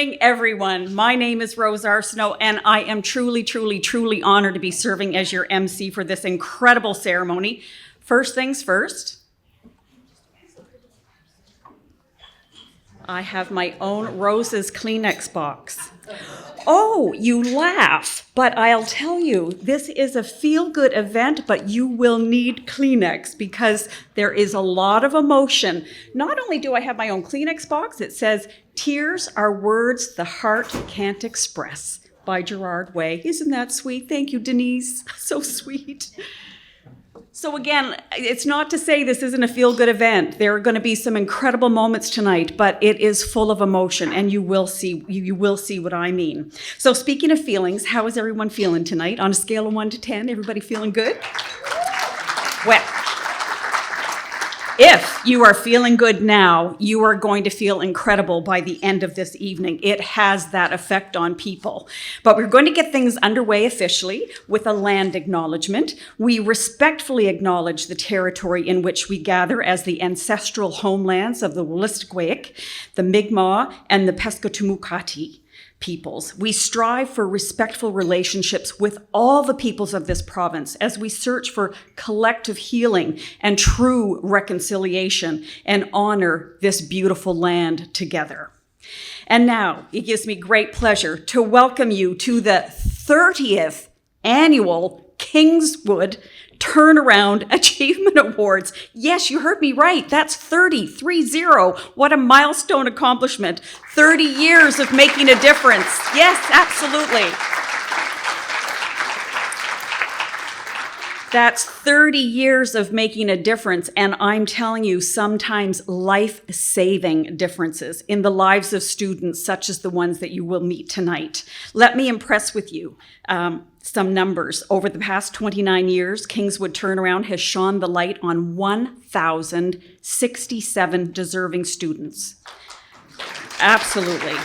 morning, everyone. My name is Rose Arsenault, and I am truly, truly, truly honored to be serving as your MC for this incredible ceremony. First things first, I have my own Rose's Kleenex box. Oh, you laugh, but I'll tell you, this is a feel-good event, but you will need Kleenex because there is a lot of emotion. Not only do I have my own Kleenex box, it says, "Tears are words the heart can't express," by Gerard Way. Isn't that sweet? Thank you, Denise. So sweet. So again, it's not to say this isn't a feel-good event. There are going to be some incredible moments tonight, but it is full of emotion, and you will see what I mean. So speaking of feelings, how is everyone feeling tonight? On a scale of 1 to 10, everybody feeling good? Well, if you are feeling good now, you are going to feel incredible by the end of this evening. It has that effect on people. But we're going to get things underway officially with a land acknowledgement. We respectfully acknowledge the territory in which we gather as the ancestral homelands of the Wolastoqiyik, the Mi'kmaq, and the Pescatawamukati peoples. We strive for respectful relationships with all the peoples of this province as we search for collective healing and true reconciliation and honor this beautiful land together. And now it gives me great pleasure to welcome you to the 30th annual Kingswood Turnaround Achievement Awards. Yes, you heard me right. That's 30. What a milestone accomplishment. 30 years of making a difference. Yes, absolutely. That's 30 years of making a difference, and I'm telling you, sometimes life-saving differences in the lives of students such as the ones that you will meet tonight. Let me impress with you some numbers. Over the past 29 years, Kingswood Turnaround has shone the light on 1,067 deserving students. Absolutely.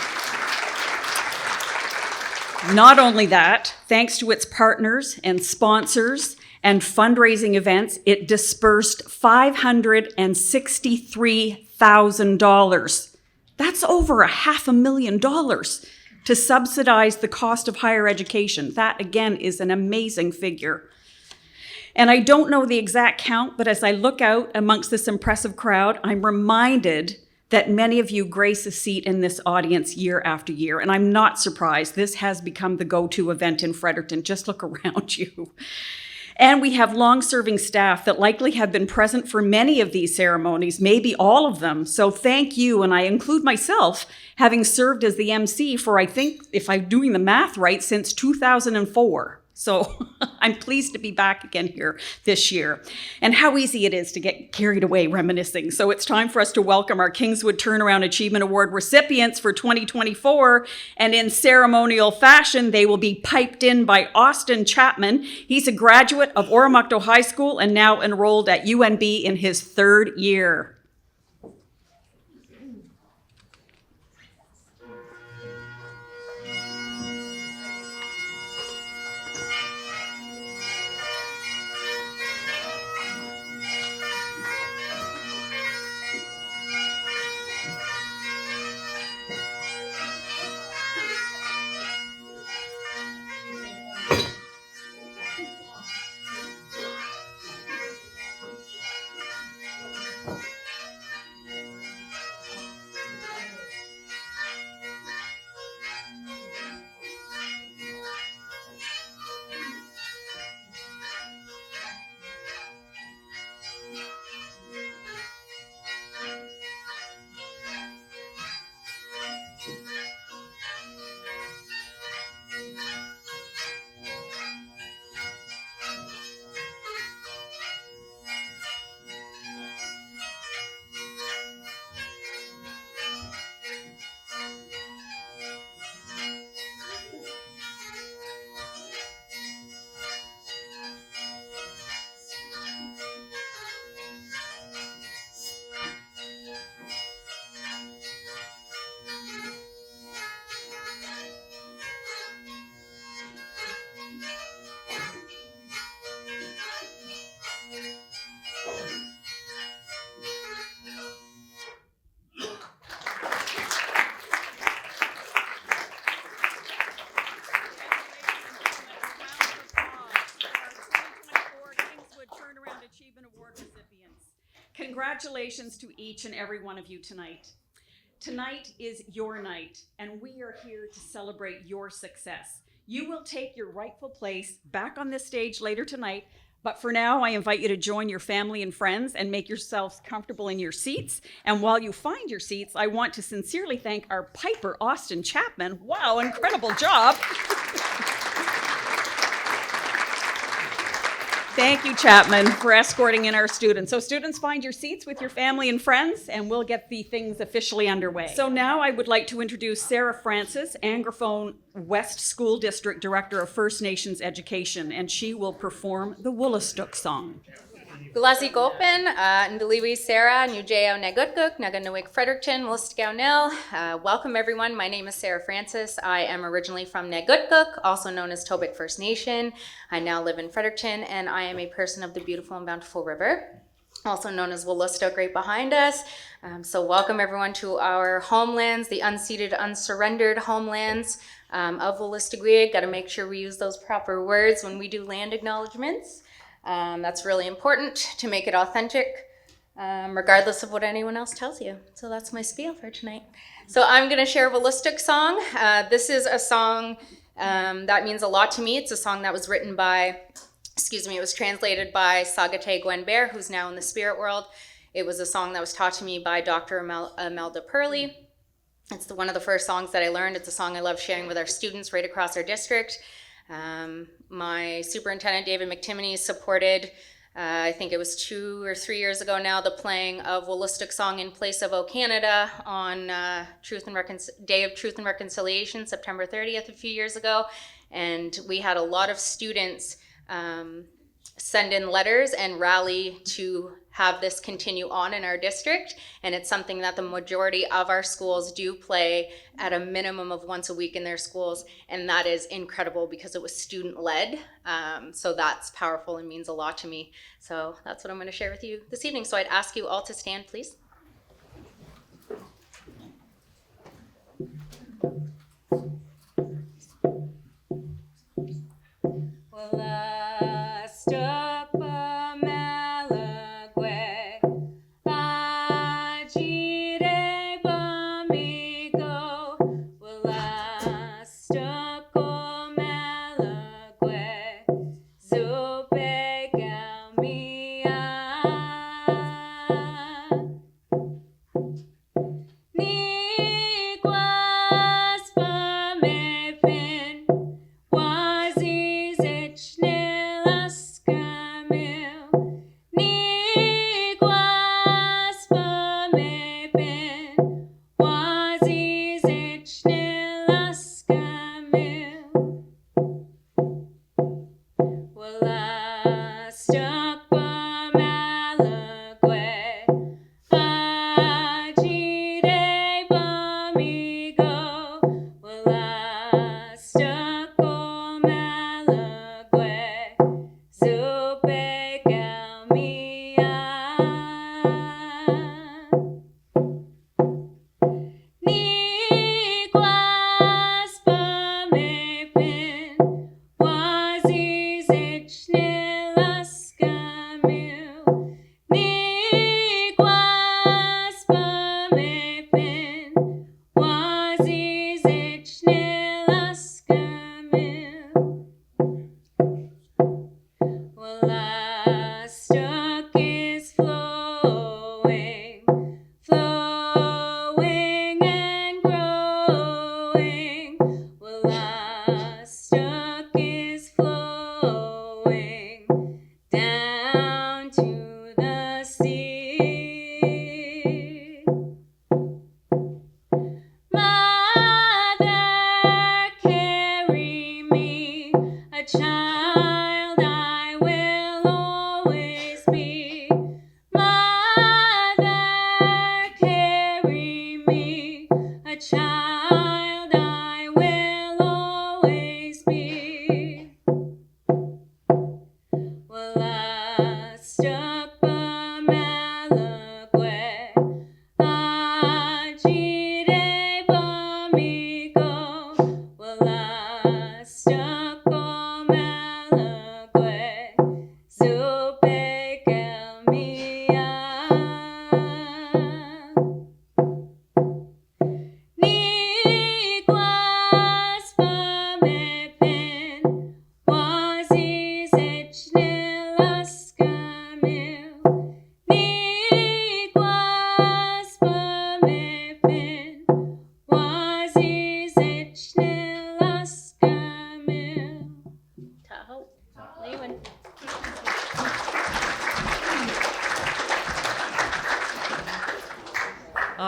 Not only that, thanks to its partners and sponsors and fundraising events, it dispersed $563,000. That's over $500,000 to subsidize the cost of higher education. That, again, is an amazing figure. And I don't know the exact count, but as I look out amongst this impressive crowd, I'm reminded that many of you grace a seat in this audience year after year. And I'm not surprised. This has become the go-to event in Fredericton. Just look around you. And we have long-serving staff that likely have been present for many of these ceremonies, maybe all of them. So thank you, and I include myself, having served as the MC for, I think, if I'm doing the math right, since 2004. So I'm pleased to be back again here this year. And how easy it is to get carried away reminiscing. So it's time for us to welcome our Kingswood Turnaround Achievement Award recipients for 2024. And in ceremonial fashion, they will be piped in by Austin Chapman. He's a graduate of Oromocto High School and now enrolled at UNB in his 3rd year. Congratulations to each and every one of you tonight. Tonight is your night, and we are here to celebrate your success. You will take your rightful place back on this stage later tonight, but for now, I invite you to join your family and friends and make yourselves comfortable in your seats. And while you find your seats, I want to sincerely thank our piper, Austin Chapman. Wow, incredible job. Thank you, Chapman, for escorting in our students. So students, find your seats with your family and friends, and we'll get the things officially underway. So now I would like to introduce Sarah Francis, Anglophone West School District Director of First Nations Education, and she will perform the Woolastook song. Gulasi Gopin, Ndaliwi Sarah, Nujeo Nagutkuk, Naganuik Fredericton, Willistownil. Welcome everyone. My name is Sarah Francis. I am originally from Nagutkuk, also known as Tobic First Nation. I now live in Fredericton, and I am a person of the beautiful and bountiful river, also known as Woolastook right behind us. So welcome everyone to our homelands, the unceded, unsurrendered homelands of Woolastook. Got to make sure we use those proper words when we do land acknowledgements. That's really important to make it authentic, regardless of what anyone else tells you. So that's my spiel for tonight. So I'm going to share a Woolastook song. This is a song that means a lot to me. It's a song that was written by, it was translated by Sagate Gwen Bear, who's now in the spirit world. It was a song that was taught to me by Dr. Imelda Purley. It's one of the first songs that I learned. It's a song I love sharing with our students right across our district. My superintendent, David McTimoney, supported, I think it was 2 or 3 years ago now, the playing of Woolastook song in place of O Canada on Day of Truth and Reconciliation, September 30th, a few years ago. And we had a lot of students send in letters and rally to have this continue on in our district. And it's something that the majority of our schools do play at a minimum of once a week in their schools. And that is incredible because it was student led. So that's powerful and means a lot to me. So that's what I'm going to share with you this evening. So I'd ask you all to stand, please.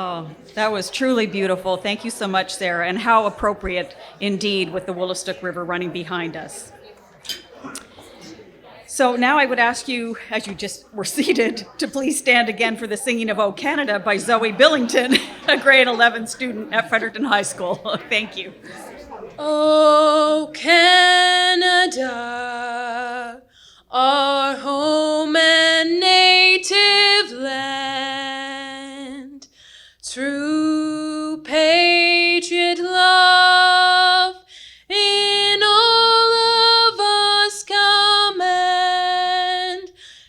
Oh, that was truly beautiful. Thank you so much, Sarah, and how appropriate indeed with the Woolastook River running behind us. So now I would ask you, as you just were seated, to please stand again for the singing of O Canada by Zoe Billington, a grade 11 student at Fredericton High School. Thank you. O Canada, our home and native land, true patriot love in all of us command.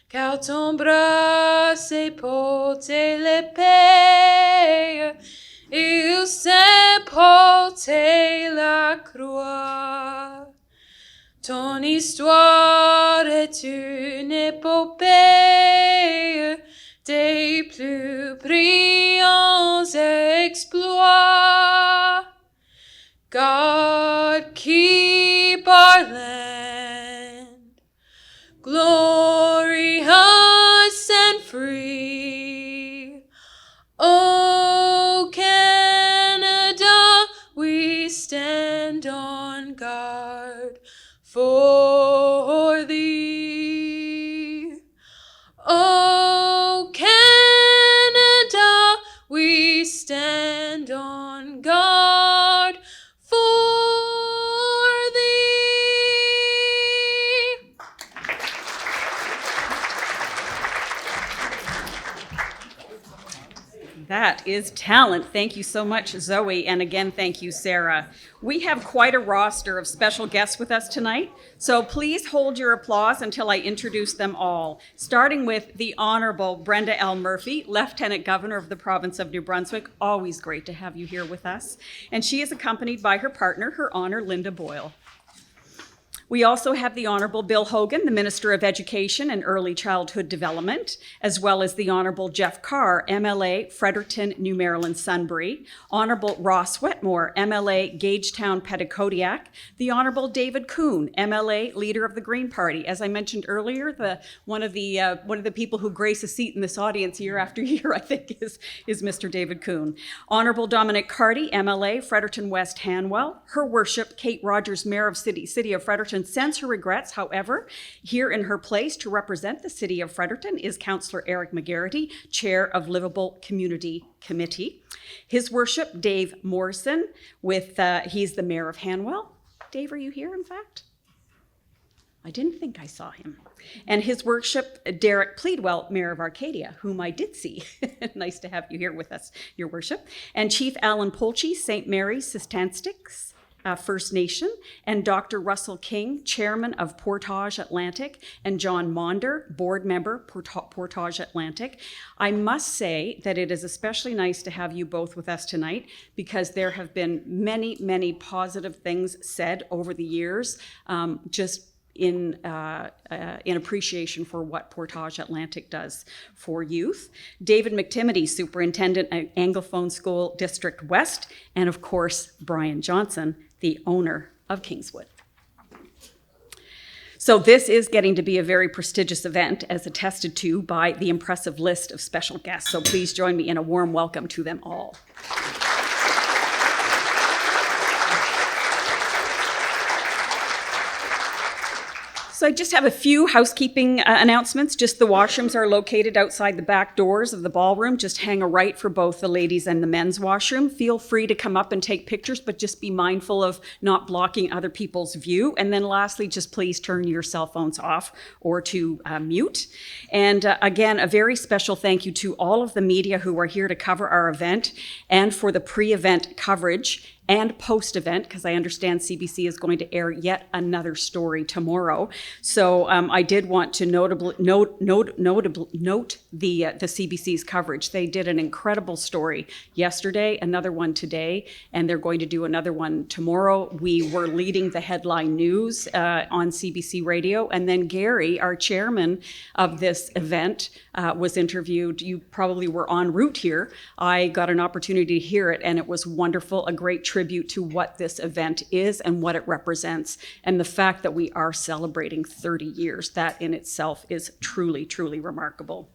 Car ton bras s'est porté l'épée, il s'est porté la croix. Ton histoire est une épopée des plus brillants exploits. God keep our land glorious and free. O Canada, we stand on guard for thee. O Canada, we stand on guard for thee. That is talent. Thank you so much, Zoe. And again, thank you, Sarah. We have quite a roster of special guests with us tonight, so please hold your applause until I introduce them all, starting with the Honorable Brenda L. Murphy, Lieutenant Governor of the Province of New Brunswick. Always great to have you here with us. And she is accompanied by her partner, Her Honor Linda Boyle. We also have the Honorable Bill Hogan, the Minister of Education and Early Childhood Development, as well as the Honorable Jeff Carr, MLA, Fredericton, New Maryland, Sunbury, Honorable Ross Wetmore, MLA, Gagetown, Petitcodiac, the Honorable David Kuhn, MLA, Leader of the Green Party. As I mentioned earlier, one of the people who grace a seat in this audience year after year, I think, is Mr. David Kuhn. Honorable Dominic Carty, MLA, Fredericton West Hanwell. Her Worship, Kate Rogers, Mayor of City of Fredericton, sends her regrets. However, here in her place to represent the City of Fredericton is Councillor Eric McGarrity, Chair of Livable Community Committee. His Worship, Dave Morrison, he's the Mayor of Hanwell. Dave, are you here, in fact? I didn't think I saw him. And His Worship, Derek Pleadwell, Mayor of Arcadia, whom I did see. Nice to have you here with us, Your Worship. And Chief Alan Polchi, St. Mary's Sistanstics First Nation, and Dr. Russell King, Chairman of Portage Atlantic, and John Maunder, Board Member, Portage Atlantic. I must say that it is especially nice to have you both with us tonight because there have been many, many positive things said over the years, just in appreciation for what Portage Atlantic does for youth. David McTimity, Superintendent at Anglophone School District West, and of course, Brian Johnson, the owner of Kingswood. So this is getting to be a very prestigious event, as attested to by the impressive list of special guests. So please join me in a warm welcome to them all. So I just have a few housekeeping announcements. Just the washrooms are located outside the back doors of the ballroom. Just hang a right for both the ladies and the men's washroom. Feel free to come up and take pictures, but just be mindful of not blocking other people's view. And then lastly, just please turn your cell phones off or to mute. And again, a very special thank you to all of the media who are here to cover our event and for the pre-event coverage and post-event, because I understand CBC is going to air yet another story tomorrow. So I did want to note the CBC's coverage. They did an incredible story yesterday, another one today, and they're going to do another one tomorrow. We were leading the headline news on CBC Radio, and then Gary, our chairman of this event, was interviewed. You probably were en route here. I got an opportunity to hear it, and it was wonderful, a great tribute to what this event is and what it represents, and the fact that we are celebrating 30 years. That in itself is truly, truly remarkable.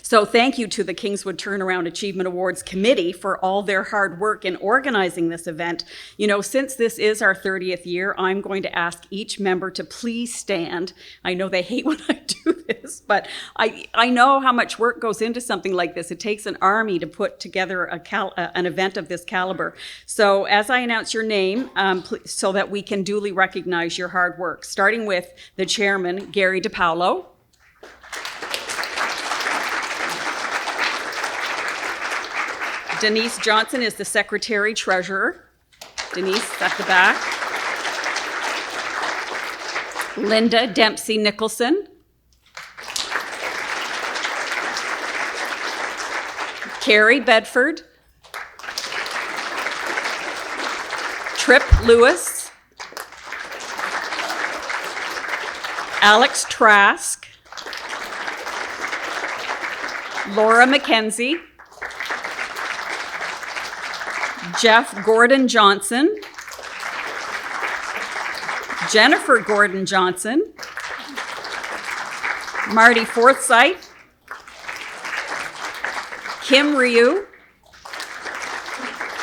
So thank you to the Kingswood Turnaround Achievement Awards Committee for all their hard work in organizing this event. You know, since this is our 30th year, I'm going to ask each member to please stand. I know they hate when I do this, but I know how much work goes into something like this. It takes an army to put together an event of this caliber. So as I announce your name, so that we can duly recognize your hard work, starting with the chairman, Gary DiPaolo. Denise Johnson is the secretary treasurer. Denise at the back. Linda Dempsey Nicholson. Carrie Bedford. Trip Lewis. Alex Trask. Laura McKenzie. Jeff Gordon Johnson, Jennifer Gordon Johnson, Marty Forsyth, Kim Ryu,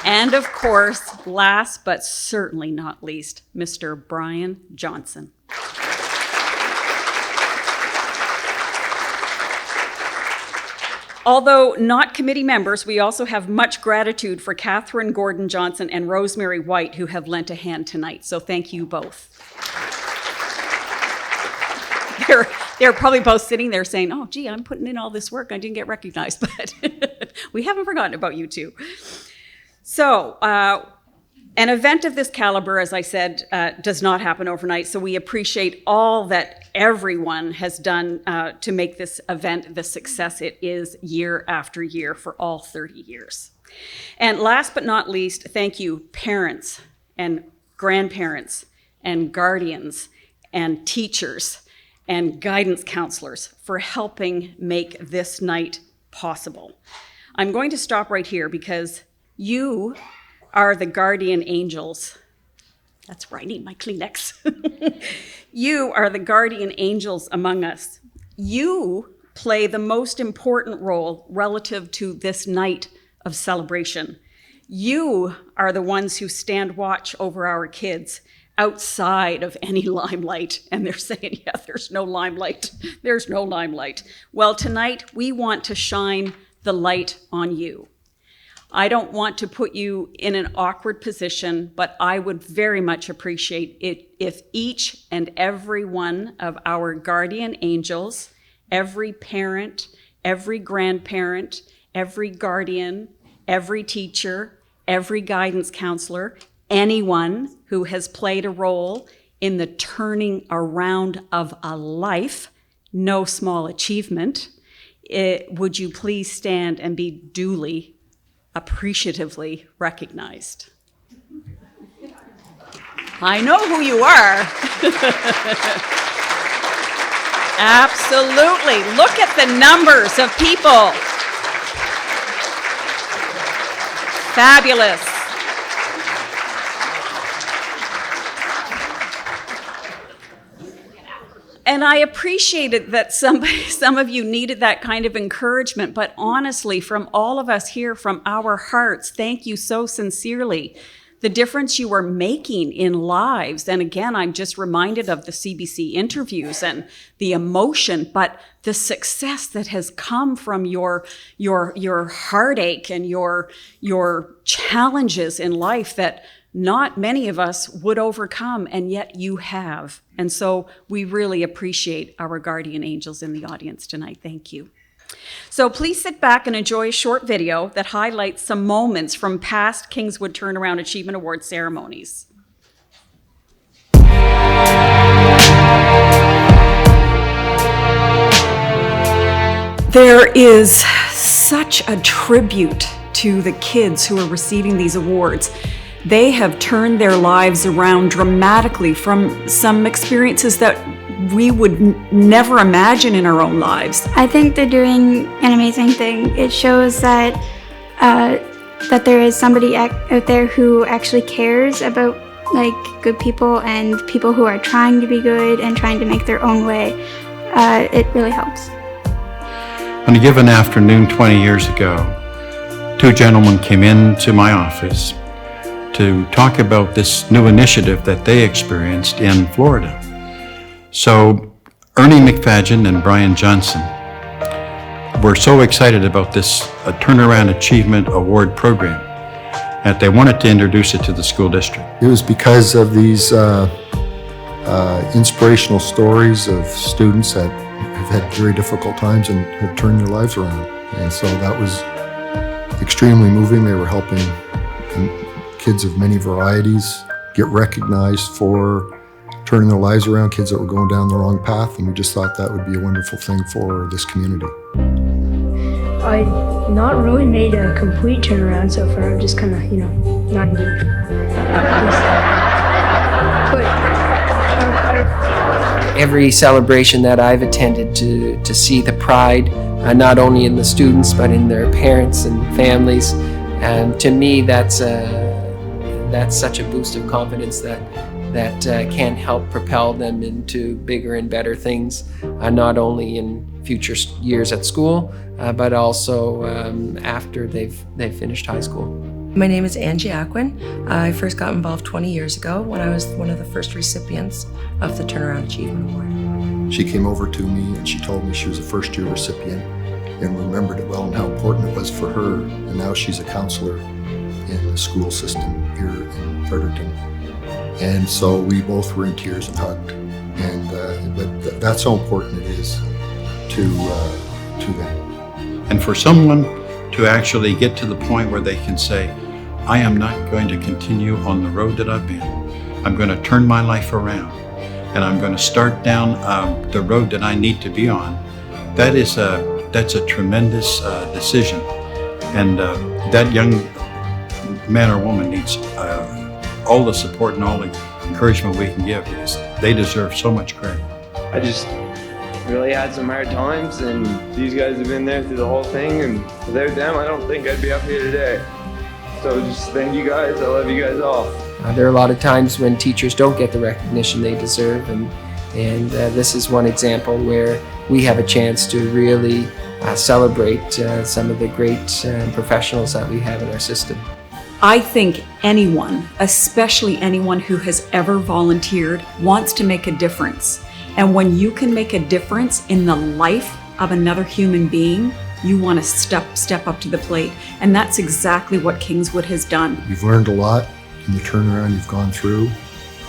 and of course, last but certainly not least, Mr. Brian Johnson. Although not committee members, we also have much gratitude for Catherine Gordon Johnson and Rosemary White, who have lent a hand tonight. So thank you both. They're probably both sitting there saying, oh, gee, I'm putting in all this work. I didn't get recognized, but we haven't forgotten about you two. So an event of this caliber, as I said, does not happen overnight. So we appreciate all that everyone has done to make this event the success it is year after year for all 30 years. And last but not least, thank you, parents and grandparents and guardians and teachers and guidance counselors for helping make this night possible. I'm going to stop right here because you are the guardian angels. That's right, I need my Kleenex. You are the guardian angels among us. You play the most important role relative to this night of celebration. You are the ones who stand watch over our kids outside of any limelight. And they're saying, yeah, there's no limelight. There's no limelight. Well, tonight we want to shine the light on you. I don't want to put you in an awkward position, but I would very much appreciate it if each and every one of our guardian angels, every parent, every grandparent, every guardian, every teacher, every guidance counselor, anyone who has played a role in the turning around of a life, no small achievement, would you please stand and be duly appreciatively recognized. I know who you are. Absolutely. Look at the numbers of people. Fabulous. And I appreciated that some of you needed that kind of encouragement, but honestly, from all of us here, from our hearts, thank you so sincerely. The difference you are making in lives, and again, I'm just reminded of the CBC interviews and the emotion, but the success that has come from your heartache and your challenges in life that not many of us would overcome, and yet you have. And so we really appreciate our guardian angels in the audience tonight. Thank you. So please sit back and enjoy a short video that highlights some moments from past Kingswood Turnaround Achievement Award ceremonies. There is such a tribute to the kids who are receiving these awards. They have turned their lives around dramatically from some experiences that we would never imagine in our own lives. I think they're doing an amazing thing. It shows that that there is somebody out there who actually cares about good people and people who are trying to be good and trying to make their own way. It really helps. On a given afternoon 20 years ago, two gentlemen came into my office to talk about this new initiative that they experienced in Florida. So Ernie McFadgen and Brian Johnson were so excited about this Turnaround Achievement Award program that they wanted to introduce it to the school district. It was because of these inspirational stories of students that have had very difficult times and have turned their lives around. And so that was extremely moving. They were helping kids of many varieties get recognized for turning their lives around, kids that were going down the wrong path, and we just thought that would be a wonderful thing for this community. I not really made a complete turnaround so far. I'm just kind of, not deep. Every celebration that I've attended to see the pride, not only in the students, but in their parents and families. And to me, that's such a boost of confidence that can help propel them into bigger and better things, not only in future years at school, but also after they've finished high school. My name is Angie Aquin. I first got involved 20 years ago when I was one of the first recipients of the Turnaround Achievement Award. She came over to me and she told me she was a first-year recipient and remembered it well and how important it was for her. And now she's a counselor in the school system here in Fredericton. And so we both were in tears and hugged. And but that's how important it is to them. And for someone to actually get to the point where they can say, I am not going to continue on the road that I've been. I'm going to turn my life around and I'm going to start down the road that I need to be on. That's a tremendous decision. And that young man or woman needs all the support and all the encouragement we can give because they deserve so much credit. I just really had some hard times, and these guys have been there through the whole thing, and without them I don't think I'd be up here today. So just thank you guys. I love you guys all. There are a lot of times when teachers don't get the recognition they deserve, and this is one example where we have a chance to really celebrate some of the great professionals that we have in our system. I think anyone, especially anyone who has ever volunteered, wants to make a difference. And when you can make a difference in the life of another human being, you want to step up to the plate. And that's exactly what Kingswood has done. You've learned a lot in the turnaround you've gone through,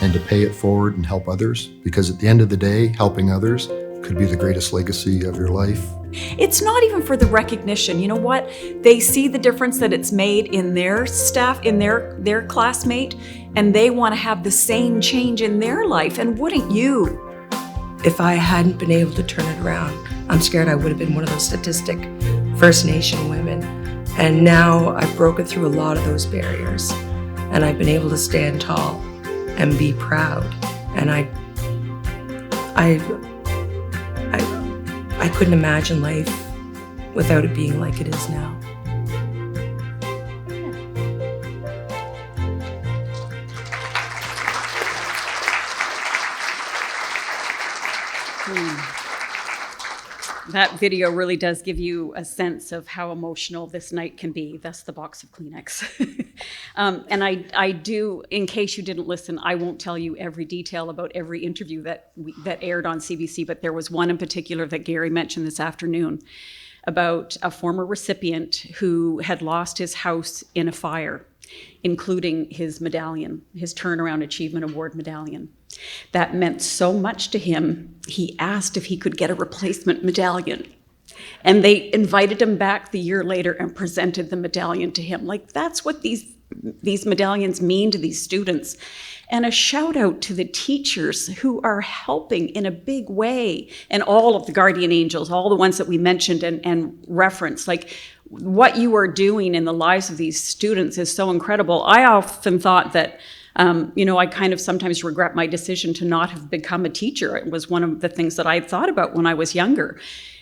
and to pay it forward and help others, because at the end of the day, helping others could be the greatest legacy of your life. It's not even for the recognition. You know what? They see the difference that it's made in their staff, in their classmate, and they want to have the same change in their life. And wouldn't you? If I hadn't been able to turn it around, I'm scared I would have been one of those statistic First Nation women. And now I've broken through a lot of those barriers, and I've been able to stand tall and be proud. And I couldn't imagine life without it being like it is now. That video really does give you a sense of how emotional this night can be, thus the box of Kleenex. And I do, in case you didn't listen, I won't tell you every detail about every interview that aired on CBC, but there was one in particular that Gary mentioned this afternoon about a former recipient who had lost his house in a fire, including his medallion, his Turnaround Achievement Award medallion. That meant so much to him, he asked if he could get a replacement medallion. And they invited him back the year later and presented the medallion to him. Like, that's what these medallions mean to these students. And a shout out to the teachers who are helping in a big way, and all of the guardian angels, all the ones that we mentioned and referenced. Like, what you are doing in the lives of these students is so incredible. I often thought that I kind of sometimes regret my decision to not have become a teacher. It was one of the things that I thought about when I was younger.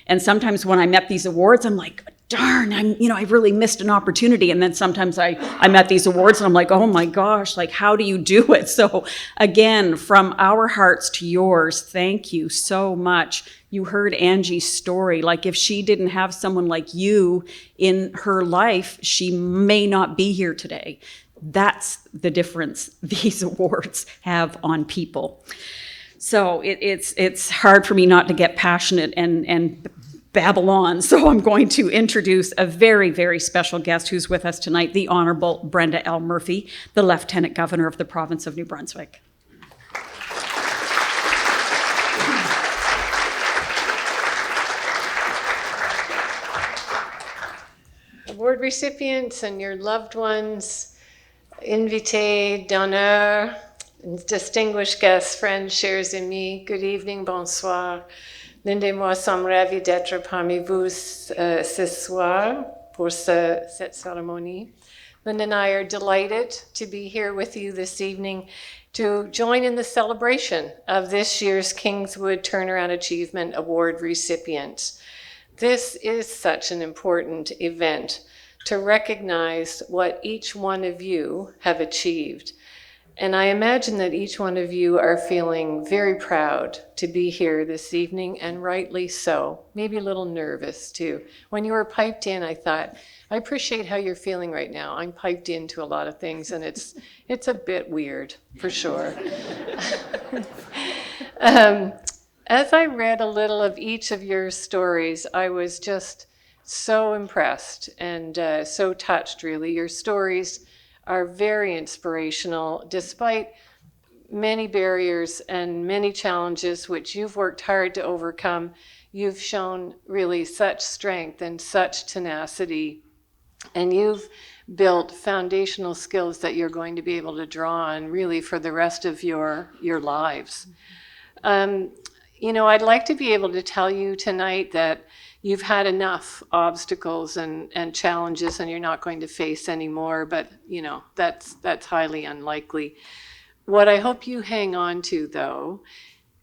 And sometimes when I met these awards, I'm like, darn, I really missed an opportunity. And then sometimes I'm at these awards and I'm like, oh my gosh, like, how do you do it? So again, from our hearts to yours, thank you so much. You heard Angie's story. Like, if she didn't have someone like you in her life, she may not be here today. That's the difference these awards have on people. So it's hard for me not to get passionate and babble on. So I'm going to introduce a very, very special guest who's with us tonight, the Honorable Brenda L. Murphy, the Lieutenant Governor of the Province of New Brunswick. Award recipients and your loved ones, invités d'honneur, distinguished guests, friends, chers amis, good evening, bonsoir. Linda et moi sommes ravis d'être parmi vous ce soir pour cette cérémonie. Linda and I are delighted to be here with you this evening to join in the celebration of this year's Kingswood Turnaround Achievement Award recipients. This is such an important event to recognize what each one of you have achieved. And I imagine that each one of you are feeling very proud to be here this evening, and rightly so. Maybe a little nervous too. When you were piped in, I thought, I appreciate how you're feeling right now. I'm piped into a lot of things, and it's a bit weird, for sure. As I read a little of each of your stories, I was just so impressed and so touched, really. Your stories are very inspirational, despite many barriers and many challenges which you've worked hard to overcome. You've shown really such strength and such tenacity, and you've built foundational skills that you're going to be able to draw on really for the rest of your lives. I'd like to be able to tell you tonight that you've had enough obstacles and challenges and you're not going to face any more, but that's highly unlikely. What I hope you hang on to, though,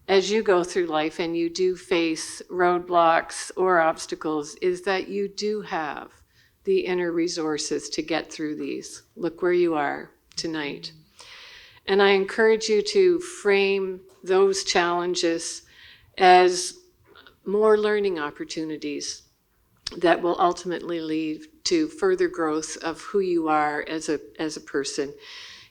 as you go through life and you do face roadblocks or obstacles, is that you do have the inner resources to get through these. Look where you are tonight. And I encourage you to frame those challenges as more learning opportunities that will ultimately lead to further growth of who you are as a person.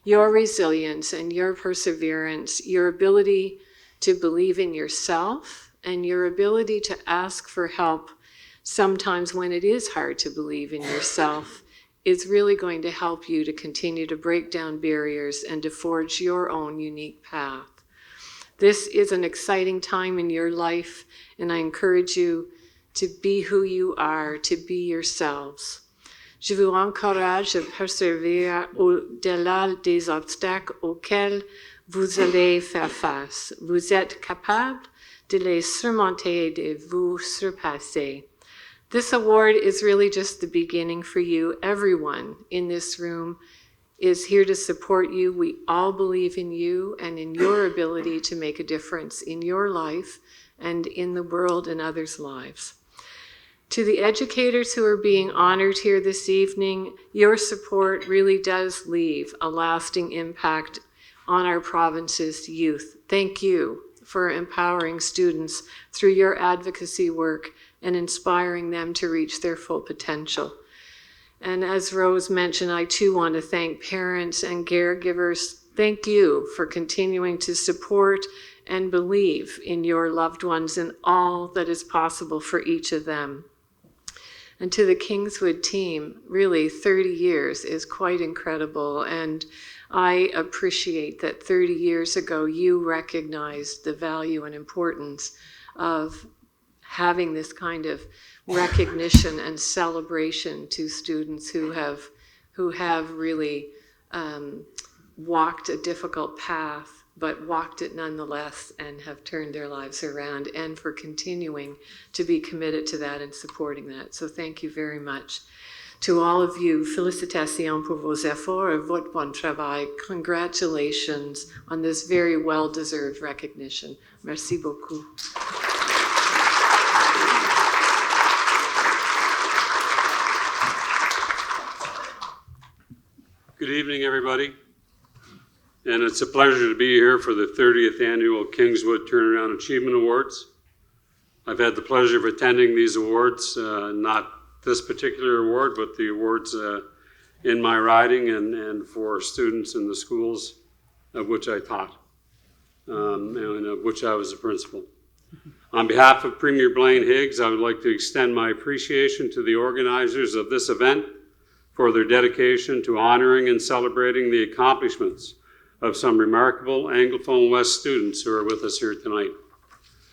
Your resilience and your perseverance, your ability to believe in yourself, and your ability to ask for help sometimes when it is hard to believe in yourself, is really going to help you to continue to break down barriers and to forge your own unique path. This is an exciting time in your life, and I encourage you to be who you are, to be yourselves. Je vous encourage à persévérer au-delà des obstacles auxquels vous allez faire face. Vous êtes capable de les surmonter et de vous surpasser. This award is really just the beginning for you. Everyone in this room is here to support you. We all believe in you and in your ability to make a difference in your life and in the world and others' lives. To the educators who are being honored here this evening, your support really does leave a lasting impact on our province's youth. Thank you for empowering students through your advocacy work and inspiring them to reach their full potential. And as Rose mentioned, I too want to thank parents and caregivers. Thank you for continuing to support and believe in your loved ones and all that is possible for each of them. And to the Kingswood team, really 30 years is quite incredible, and I appreciate that 30 years ago you recognized the value and importance of having this kind of recognition and celebration to students who have really walked a difficult path, but walked it nonetheless and have turned their lives around, and for continuing to be committed to that and supporting that. So thank you very much. To all of you, félicitations pour vos efforts et votre bon travail. Congratulations on this very well-deserved recognition. Merci beaucoup. evening, everybody. And it's a pleasure to be here for the 30th Annual Kingswood Turnaround Achievement Awards. I've had the pleasure of attending these awards, not this particular award, but the awards in my riding and for students in the schools of which I taught, and of which I was a principal. On behalf of Premier Blaine Higgs, I would like to extend my appreciation to the organizers of this event for their dedication to honoring and celebrating the accomplishments of some remarkable Anglophone West students who are with us here tonight.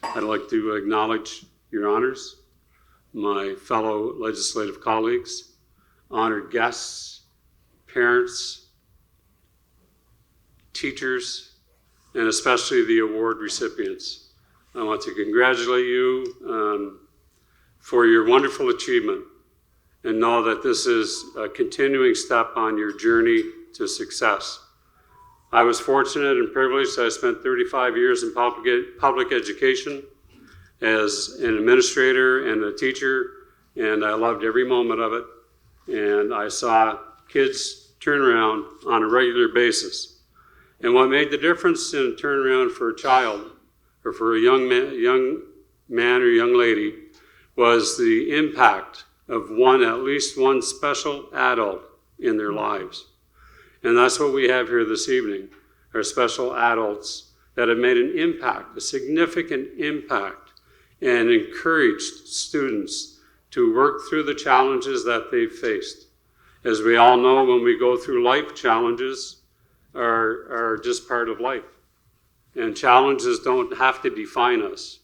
I'd like to acknowledge your honors, my fellow legislative colleagues, honored guests, parents, teachers, and especially the award recipients. I want to congratulate you for your wonderful achievement and know that this is a continuing step on your journey to success. I was fortunate and privileged. I spent 35 years in public education as an administrator and a teacher, and I loved every moment of it. And I saw kids turn around on a regular basis. And what made the difference in a turnaround for a child or for a young man or young lady was the impact of at least one special adult in their lives. And that's what we have here this evening, are special adults that have made an impact, a significant impact, and encouraged students to work through the challenges that they've faced. As we all know, when we go through life, challenges are just part of life. And challenges don't have to define us.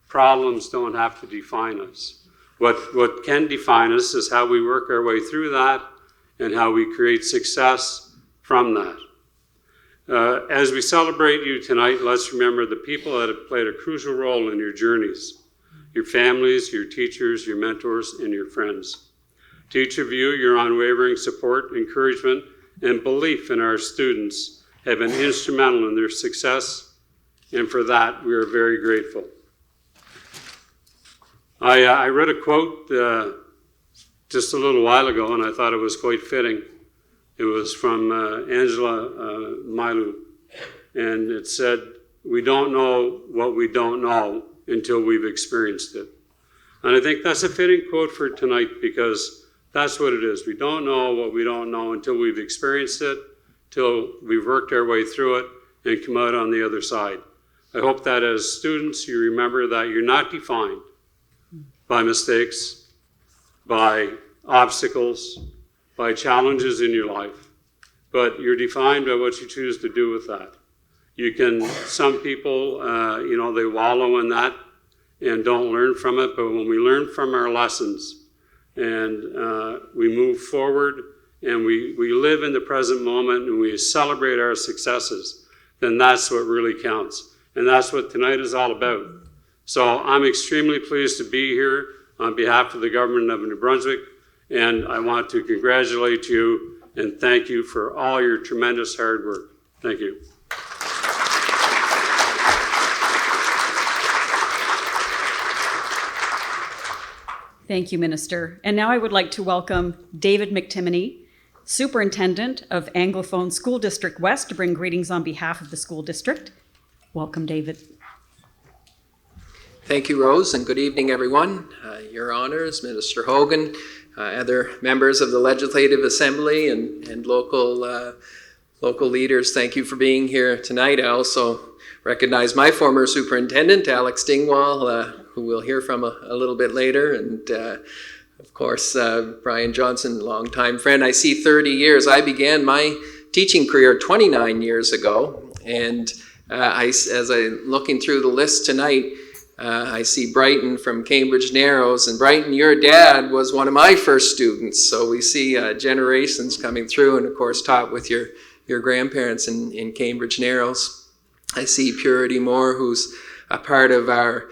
Problems don't have to define us. What can define us is how we work our way through that and how we create success from that. As we celebrate you tonight, let's remember the people that have played a crucial role in your journeys, your families, your teachers, your mentors, and your friends. To each of you, your unwavering support, encouragement, and belief in our students have been instrumental in their success, and for that, we are very grateful. I read a quote just a little while ago, and I thought it was quite fitting. It was from Angela Mailu, and it said, "We don't know what we don't know until we've experienced it." And I think that's a fitting quote for tonight, because that's what it is. We don't know what we don't know until we've experienced it, till we've worked our way through it and come out on the other side. I hope that as students, you remember that you're not defined by mistakes, by obstacles, by challenges in your life, but you're defined by what you choose to do with that. Some people, they wallow in that and don't learn from it, but when we learn from our lessons and we move forward and we live in the present moment and we celebrate our successes, then that's what really counts. And that's what tonight is all about. So I'm extremely pleased to be here on behalf of the government of New Brunswick, and I want to congratulate you and thank you for all your tremendous hard work. Thank you. Thank you, Minister. And now I would like to welcome David McTimoney, Superintendent of Anglophone School District West, to bring greetings on behalf of the school district. Welcome, David. Thank you, Rose, and good evening, everyone. Your Honors, Minister Hogan, other members of the Legislative Assembly and local leaders, thank you for being here tonight. I also recognize my former superintendent, Alex Dingwall, who we'll hear from a little bit later, and of course, Brian Johnson, longtime friend. I see 30 years. I began my teaching career 29 years ago, and as I'm looking through the list tonight, I see Brighton from Cambridge Narrows, and Brighton, your dad was one of my first students, so we see generations coming through, and of course taught with your grandparents in Cambridge Narrows. I see Purity Moore, who's a part of our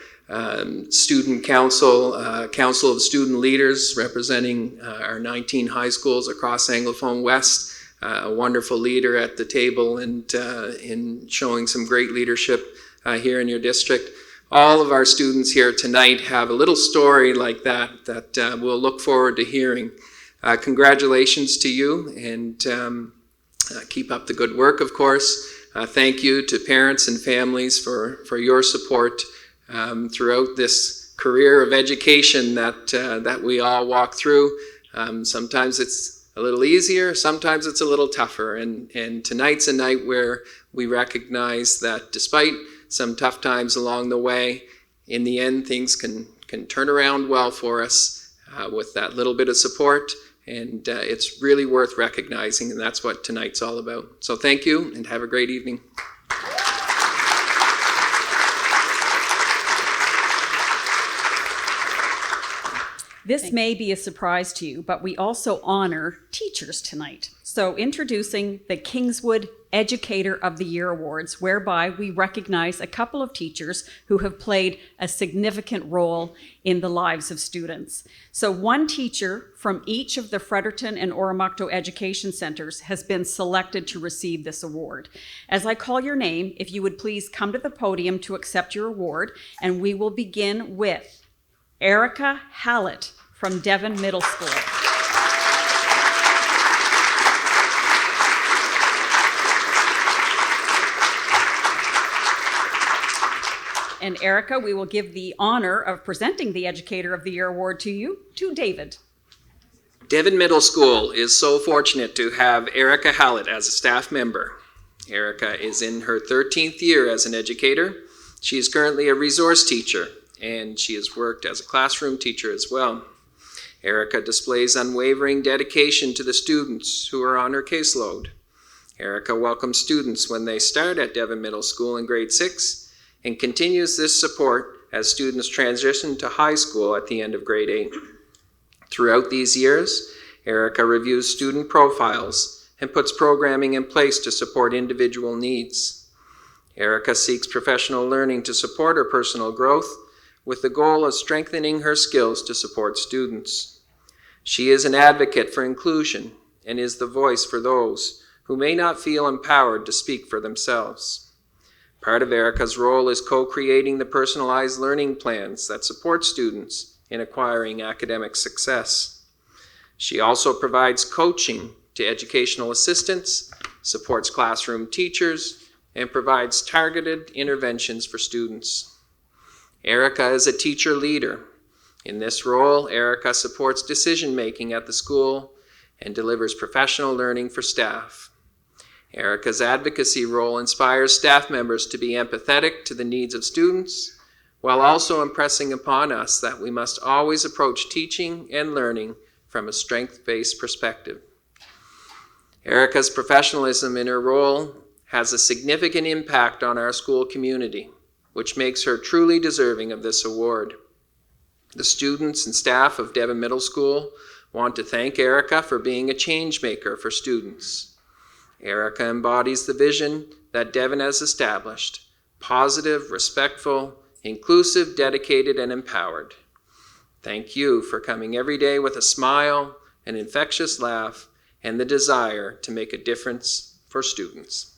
student council, Council of Student Leaders, representing our 19 high schools across Anglophone West, a wonderful leader at the table and in showing some great leadership here in your district. All of our students here tonight have a little story like that we'll look forward to hearing. Congratulations to you, and Keep up the good work, of course. Thank you to parents and families for your support throughout this career of education that we all walk through. Sometimes it's a little easier, sometimes it's a little tougher, and tonight's a night where we recognize that despite some tough times along the way, in the end things can turn around well for us with that little bit of support, and it's really worth recognizing, and that's what tonight's all about. So thank you, and have a great evening. This may be a surprise to you, but we also honor teachers tonight. So introducing the Kingswood Educator of the Year Awards, whereby we recognize a couple of teachers who have played a significant role in the lives of students. So one teacher from each of the Fredericton and Oromocto Education Centers has been selected to receive this award. As I call your name, if you would please come to the podium to accept your award, and we will begin with Erica Hallett from Devon Middle School. And Erica, we will give the honor of presenting the Educator of the Year Award to you, to David. Devon Middle School is so fortunate to have Erica Hallett as a staff member. Erica is in her 13th year as an educator. She is currently a resource teacher, and she has worked as a classroom teacher as well. Erica displays unwavering dedication to the students who are on her caseload. Erica welcomes students when they start at Devon Middle School in grade 6 and continues this support as students transition to high school at the end of grade 8. Throughout these years, Erica reviews student profiles and puts programming in place to support individual needs. Erica seeks professional learning to support her personal growth, with the goal of strengthening her skills to support students. She is an advocate for inclusion and is the voice for those who may not feel empowered to speak for themselves. Part of Erica's role is co-creating the personalized learning plans that support students in acquiring academic success. She also provides coaching to educational assistants, supports classroom teachers, and provides targeted interventions for students. Erica is a teacher leader. In this role, Erica supports decision-making at the school and delivers professional learning for staff. Erica's advocacy role inspires staff members to be empathetic to the needs of students, while also impressing upon us that we must always approach teaching and learning from a strength-based perspective. Erica's professionalism in her role has a significant impact on our school community, which makes her truly deserving of this award. The students and staff of Devon Middle School want to thank Erica for being a change maker for students. Erica embodies the vision that Devon has established: positive, respectful, inclusive, dedicated, and empowered. Thank you for coming every day with a smile, an infectious laugh, and the desire to make a difference for students.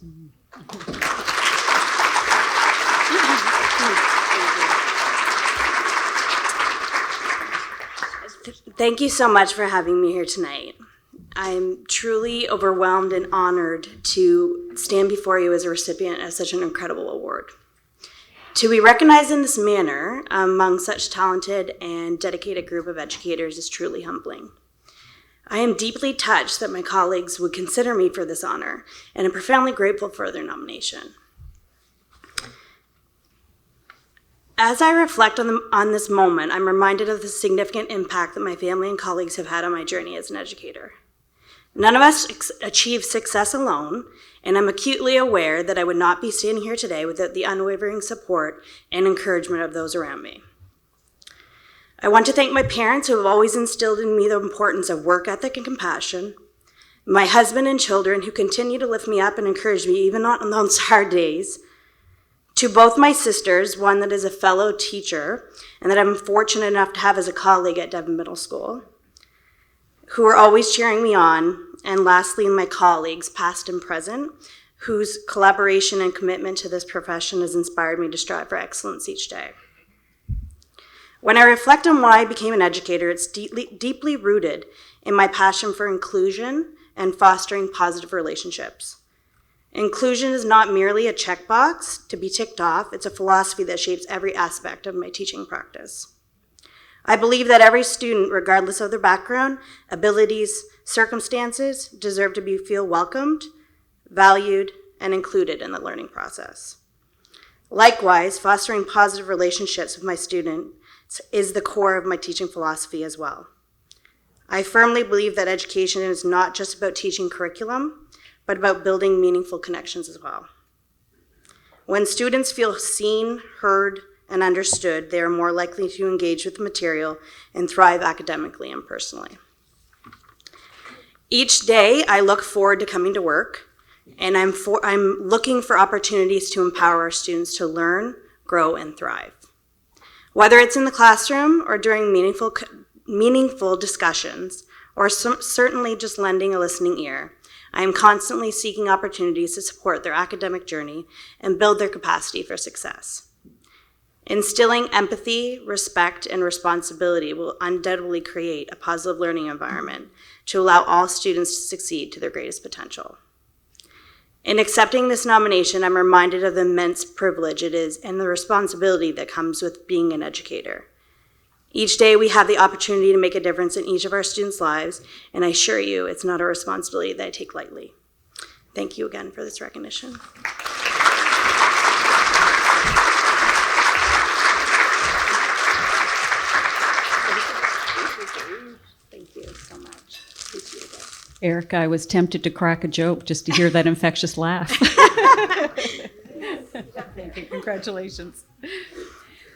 Thank you so much for having me here tonight. I'm truly overwhelmed and honored to stand before you as a recipient of such an incredible award. To be recognized in this manner among such talented and dedicated group of educators is truly humbling. I am deeply touched that my colleagues would consider me for this honor, and I'm profoundly grateful for their nomination. As I reflect on this moment, I'm reminded of the significant impact that my family and colleagues have had on my journey as an educator. None of us achieve success alone, and I'm acutely aware that I would not be standing here today without the unwavering support and encouragement of those around me. I want to thank my parents who have always instilled in me the importance of work ethic and compassion, my husband and children who continue to lift me up and encourage me even on those hard days, to both my sisters, one that is a fellow teacher and that I'm fortunate enough to have as a colleague at Devon Middle School, who are always cheering me on, and lastly, my colleagues, past and present, whose collaboration and commitment to this profession has inspired me to strive for excellence each day. When I reflect on why I became an educator, it's deeply rooted in my passion for inclusion and fostering positive relationships. Inclusion is not merely a checkbox to be ticked off, it's a philosophy that shapes every aspect of my teaching practice. I believe that every student, regardless of their background, abilities, circumstances, deserve to feel welcomed, valued, and included in the learning process. Likewise, fostering positive relationships with my students is the core of my teaching philosophy as well. I firmly believe that education is not just about teaching curriculum, but about building meaningful connections as well. When students feel seen, heard, and understood, they are more likely to engage with the material and thrive academically and personally. Each day, I look forward to coming to work, and I'm looking for opportunities to empower our students to learn, grow, and thrive. Whether it's in the classroom or during meaningful discussions, or certainly just lending a listening ear, I am constantly seeking opportunities to support their academic journey and build their capacity for success. Instilling empathy, respect, and responsibility will undoubtedly create a positive learning environment to allow all students to succeed to their greatest potential. In accepting this nomination, I'm reminded of the immense privilege it is and the responsibility that comes with being an educator. Each day we have the opportunity to make a difference in each of our students' lives, and I assure you it's not a responsibility that I take lightly. Thank you again for this recognition. Thank you so much. Appreciate it. Erica, I was tempted to crack a joke just to hear that infectious laugh. Thank you. Congratulations.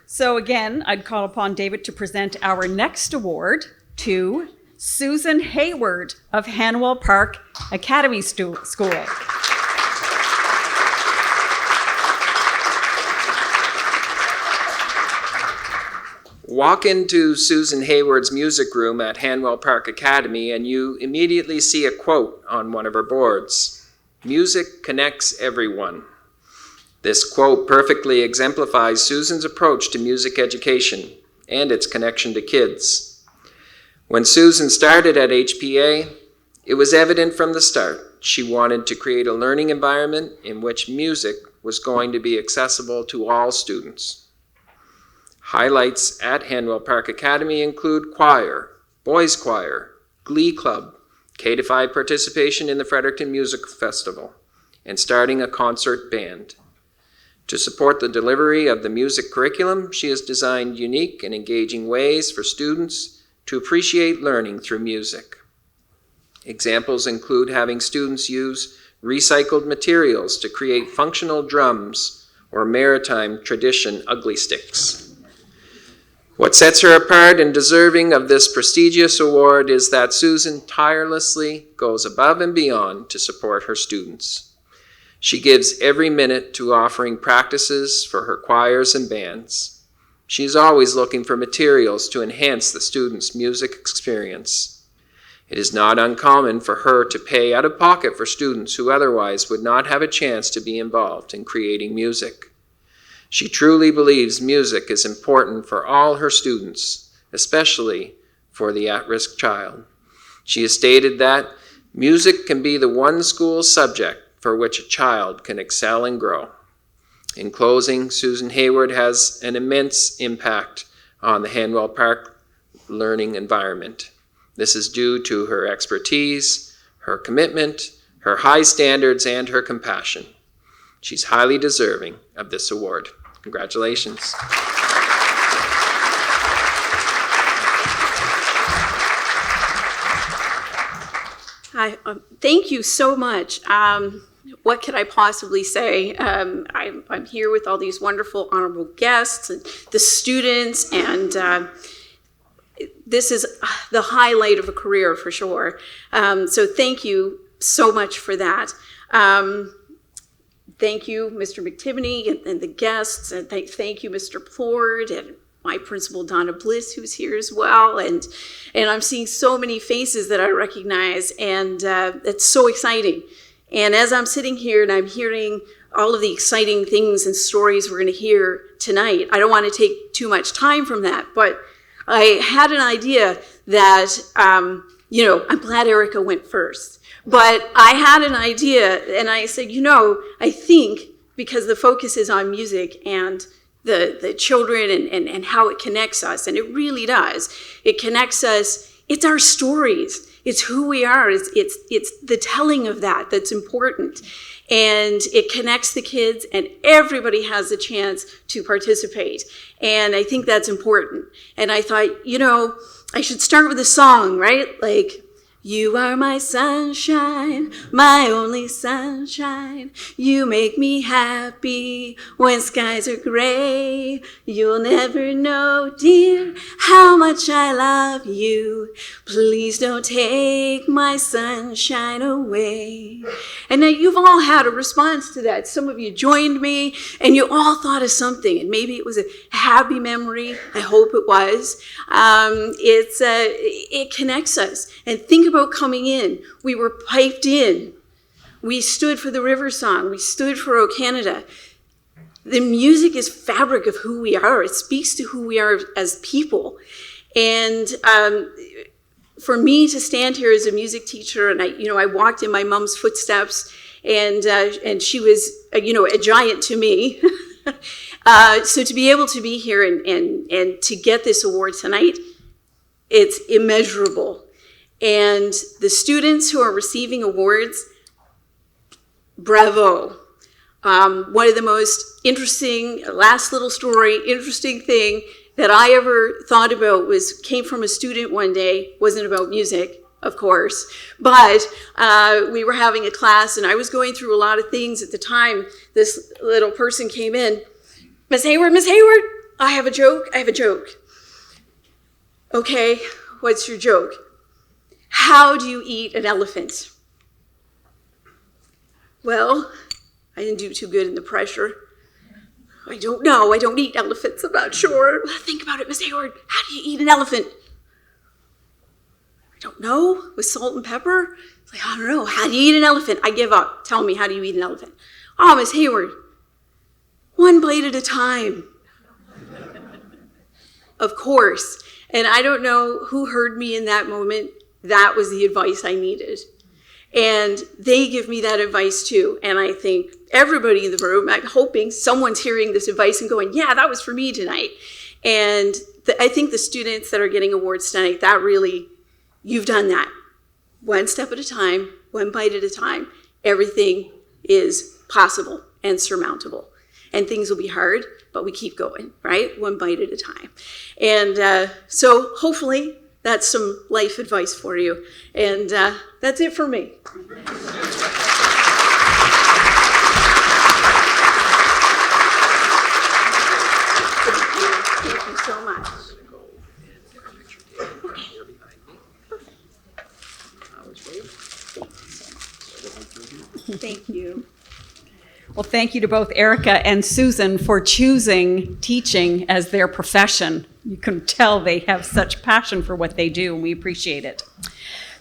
So again, I'd call upon David to present our next award to Susan Hayward of Hanwell Park Academy School. Walk into Susan Hayward's music room at Hanwell Park Academy and you immediately see a quote on one of her boards. "Music connects everyone." This quote perfectly exemplifies Susan's approach to music education and its connection to kids. When Susan started at HPA, it was evident from the start she wanted to create a learning environment in which music was going to be accessible to all students. Highlights at Hanwell Park Academy include choir, boys choir, glee club, K-5 participation in the Fredericton Music Festival, and starting a concert band. To support the delivery of the music curriculum, she has designed unique and engaging ways for students to appreciate learning through music. Examples include having students use recycled materials to create functional drums or maritime tradition ugly sticks. What sets her apart and deserving of this prestigious award is that Susan tirelessly goes above and beyond to support her students. She gives every minute to offering practices for her choirs and bands. She is always looking for materials to enhance the students' music experience. It is not uncommon for her to pay out of pocket for students who otherwise would not have a chance to be involved in creating music. She truly believes music is important for all her students, especially for the at-risk child. She has stated that music can be the one school subject for which a child can excel and grow. In closing, Susan Hayward has an immense impact on the Hanwell Park learning environment. This is due to her expertise, her commitment, her high standards, and her compassion. She's highly deserving of this award. Congratulations. Hi, thank you so much. What could I possibly say? I'm here with all these wonderful honorable guests, and the students, and this is the highlight of a career for sure. So thank you so much for that. Thank you, Mr. McTivney and the guests, and thank you, Mr. Plord, and my principal, Donna Bliss, who's here as well. And I'm seeing so many faces that I recognize, and it's so exciting. And as I'm sitting here and I'm hearing all of the exciting things and stories we're going to hear tonight, I don't want to take too much time from that, but I had an idea that I'm glad Erica went first. But I had an idea, and I said, I think because the focus is on music and the children and how it connects us, and it really does. It connects us. It's our stories. It's who we are. It's the telling of that that's important. And it connects the kids, and everybody has a chance to participate. And I think that's important. And I thought, I should start with a song, right? Like, you are my sunshine, my only sunshine. You make me happy when skies are gray. You'll never know, dear, how much I love you. Please don't take my sunshine away. And now you've all had a response to that. Some of you joined me, and you all thought of something, and maybe it was a happy memory. I hope it was. It connects us. And think about coming in. We were piped in. We stood for the River Song. We stood for O Canada. The music is fabric of who we are. It speaks to who we are as people. And for me to stand here as a music teacher, and I walked in my mom's footsteps, and she was a giant to me. So to be able to be here and to get this award tonight, it's immeasurable. And the students who are receiving awards, bravo. One of the most interesting thing that I ever thought about came from a student one day. Wasn't about music, of course, but we were having a class, and I was going through a lot of things at the time. This little person came in. Miss Hayward, I have a joke. Okay, what's your joke? How do you eat an elephant? Well, I didn't do too good in the pressure. I don't know. I don't eat elephants. I'm not sure. Think about it, Miss Hayward. How do you eat an elephant? I don't know. With salt and pepper? It's like, I don't know. How do you eat an elephant? I give up. Tell me, how do you eat an elephant? Oh, Miss Hayward, one bite at a time. Of course. And I don't know who heard me in that moment. That was the advice I needed. And they give me that advice too. And I think everybody in the room, I'm hoping someone's hearing this advice and going, yeah, that was for me tonight. And I think the students that are getting awards tonight, that really, you've done that. One step at a time, one bite at a time. Everything is possible and surmountable. And things will be hard, but we keep going, right? One bite at a time. And so hopefully that's some life advice for you. And that's it for me. Thank you so much. Thank you. Well, thank you to both Erica and Susan for choosing teaching as their profession. You can tell they have such passion for what they do, and we appreciate it.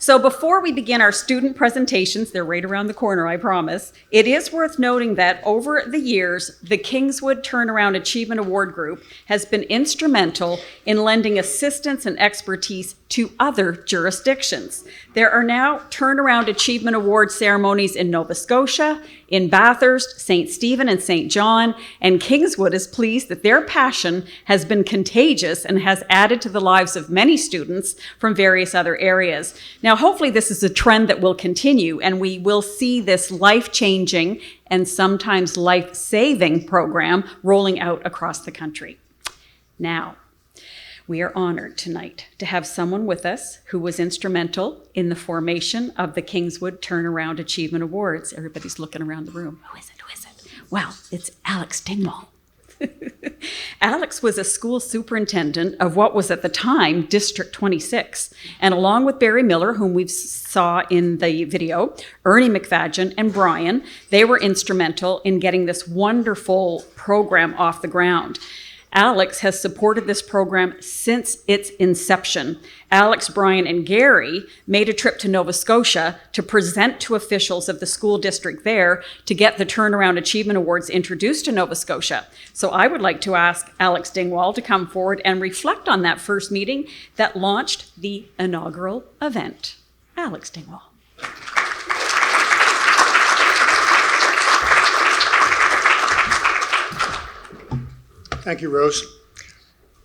So before we begin our student presentations, they're right around the corner, I promise, it is worth noting that over the years, the Kingswood Turnaround Achievement Award Group has been instrumental in lending assistance and expertise to other jurisdictions. There are now Turnaround Achievement Award ceremonies in Nova Scotia, in Bathurst, St. Stephen, and St. John, and Kingswood is pleased that their passion has been contagious and has added to the lives of many students from various other areas. Now, hopefully this is a trend that will continue, and we will see this life-changing and sometimes life-saving program rolling out across the country. Now, we are honored tonight to have someone with us who was instrumental in the formation of the Kingswood Turnaround Achievement Awards. Everybody's looking around the room. Who is it? Well, it's Alex Dingwall. Alex was a school superintendent of what was at the time District 26. And along with Barry Miller, whom we saw in the video, Ernie McFadgen and Brian, they were instrumental in getting this wonderful program off the ground. Alex has supported this program since its inception. Alex, Brian, and Gary made a trip to Nova Scotia to present to officials of the school district there to get the Turnaround Achievement Awards introduced to Nova Scotia. So I would like to ask Alex Dingwall to come forward and reflect on that first meeting that launched the inaugural event. Alex Dingwall. Thank you, Rose.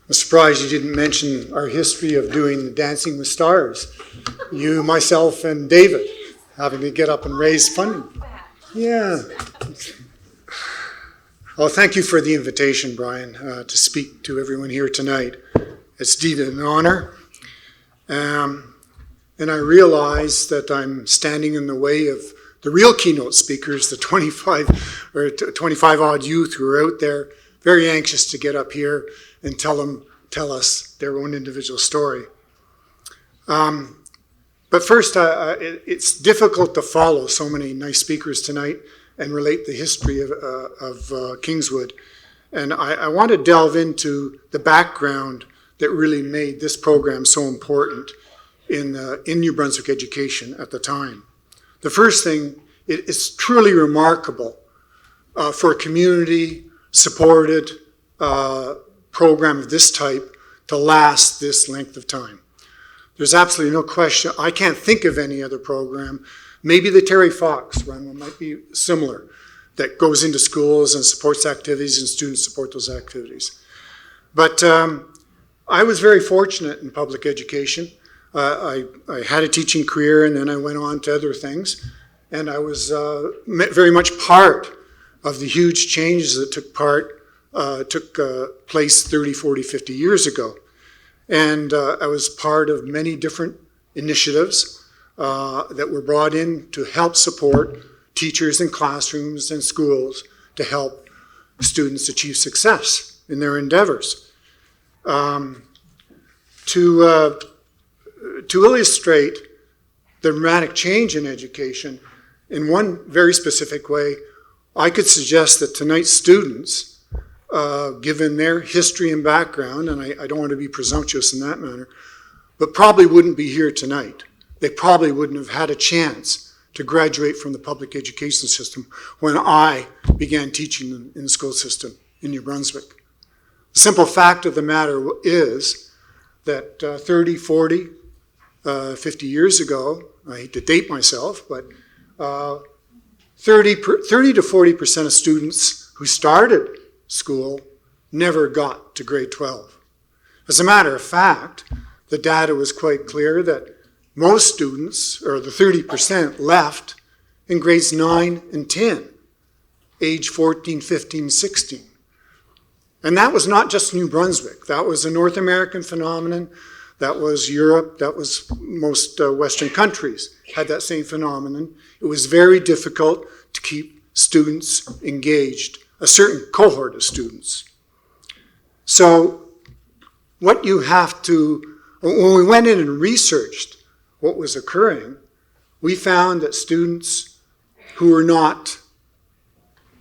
I'm surprised you didn't mention our history of doing the Dancing with Stars. You, myself, and David having to get up and raise funding. Yeah. Well, thank you for the invitation, Brian, to speak to everyone here tonight. It's indeed an honor. And I realize that I'm standing in the way of the real keynote speakers, the 25 odd youth who are out there very anxious to get up here and tell us their own individual story. But first, it's difficult to follow so many nice speakers tonight and relate the history of Kingswood. And I want to delve into the background that really made this program so important in New Brunswick education at the time. The first thing, it's truly remarkable for a community-supported program of this type to last this length of time. There's absolutely no question. I can't think of any other program. Maybe the Terry Fox one might be similar, that goes into schools and supports activities and students support those activities. But I was very fortunate in public education. I had a teaching career and then I went on to other things. And I was very much part of the huge changes that took place 30, 40, 50 years ago. And I was part of many different initiatives that were brought in to help support teachers in classrooms and schools to help students achieve success in their endeavors. To illustrate the dramatic change in education, in one very specific way, I could suggest that tonight's students, given their history and background, and I don't want to be presumptuous in that manner, but probably wouldn't be here tonight. They probably wouldn't have had a chance to graduate from the public education system when I began teaching them in the school system in New Brunswick. The simple fact of the matter is that 30, 40, 50 years ago, I hate to date myself, but 30 to 40% of students who started school never got to grade 12. As a matter of fact, the data was quite clear that most students, or the 30%, left in grades 9 and 10, age 14, 15, 16. And that was not just New Brunswick. That was a North American phenomenon. That was Europe. That was most Western countries had that same phenomenon. It was very difficult to keep students engaged, a certain cohort of students. So what you have to, when we went in and researched what was occurring, we found that students who were not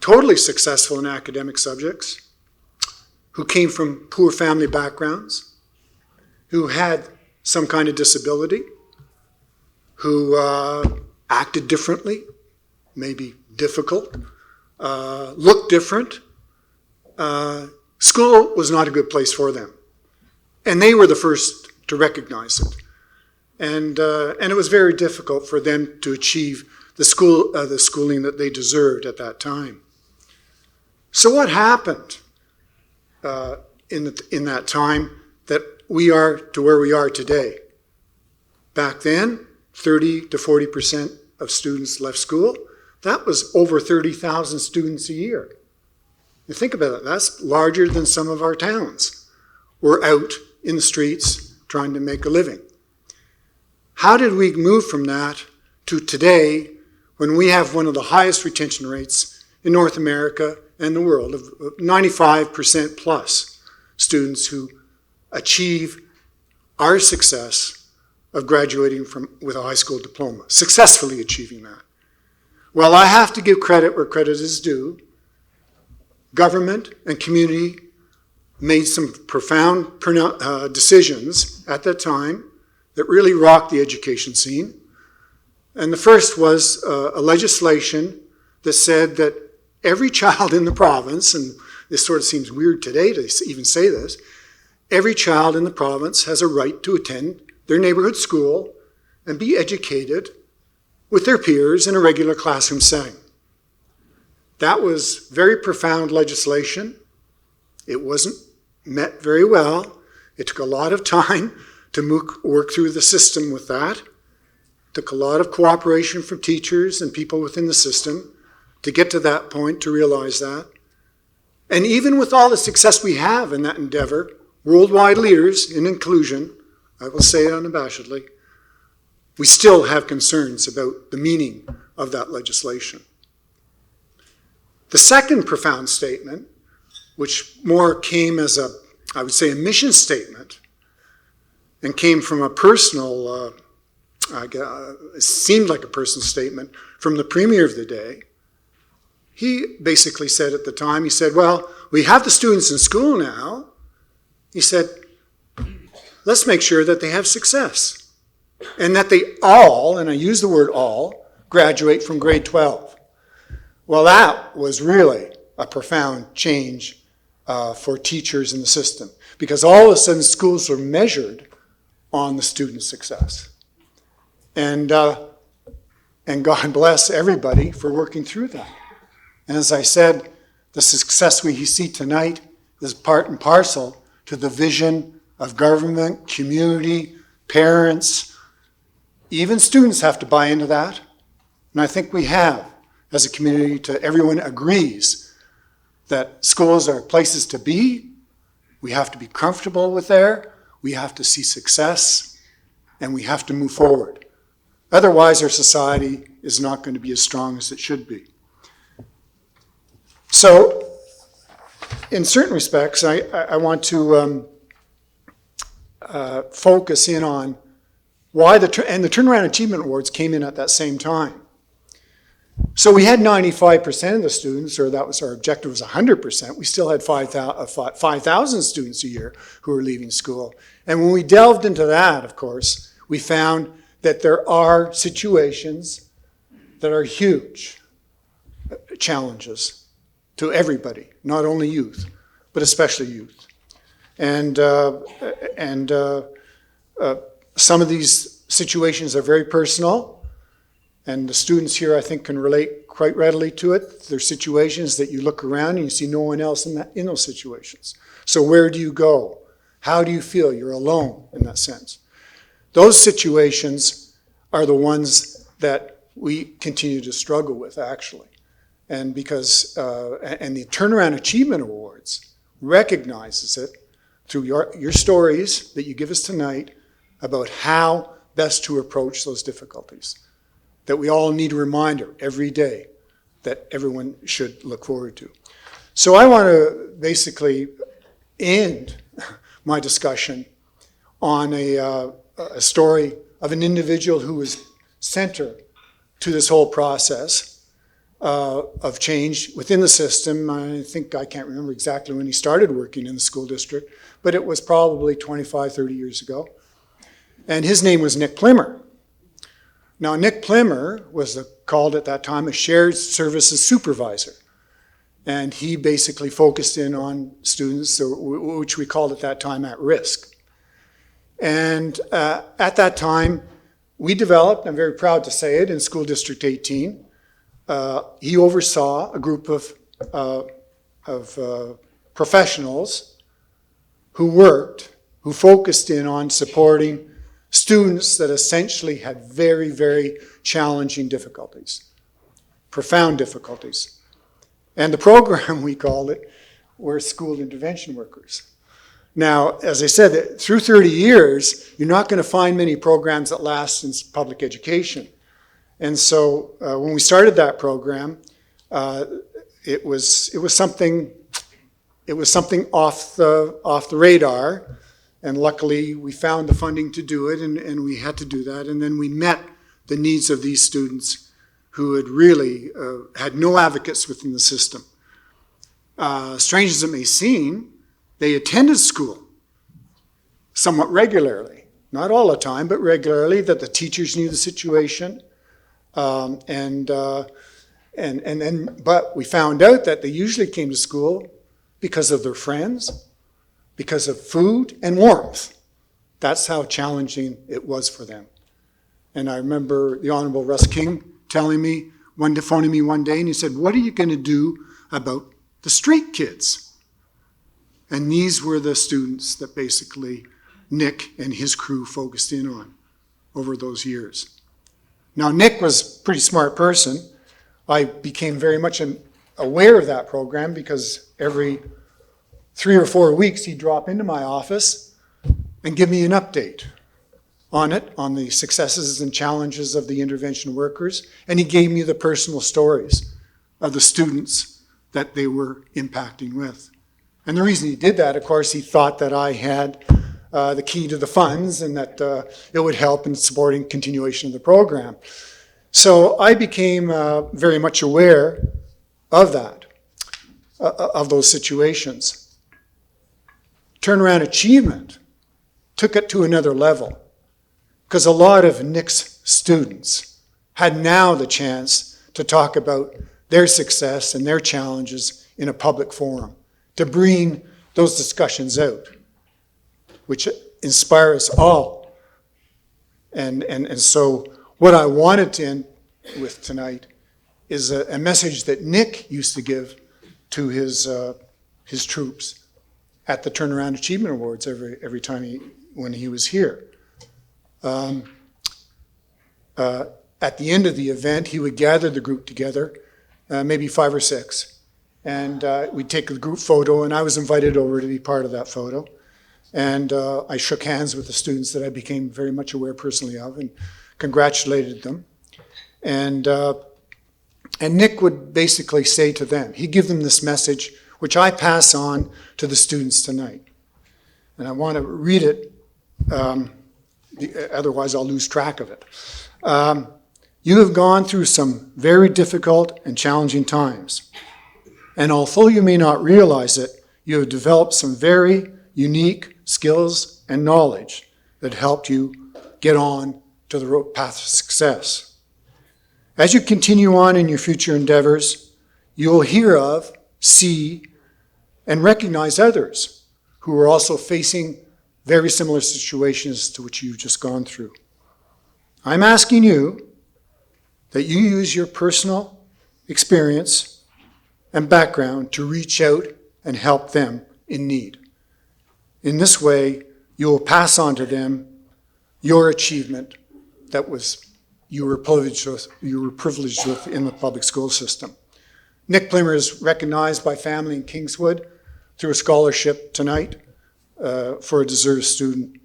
totally successful in academic subjects, who came from poor family backgrounds, who had some kind of disability, who acted differently, maybe difficult, looked different, school was not a good place for them. And they were the first to recognize it. And it was very difficult for them to achieve the schooling that they deserved at that time. So what happened in that time that we are to where we are today? Back then, 30 to 40% of students left school. That was over 30,000 students a year. You think about it, that's larger than some of our towns. We're out in the streets trying to make a living. How did we move from that to today when we have one of the highest retention rates in North America and the world of 95% plus students who achieve our success of graduating with a high school diploma, successfully achieving that? Well, I have to give credit where credit is due. Government and community made some profound decisions at that time that really rocked the education scene. And the first was a legislation that said that every child in the province, and this sort of seems weird today to even say this, every child in the province has a right to attend their neighborhood school and be educated with their peers in a regular classroom setting. That was very profound legislation. It wasn't met very well. It took a lot of time to work through the system with that. It took a lot of cooperation from teachers and people within the system to get to that point, to realize that. And even with all the success we have in that endeavor, worldwide leaders in inclusion, I will say it unabashedly, we still have concerns about the meaning of that legislation. The second profound statement, which more came as I would say, a mission statement, and came from a personal, it seemed like a personal statement from the premier of the day. He basically said at the time, he said, well, we have the students in school now. He said, let's make sure that they have success and that they all, and I use the word all, graduate from grade 12. Well, that was really a profound change for teachers in the system, because all of a sudden schools were measured on the student success. And God bless everybody for working through that. And as I said, the success we see tonight is part and parcel to the vision of government, community, parents. Even students have to buy into that. And I think we have, as a community, everyone agrees that schools are places to be. We have to be comfortable with there. We have to see success, and we have to move forward. Otherwise, our society is not going to be as strong as it should be. So, in certain respects, I want to focus in on why the Turnaround Achievement Awards came in at that same time. So we had 95% of the students, or that was our objective, was 100%. We still had 5,000 students a year who were leaving school. And when we delved into that, of course, we found that there are situations that are huge challenges to everybody, not only youth, but especially youth. And some of these situations are very personal. And the students here, I think, can relate quite readily to it. There are situations that you look around and you see no one else in those situations. So where do you go? How do you feel? You're alone in that sense. Those situations are the ones that we continue to struggle with, actually. And because, and the Turnaround Achievement Awards recognizes it through your stories that you give us tonight about how best to approach those difficulties. That we all need a reminder every day that everyone should look forward to. So I want to basically end my discussion on a story of an individual who was center to this whole process of change within the system. I can't remember exactly when he started working in the school district, but it was probably 25, 30 years ago. And his name was Nick Plimmer. Now, Nick Plimmer was called at that time a shared services supervisor. And he basically focused in on students, which we called at that time at risk. And at that time, we developed, I'm very proud to say it, in School District 18, he oversaw a group of professionals who focused in on supporting students that essentially had very, very challenging difficulties, profound difficulties. And the program, we called it, were school intervention workers. Now, as I said, through 30 years, you're not going to find many programs that last in public education. And so when we started that program, it was something off the radar. And luckily, we found the funding to do it, and we had to do that. And then we met the needs of these students who had really had no advocates within the system. Strange as it may seem, They attended school somewhat regularly. Not all the time, but regularly, that the teachers knew the situation. But we found out that they usually came to school because of their friends, because of food and warmth. That's how challenging it was for them. And I remember the Honorable Russ King phoning me one day, and he said, "What are you going to do about the street kids?" And these were the students that basically Nick and his crew focused in on over those years. Now, Nick was a pretty smart person. I became very much aware of that program because every 3 or 4 weeks he'd drop into my office and give me an update on it, on the successes and challenges of the intervention workers, and he gave me the personal stories of the students that they were impacting with. And the reason he did that, of course, he thought that I had the key to the funds and that it would help in supporting continuation of the program. So I became very much aware of that, of those situations. Turnaround achievement took it to another level because a lot of Nick's students had now the chance to talk about their success and their challenges in a public forum, to bring those discussions out, which inspire us all. And so what I wanted to end with tonight is a message that Nick used to give to his troops at the Turnaround Achievement Awards every time when he was here. At the end of the event, he would gather the group together, maybe 5 or 6, and we'd take a group photo, and I was invited over to be part of that photo. And I shook hands with the students that I became very much aware personally of and congratulated them. And Nick would basically say to them, he'd give them this message, which I pass on to the students tonight. And I want to read it, otherwise I'll lose track of it. You have gone through some very difficult and challenging times. And although you may not realize it, you have developed some very unique skills and knowledge that helped you get on to the road path of success. As you continue on in your future endeavors, you will hear of, see, and recognize others who are also facing very similar situations to which you've just gone through. I'm asking you that you use your personal experience and background to reach out and help them in need. In this way, you will pass on to them your achievement that you were privileged with in the public school system. Nick Plimmer is recognized by family in Kingswood through a scholarship tonight for a deserved student.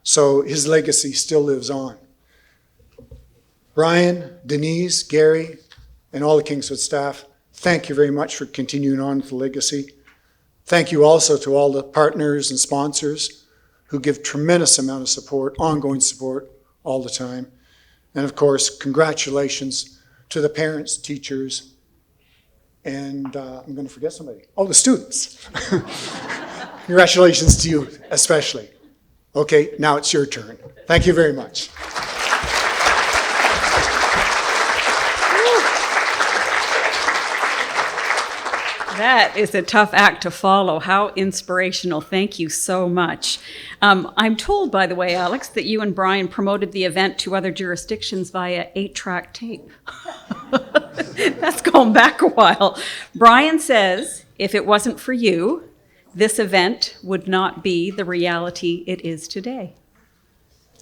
So his legacy still lives on. Brian, Denise, Gary, and all the Kingswood staff, thank you very much for continuing on with the legacy. Thank you also to all the partners and sponsors who give tremendous amount of support, ongoing support, all the time. And of course, congratulations to the parents, teachers, and I'm going to forget somebody. Oh, the students. Congratulations to you especially. Okay, now it's your turn. Thank you very much. That is a tough act to follow. How inspirational. Thank you so much. I'm told, by the way, Alex, that you and Brian promoted the event to other jurisdictions via 8-track tape. That's going back a while. Brian says, if it wasn't for you, this event would not be the reality it is today.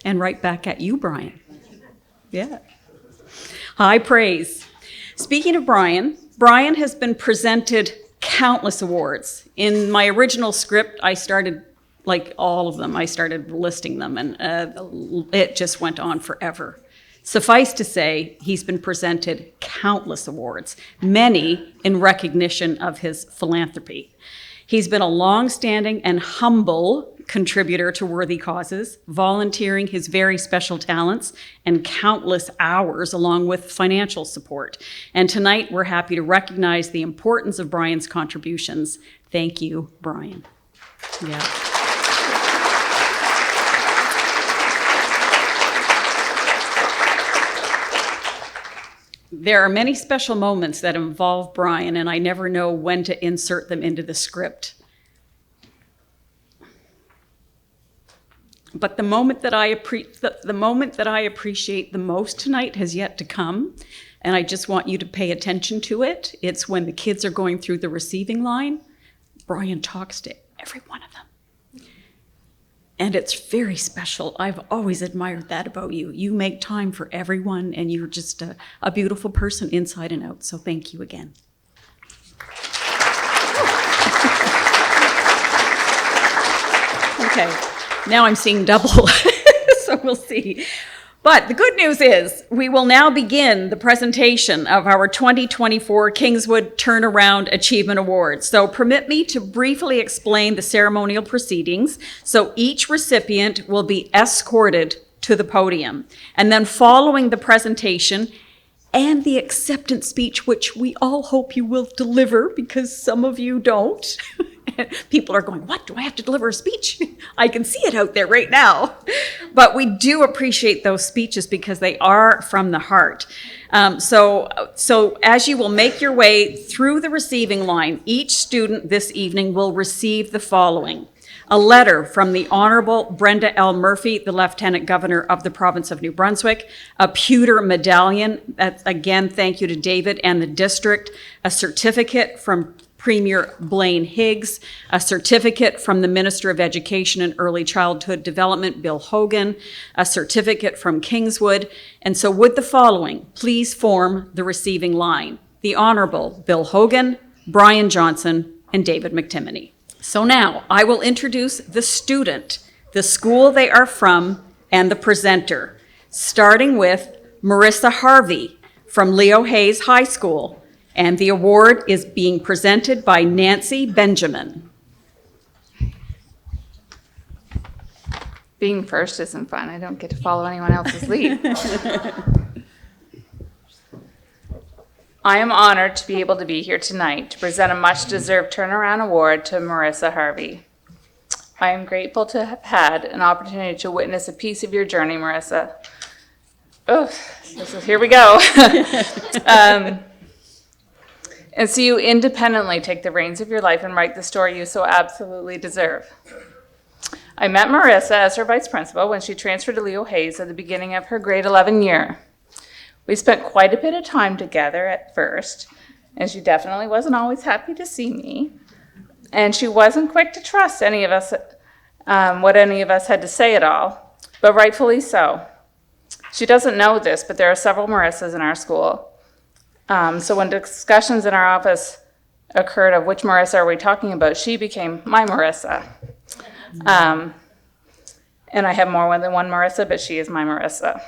And right back at you, Brian. Yeah. High praise. Speaking of Brian has been presented countless awards. In my original script, I started, like all of them, I started listing them, and it just went on forever. Suffice to say, he's been presented countless awards, many in recognition of his philanthropy. He's been a long-standing and humble contributor to worthy causes, volunteering his very special talents and countless hours along with financial support. And tonight we're happy to recognize the importance of Brian's contributions. Thank you, Brian. Yeah. There are many special moments that involve Brian, and I never know when to insert them into the script. But the moment that I appreciate the most tonight has yet to come, and I just want you to pay attention to it. It's when the kids are going through the receiving line. Brian talks to every one of them. And it's very special. I've always admired that about you. You make time for everyone, and you're just a beautiful person inside and out. So thank you again. Okay, now I'm seeing double, so we'll see. But the good news is we will now begin the presentation of our 2024 Kingswood Turnaround Achievement Awards. So permit me to briefly explain the ceremonial proceedings. So each recipient will be escorted to the podium. And then following the presentation and the acceptance speech, which we all hope you will deliver because some of you don't. People are going, what, do I have to deliver a speech? I can see it out there right now. But we do appreciate those speeches because they are from the heart. So as you will make your way through the receiving line, each student this evening will receive the following. A letter from the Honorable Brenda L. Murphy, the Lieutenant Governor of the Province of New Brunswick, a pewter medallion, again, thank you to David and the district, a certificate from Premier Blaine Higgs, a certificate from the Minister of Education and Early Childhood Development, Bill Hogan, a certificate from Kingswood, and so would the following please form the receiving line. The Honorable Bill Hogan, Brian Johnson, and David McTimoney. So now I will introduce the student, the school they are from, and the presenter, starting with Marissa Harvey from Leo Hayes High School. And the award is being presented by Nancy Benjamin. Being first isn't fun. I don't get to follow anyone else's lead. I am honored to be able to be here tonight to present a much-deserved turnaround award to Marissa Harvey. I am grateful to have had an opportunity to witness a piece of your journey, Marissa. Oh, here we go. And see you independently take the reins of your life and write the story you so absolutely deserve. I met Marissa as her vice principal when she transferred to Leo Hayes at the beginning of her grade 11 year. We spent quite a bit of time together at first, and she definitely wasn't always happy to see me. And she wasn't quick to trust any of us, what any of us had to say at all, but rightfully so. She doesn't know this, but there are several Marissas in our school. So when discussions in our office occurred of which Marissa are we talking about, she became my Marissa. And I have more than one Marissa, but she is my Marissa.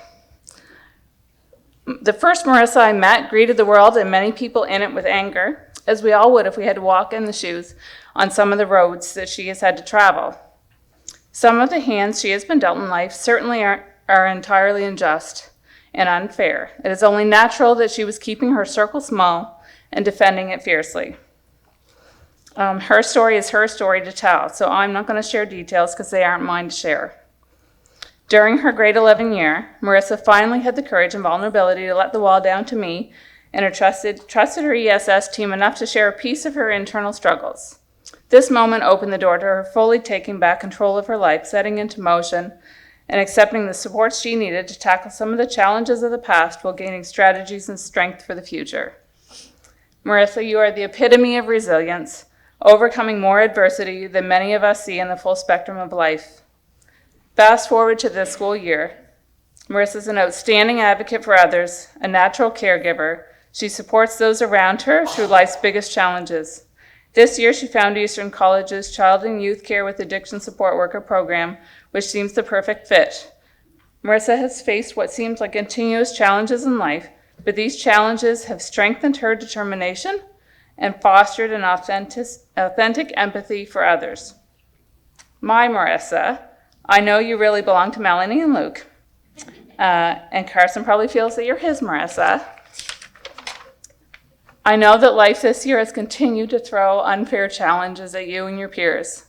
The first Marissa I met greeted the world and many people in it with anger, as we all would if we had to walk in the shoes on some of the roads that she has had to travel. Some of the hands she has been dealt in life certainly are entirely unjust and unfair. It is only natural that she was keeping her circle small and defending it fiercely. Her story is her story to tell, so I'm not going to share details because they aren't mine to share. During her grade 11 year, Marissa finally had the courage and vulnerability to let the wall down to me and her trusted her ESS team enough to share a piece of her internal struggles. This moment opened the door to her fully taking back control of her life, setting into motion and accepting the support she needed to tackle some of the challenges of the past while gaining strategies and strength for the future. Marissa, you are the epitome of resilience, overcoming more adversity than many of us see in the full spectrum of life. Fast forward to this school year. Marissa is an outstanding advocate for others, a natural caregiver. She supports those around her through life's biggest challenges. This year, she found Eastern College's Child and Youth Care with Addiction Support Worker program, which seems the perfect fit. Marissa has faced what seems like continuous challenges in life, but these challenges have strengthened her determination and fostered an authentic empathy for others. My Marissa, I know you really belong to Melanie and Luke, and Carson probably feels that you're his Marissa. I know that life this year has continued to throw unfair challenges at you and your peers.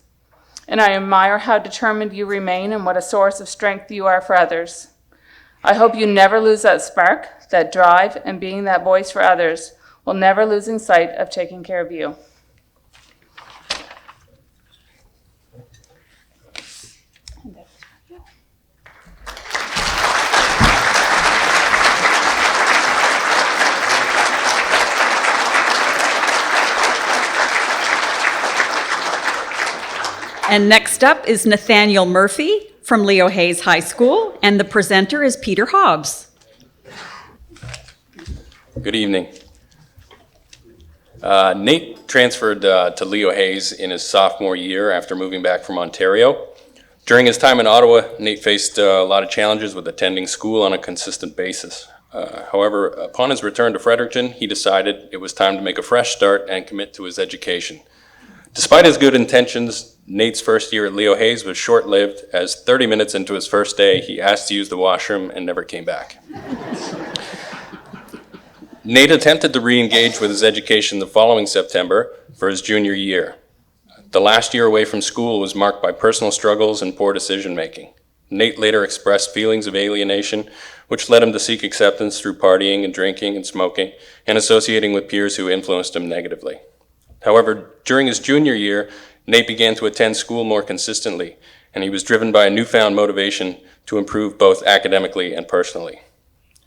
and I admire how determined you remain and what a source of strength you are for others. I hope you never lose that spark, that drive, and being that voice for others, while never losing sight of taking care of you. And next up is Nathaniel Murphy from Leo Hayes High School, and the presenter is Peter Hobbs. Good evening. Nate transferred to Leo Hayes in his sophomore year after moving back from Ontario. During his time in Ottawa, Nate faced a lot of challenges with attending school on a consistent basis. However, upon his return to Fredericton, he decided it was time to make a fresh start and commit to his education. Despite his good intentions, Nate's first year at Leo Hayes was short-lived, as 30 minutes into his first day, he asked to use the washroom and never came back. Nate attempted to re-engage with his education the following September for his junior year. The last year away from school was marked by personal struggles and poor decision-making. Nate later expressed feelings of alienation, which led him to seek acceptance through partying and drinking and smoking and associating with peers who influenced him negatively. However, during his junior year, Nate began to attend school more consistently, and he was driven by a newfound motivation to improve both academically and personally.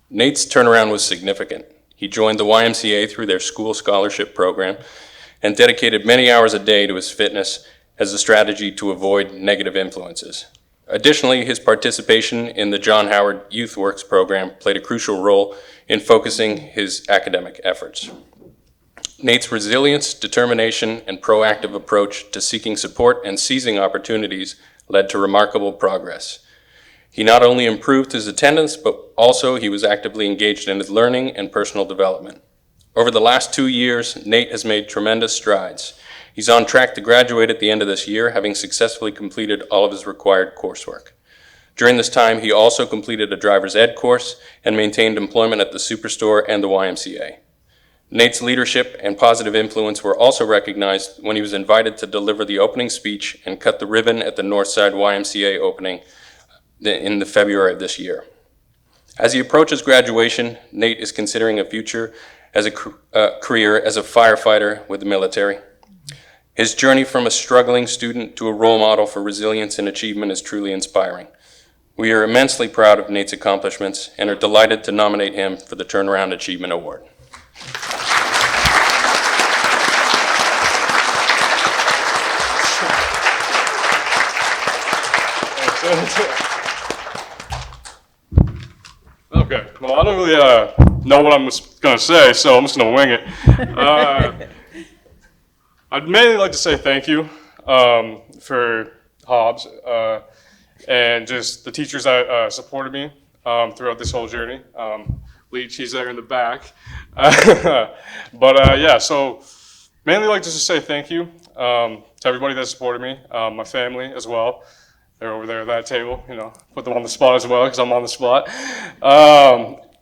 Nate's turnaround was significant. He joined the YMCA through their school scholarship program and dedicated many hours a day to his fitness as a strategy to avoid negative influences. Additionally, his participation in the John Howard Youth Works program played a crucial role in focusing his academic efforts. Nate's resilience, determination, and proactive approach to seeking support and seizing opportunities led to remarkable progress. He not only improved his attendance, but also he was actively engaged in his learning and personal development. Over the last 2 years, Nate has made tremendous strides. He's on track to graduate at the end of this year, having successfully completed all of his required coursework. During this time, he also completed a driver's ed course and maintained employment at the Superstore and the YMCA. Nate's leadership and positive influence were also recognized when he was invited to deliver the opening speech and cut the ribbon at the Northside YMCA opening in the February of this year. As he approaches graduation, Nate is considering a future as a career as a firefighter with the military. His journey from a struggling student to a role model for resilience and achievement is truly inspiring. We are immensely proud of Nate's accomplishments and are delighted to nominate him for the Turnaround Achievement Award. Okay, well, I don't really know what I'm going to say, so I'm just going to wing it. I'd mainly like to say thank you for Hobbs and just the teachers that supported me throughout this whole journey. Leach, he's there in the back. But yeah, so mainly like to just say thank you to everybody that supported me, my family as well. They're over there at that table, you know, put them on the spot as well because I'm on the spot.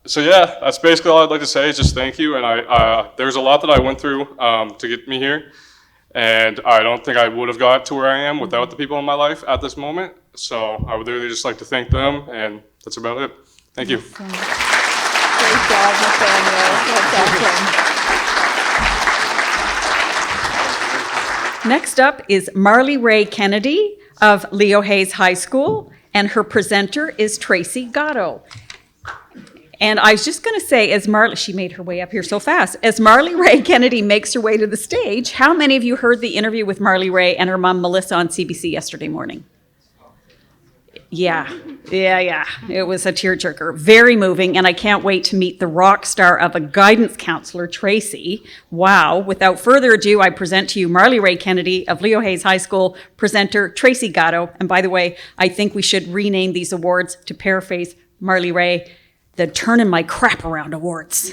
So yeah, that's basically all I'd like to say is just thank you. And there's a lot that I went through to get me here. And I don't think I would have got to where I am without the people in my life at this moment. So I would really just like to thank them, and that's about it. Thank you. Great job, Nathaniel. That's awesome. Next up is Marley Ray Kennedy of Leo Hayes High School, and her presenter is Tracy Gatto. And I was just going to say, as Marley, she made her way up here so fast. As Marley Ray Kennedy makes her way to the stage, how many of you heard the interview with Marley Ray and her mom Melissa on CBC yesterday morning? Yeah. It was a tearjerker. Very moving, and I can't wait to meet the rock star of a guidance counselor, Tracy. Wow. Without further ado, I present to you Marley Ray Kennedy of Leo Hayes High School, presenter Tracy Gatto. And by the way, I think we should rename these awards, to paraphrase Marley Ray, the Turning My Crap Around Awards.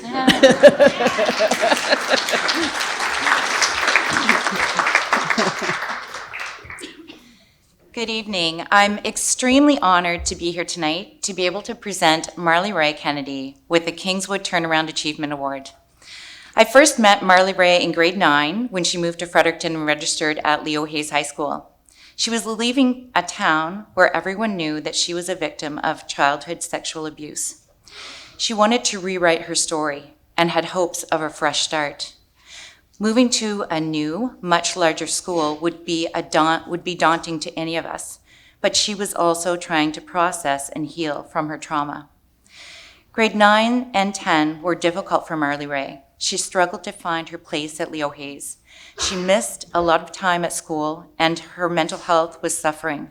Good evening. I'm extremely honored to be here tonight to be able to present Marley Ray Kennedy with the Kingswood Turnaround Achievement Award. I first met Marley Ray in grade 9 when she moved to Fredericton and registered at Leo Hayes High School. She was leaving a town where everyone knew that she was a victim of childhood sexual abuse. She wanted to rewrite her story and had hopes of a fresh start. Moving to a new, much larger school would be daunting to any of us, but she was also trying to process and heal from her trauma. Grade 9 and 10 were difficult for Marley Ray. She struggled to find her place at Leo Hayes. She missed a lot of time at school, and her mental health was suffering.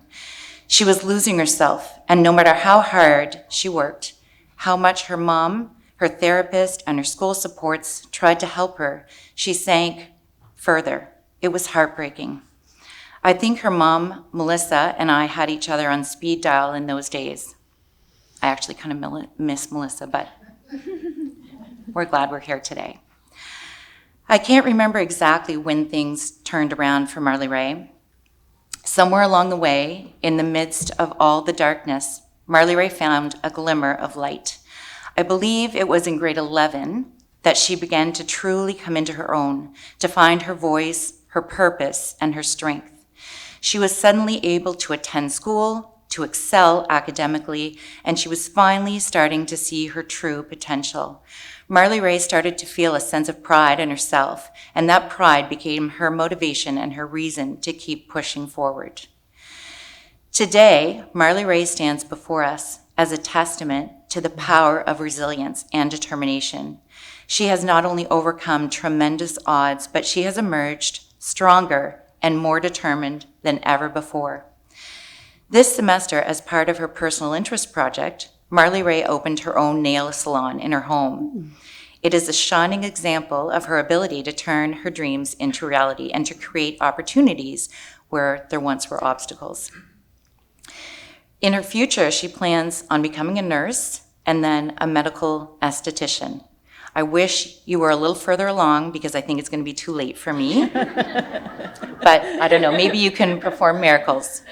She was losing herself, and no matter how hard she worked, how much her mom, her therapist, and her school supports tried to help her, she sank further. It was heartbreaking. I think her mom, Melissa, and I had each other on speed dial in those days. I actually kind of miss Melissa, but we're glad we're here today. I can't remember exactly when things turned around for Marley Ray. Somewhere along the way, in the midst of all the darkness, Marley Ray found a glimmer of light. I believe it was in grade 11 that she began to truly come into her own, to find her voice, her purpose, and her strength. She was suddenly able to attend school, to excel academically, and she was finally starting to see her true potential. Marley Ray started to feel a sense of pride in herself, and that pride became her motivation and her reason to keep pushing forward. Today, Marley Ray stands before us as a testament to the power of resilience and determination. She has not only overcome tremendous odds, but she has emerged stronger and more determined than ever before. This semester, as part of her personal interest project, Marley Ray opened her own nail salon in her home. It is a shining example of her ability to turn her dreams into reality and to create opportunities where there once were obstacles. In her future, she plans on becoming a nurse and then a medical esthetician. I wish you were a little further along because I think it's going to be too late for me. But I don't know, maybe you can perform miracles.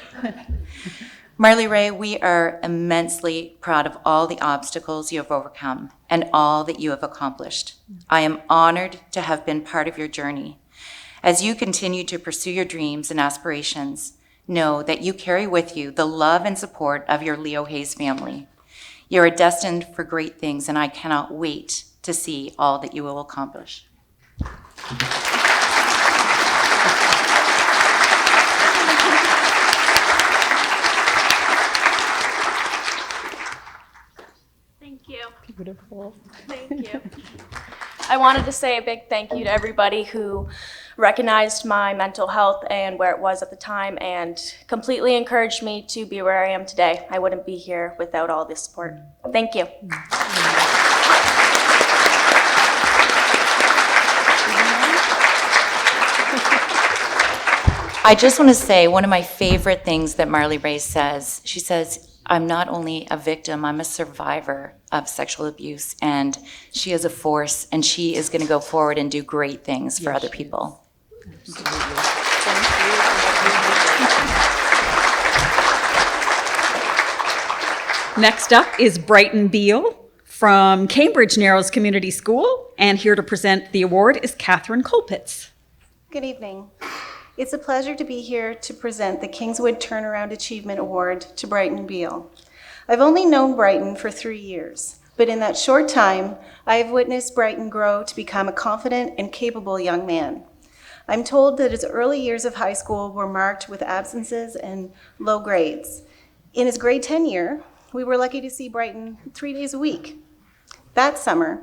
Marley Ray, we are immensely proud of all the obstacles you have overcome and all that you have accomplished. I am honored to have been part of your journey. As you continue to pursue your dreams and aspirations, know that you carry with you the love and support of your Leo Hayes family. You are destined for great things, and I cannot wait to see all that you will accomplish. Thank you. Beautiful. Thank you. I wanted to say a big thank you to everybody who recognized my mental health and where it was at the time and completely encouraged me to be where I am today. I wouldn't be here without all this support. Thank you. I just want to say one of my favorite things that Marley Ray says, she says, I'm not only a victim, I'm a survivor of sexual abuse, and she is a force, and she is going to go forward and do great things for other people. Next up is Brighton Beale from Cambridge Narrows Community School, and here to present the award is Catherine Colpitz. Good evening. It's a pleasure to be here to present the Kingswood Turnaround Achievement Award to Brighton Beale. I've only known Brighton for 3 years, but in that short time, I have witnessed Brighton grow to become a confident and capable young man. I'm told that his early years of high school were marked with absences and low grades. In his grade 10 year, we were lucky to see Brighton 3 days a week. That summer,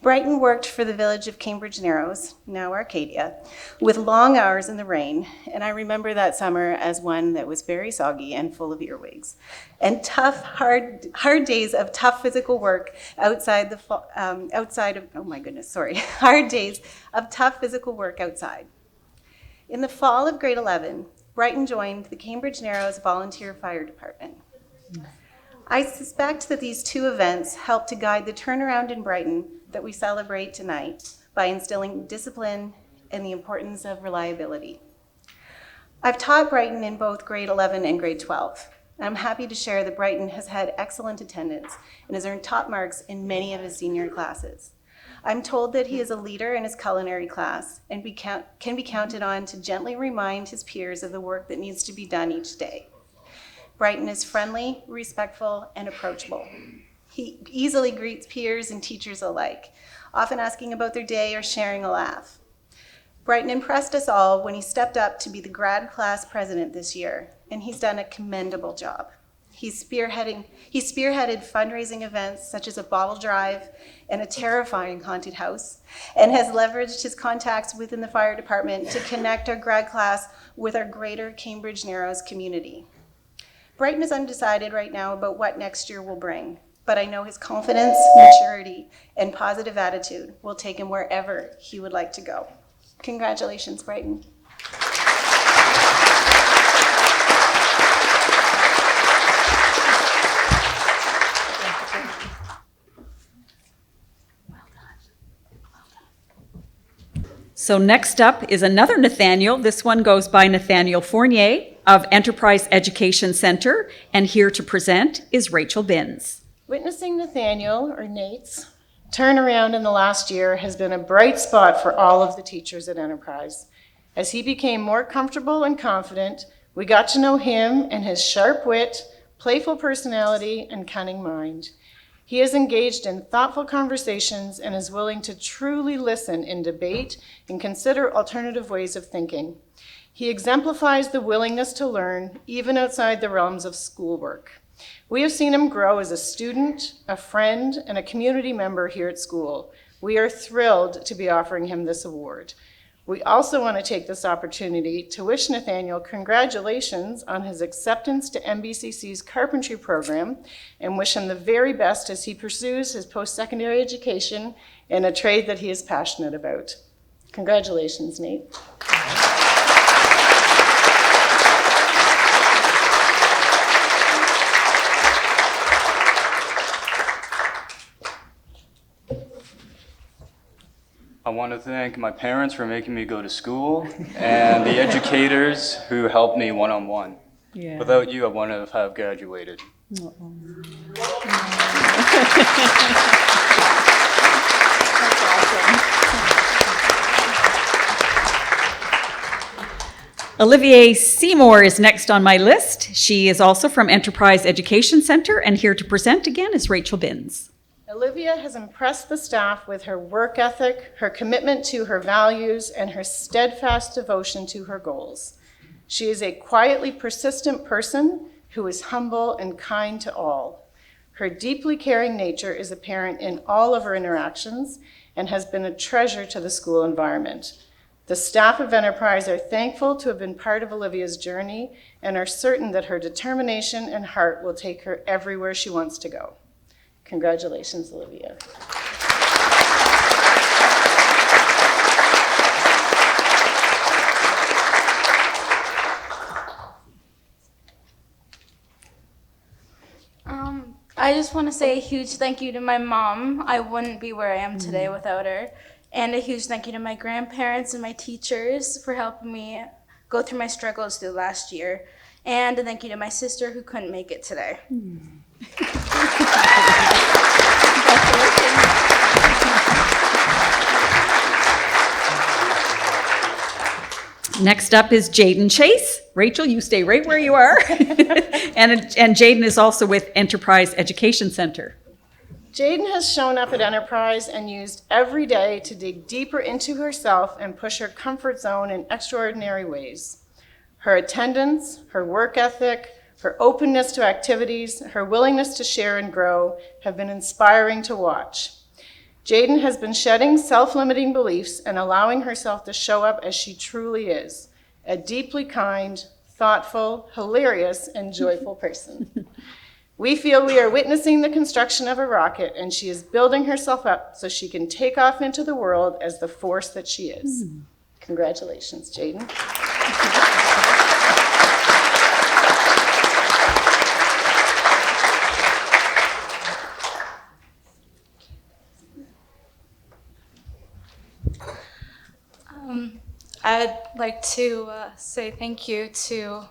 Brighton worked for the village of Cambridge Narrows, now Arcadia, with long hours in the rain, and I remember that summer as one that was very soggy and full of earwigs, and tough, hard days of tough physical work hard days of tough physical work outside. In the fall of grade 11, Brighton joined the Cambridge Narrows Volunteer Fire Department. I suspect that these two events helped to guide the turnaround in Brighton that we celebrate tonight by instilling discipline and the importance of reliability. I've taught Brighton in both grade 11 and grade 12. And I'm happy to share that Brighton has had excellent attendance and has earned top marks in many of his senior classes. I'm told that he is a leader in his culinary class and can be counted on to gently remind his peers of the work that needs to be done each day. Brighton is friendly, respectful, and approachable. He easily greets peers and teachers alike, often asking about their day or sharing a laugh. Brighton impressed us all when he stepped up to be the grad class president this year, and he's done a commendable job. He spearheaded fundraising events such as a bottle drive and a terrifying haunted house, and has leveraged his contacts within the fire department to connect our grad class with our greater Cambridge Narrows community. Brighton is undecided right now about what next year will bring, but I know his confidence, maturity, and positive attitude will take him wherever he would like to go. Congratulations, Brighton. So next up is another Nathaniel. This one goes by Nathaniel Fournier of Enterprise Education Center, and here to present is Rachel Binns. Witnessing Nathaniel, or Nate's, turnaround in the last year has been a bright spot for all of the teachers at Enterprise. As he became more comfortable and confident, we got to know him and his sharp wit, playful personality, and cunning mind. He is engaged in thoughtful conversations and is willing to truly listen in debate and consider alternative ways of thinking. He exemplifies the willingness to learn, even outside the realms of schoolwork. We have seen him grow as a student, a friend, and a community member here at school. We are thrilled to be offering him this award. We also want to take this opportunity to wish Nathaniel congratulations on his acceptance to MBCC's carpentry program and wish him the very best as he pursues his post-secondary education in a trade that he is passionate about. Congratulations, Nate. I want to thank my parents for making me go to school and the educators who helped me one-on-one. Yeah. Without you, I wouldn't have graduated. Olivia Seymour is next on my list. She is also from Enterprise Education Center, and here to present again is Rachel Binns. Olivia has impressed the staff with her work ethic, her commitment to her values, and her steadfast devotion to her goals. She is a quietly persistent person who is humble and kind to all. Her deeply caring nature is apparent in all of her interactions and has been a treasure to the school environment. The staff of Enterprise are thankful to have been part of Olivia's journey and are certain that her determination and heart will take her everywhere she wants to go. Congratulations, Olivia. I just want to say a huge thank you to my mom. I wouldn't be where I am today without her. And a huge thank you to my grandparents and my teachers for helping me go through my struggles through last year. And a thank you to my sister who couldn't make it today. Next up is Jaden Chase. Rachel, you stay right where you are. and Jaden is also with Enterprise Education Center. Jaden has shown up at Enterprise and used every day to dig deeper into herself and push her comfort zone in extraordinary ways. Her attendance, her work ethic, her openness to activities, her willingness to share and grow have been inspiring to watch. Jaden has been shedding self-limiting beliefs and allowing herself to show up as she truly is, a deeply kind, thoughtful, hilarious, and joyful person. We feel we are witnessing the construction of a rocket, and she is building herself up so she can take off into the world as the force that she is. Congratulations, Jaden. I'd like to say thank you to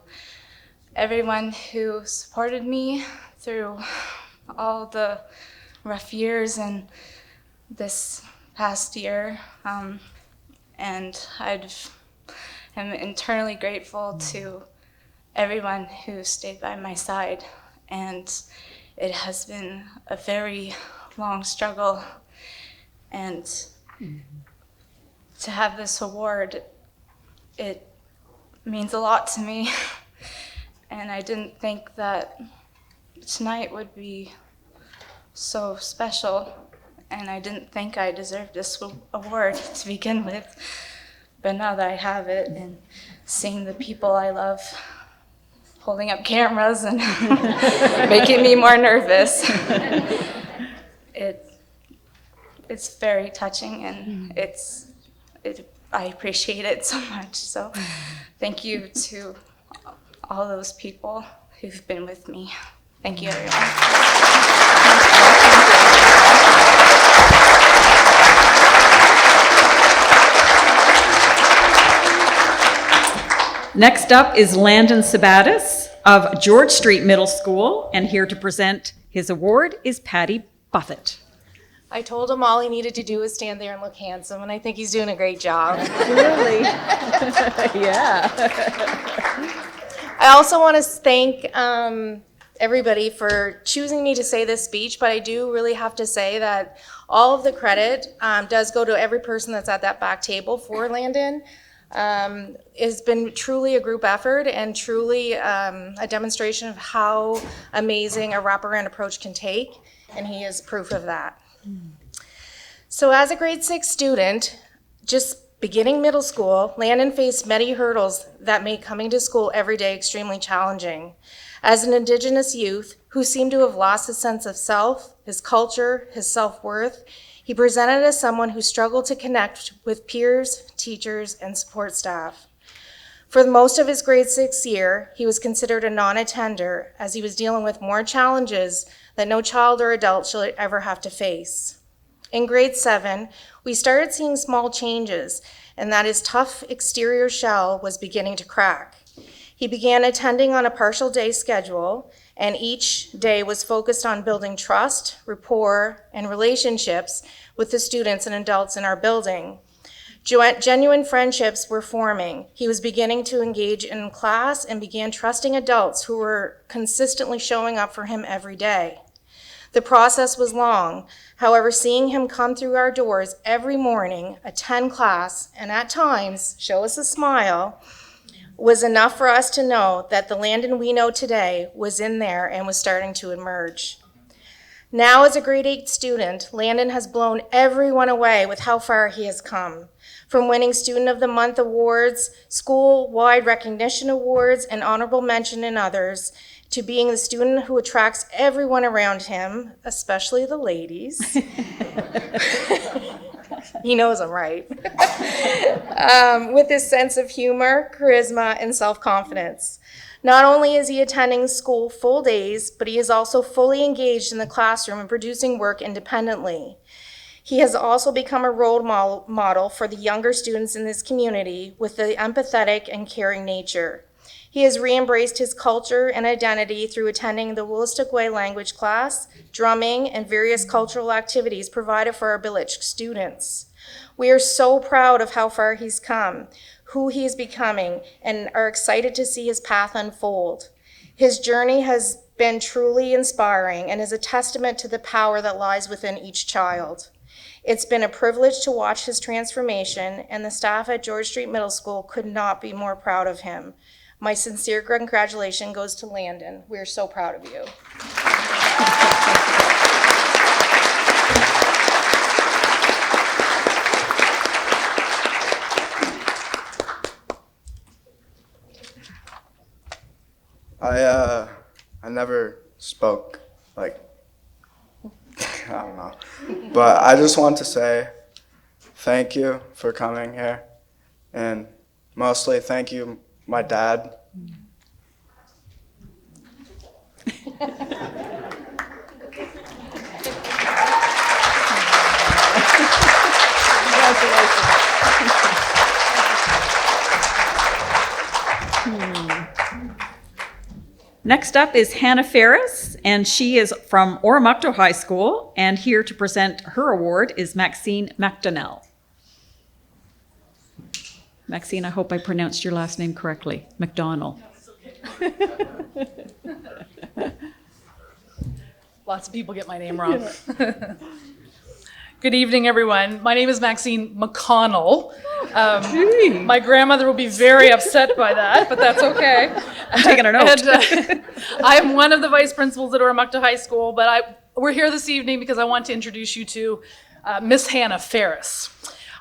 everyone who supported me through all the rough years and this past year, and I'm internally grateful to everyone who stayed by my side, and it has been a very long struggle, and to have this award, it means a lot to me, and I didn't think that tonight would be so special, and I didn't think I deserved this award to begin with, but now that I have it and seeing the people I love holding up cameras and making me more nervous, it's very touching, and I appreciate it so much. So thank you to all those people who've been with me. Thank you, everyone. Next up is Landon Sabatis of George Street Middle School, and here to present his award is Patty Buffett. I told him all he needed to do was stand there and look handsome, and I think he's doing a great job. Really? Yeah. I also want to thank everybody for choosing me to say this speech, but I do really have to say that all of the credit does go to every person that's at that back table for Landon. It's been truly a group effort and truly a demonstration of how amazing a wraparound approach can take, and he is proof of that. So as a grade 6 student, just beginning middle school, Landon faced many hurdles that made coming to school every day extremely challenging. As an Indigenous youth who seemed to have lost his sense of self, his culture, his self-worth, he presented as someone who struggled to connect with peers, teachers, and support staff. For most of his grade 6 year, he was considered a non-attender as he was dealing with more challenges that no child or adult should ever have to face. In grade 7, we started seeing small changes, and that his tough exterior shell was beginning to crack. He began attending on a partial day schedule, and each day was focused on building trust, rapport, and relationships with the students and adults in our building. Genuine friendships were forming. He was beginning to engage in class and began trusting adults who were consistently showing up for him every day. The process was long. However, seeing him come through our doors every morning, attend class, and at times show us a smile, was enough for us to know that the Landon we know today was in there and was starting to emerge. Now, as a grade 8 student, Landon has blown everyone away with how far he has come. From winning Student of the Month awards, school-wide recognition awards, and honorable mention in others, to being the student who attracts everyone around him, especially the ladies. He knows I'm right. With his sense of humor, charisma, and self-confidence. Not only is he attending school full days, but he is also fully engaged in the classroom and producing work independently. He has also become a role model for the younger students in this community with the empathetic and caring nature. He has re-embraced his culture and identity through attending the Wolastoqey language class, drumming, and various cultural activities provided for our village students. We are so proud of how far he's come, who he is becoming, and are excited to see his path unfold. His journey has been truly inspiring and is a testament to the power that lies within each child. It's been a privilege to watch his transformation, and the staff at George Street Middle School could not be more proud of him. My sincere congratulations goes to Landon. We are so proud of you. I never spoke, I don't know. But I just want to say thank you for coming here, and mostly thank you, my dad. Next up is Hannah Ferris and she is from Oromocto High School, and here to present her award is Maxine McDonnell. Maxine, I hope I pronounced your last name correctly. McDonnell. Lots of people get my name wrong. Good evening, everyone. My name is Maxine McConnell. My grandmother will be very upset by that, but that's okay. I'm taking a note. And, I'm one of the vice principals at Oromocto High School, but we're here this evening because I want to introduce you to Miss Hannah Ferris.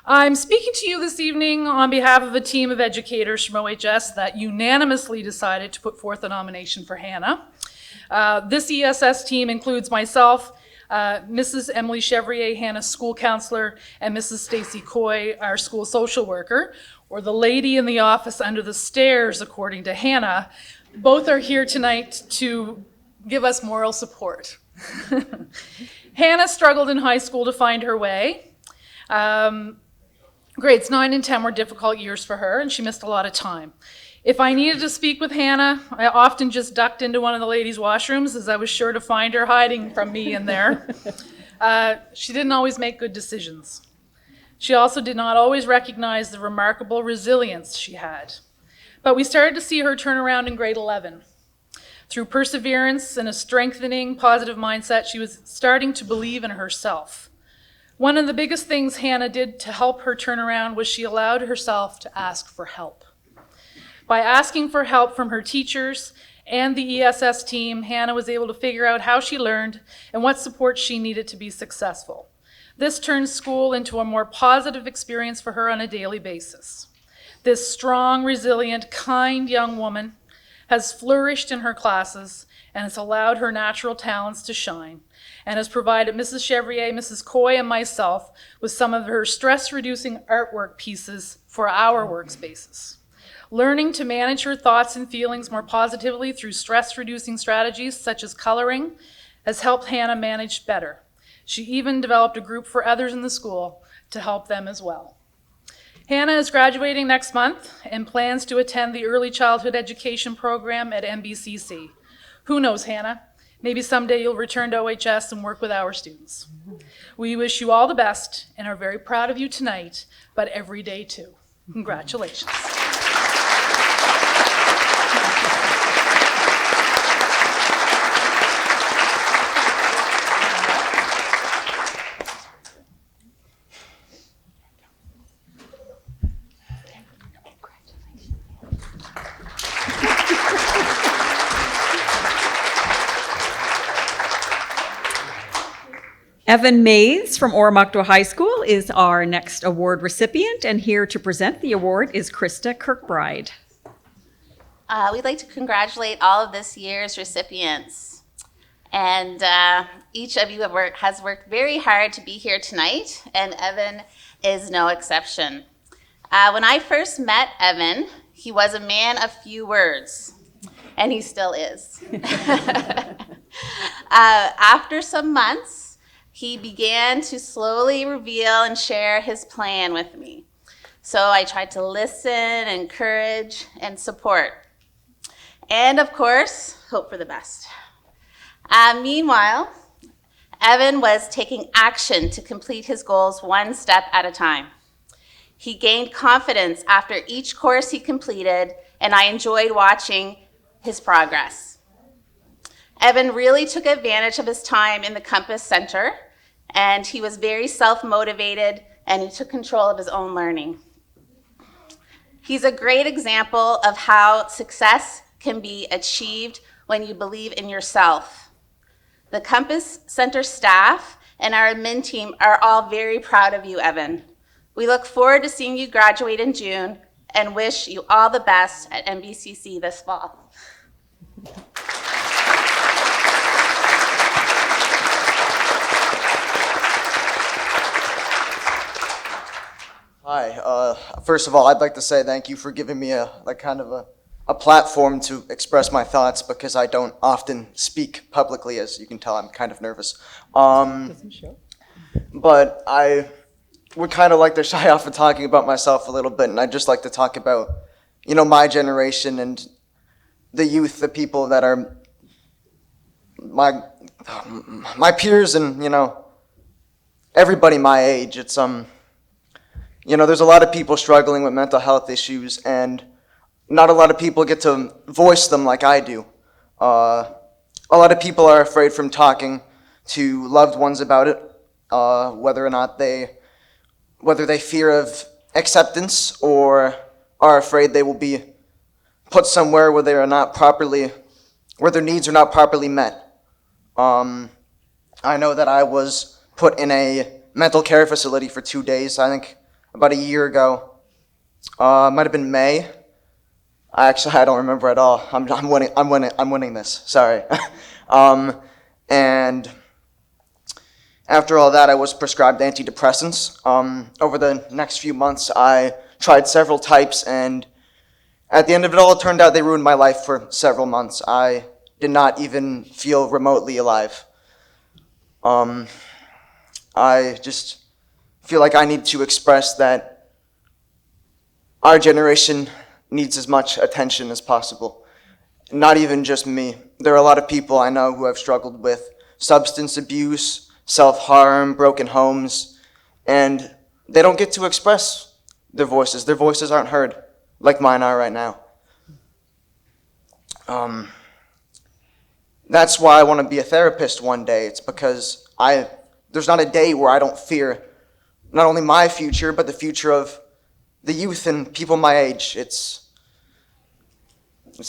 I'm speaking to you this evening on behalf of a team of educators from OHS that unanimously decided to put forth a nomination for Hannah. This ESS team includes myself, Mrs. Emily Chevrier, Hannah's school counselor, and Mrs. Stacy Coy, our school social worker, or the lady in the office under the stairs, according to Hannah. Both are here tonight to give us moral support. Hannah struggled in high school to find her way. Grades 9 and 10 were difficult years for her, and she missed a lot of time. If I needed to speak with Hannah, I often just ducked into one of the ladies' washrooms, as I was sure to find her hiding from me in there. She didn't always make good decisions. She also did not always recognize the remarkable resilience she had. But we started to see her turn around in grade 11. Through perseverance and a strengthening positive mindset, she was starting to believe in herself. One of the biggest things Hannah did to help her turn around was she allowed herself to ask for help. By asking for help from her teachers and the ESS team, Hannah was able to figure out how she learned and what support she needed to be successful. This turned school into a more positive experience for her on a daily basis. This strong, resilient, kind young woman has flourished in her classes and has allowed her natural talents to shine, and has provided Mrs. Chevrier, Mrs. Coy, and myself with some of her stress-reducing artwork pieces for our workspaces. Learning to manage her thoughts and feelings more positively through stress-reducing strategies such as coloring has helped Hannah manage better. She even developed a group for others in the school to help them as well. Hannah is graduating next month and plans to attend the early childhood education program at MBCC. Who knows, Hannah? Maybe someday you'll return to OHS and work with our students. We wish you all the best and are very proud of you tonight, but every day too. Congratulations. Evan Mays from Oromocto High School is our next award recipient, and here to present the award is Krista Kirkbride. We'd like to congratulate all of this year's recipients. And each of you has worked very hard to be here tonight, and Evan is no exception. When I first met Evan, he was a man of few words, and he still is. After some months, he began to slowly reveal and share his plan with me. So I tried to listen, encourage, and support. And of course, hope for the best. Meanwhile, Evan was taking action to complete his goals one step at a time. He gained confidence after each course he completed, and I enjoyed watching his progress. Evan really took advantage of his time in the Compass Center, and he was very self-motivated, and he took control of his own learning. He's a great example of how success can be achieved when you believe in yourself. The Compass Center staff and our admin team are all very proud of you, Evan. We look forward to seeing you graduate in June and wish you all the best at MBCC this fall. Hi. First of all, I'd like to say thank you for giving me a platform to express my thoughts, because I don't often speak publicly. As you can tell, I'm kind of nervous. But I would kind of like to shy off of talking about myself a little bit, and I'd just like to talk about, my generation and the youth, the people that are my peers and, everybody my age, it's, there's a lot of people struggling with mental health issues, and not a lot of people get to voice them like I do. A lot of people are afraid from talking to loved ones about it, whether they fear of acceptance or are afraid they will be put somewhere where their needs are not properly met. I know that I was put in a mental care facility for 2 days, I think about a year ago. It might have been May. I don't remember at all. I'm winning this. Sorry. And after all that, I was prescribed antidepressants. Over the next few months, I tried several types, and at the end of it all, it turned out they ruined my life for several months. I did not even feel remotely alive. I just feel like I need to express that our generation needs as much attention as possible. Not even just me. There are a lot of people I know who have struggled with substance abuse, self-harm, broken homes, and they don't get to express their voices. Their voices aren't heard like mine are right now. That's why I want to be a therapist one day. It's because there's not a day where I don't fear not only my future, but the future of the youth and people my age. It's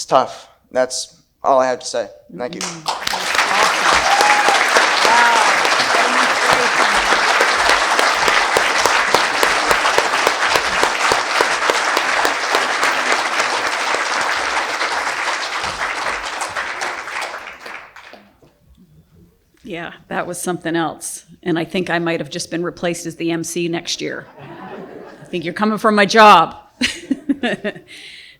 tough. That's all I have to say. Thank you. Yeah, that was something else. And I think I might have just been replaced as the MC next year. I think you're coming for my job.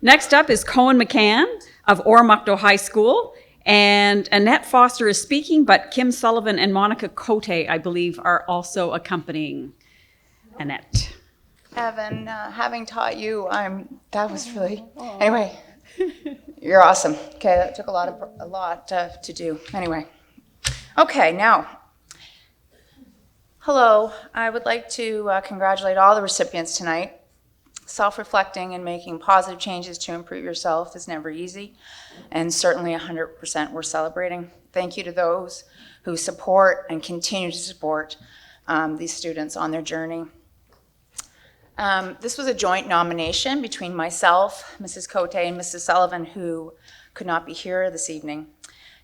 Next up is Cohen McCann of Oromocto High School. And Annette Foster is speaking, but Kim Sullivan and Monica Cote, I believe, are also accompanying Annette. Evan, having taught you, that was really, anyway, you're awesome. Okay, that took a lot to do. Anyway. Okay, now, hello. I would like to congratulate all the recipients tonight. Self-reflecting and making positive changes to improve yourself is never easy, and certainly 100% we're celebrating. Thank you to those who support and continue to support these students on their journey. This was a joint nomination between myself, Mrs. Cote, and Mrs. Sullivan, who could not be here this evening.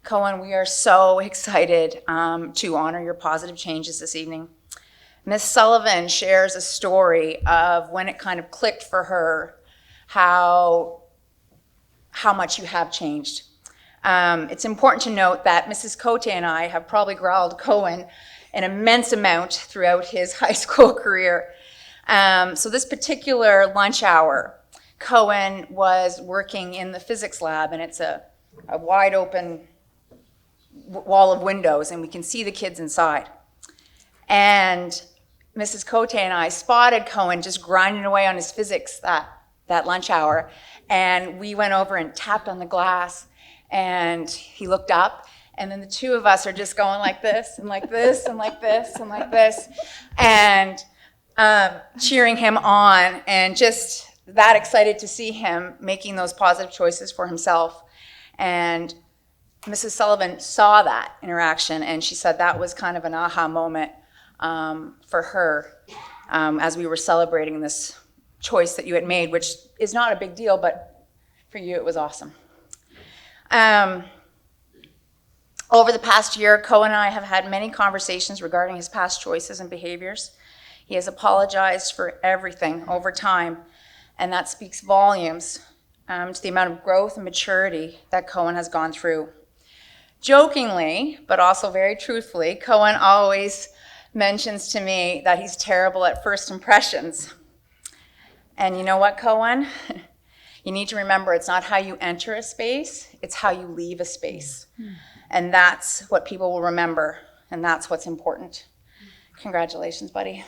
Cohen, we are so excited to honor your positive changes this evening. Ms. Sullivan shares a story of when it kind of clicked for her how much you have changed. It's important to note that Mrs. Cote and I have probably growled Cohen an immense amount throughout his high school career. So this particular lunch hour, Cohen was working in the physics lab, and it's a wide open wall of windows, and we can see the kids inside. And Mrs. Cote and I spotted Cohen just grinding away on his physics that lunch hour, and we went over and tapped on the glass, and he looked up, and then the two of us are just going like this, and like this, and like this, and like this, and cheering him on, and just that excited to see him making those positive choices for himself. And Mrs. Sullivan saw that interaction, and she said that was kind of an aha moment for her as we were celebrating this choice that you had made, which is not a big deal, but for you it was awesome. Over the past year, Cohen and I have had many conversations regarding his past choices and behaviors. He has apologized for everything over time, and that speaks volumes to the amount of growth and maturity that Cohen has gone through. Jokingly, but also very truthfully, Cohen always mentions to me that he's terrible at first impressions. And you know what, Cohen? You need to remember it's not how you enter a space, it's how you leave a space. And that's what people will remember, and that's what's important. Congratulations, buddy.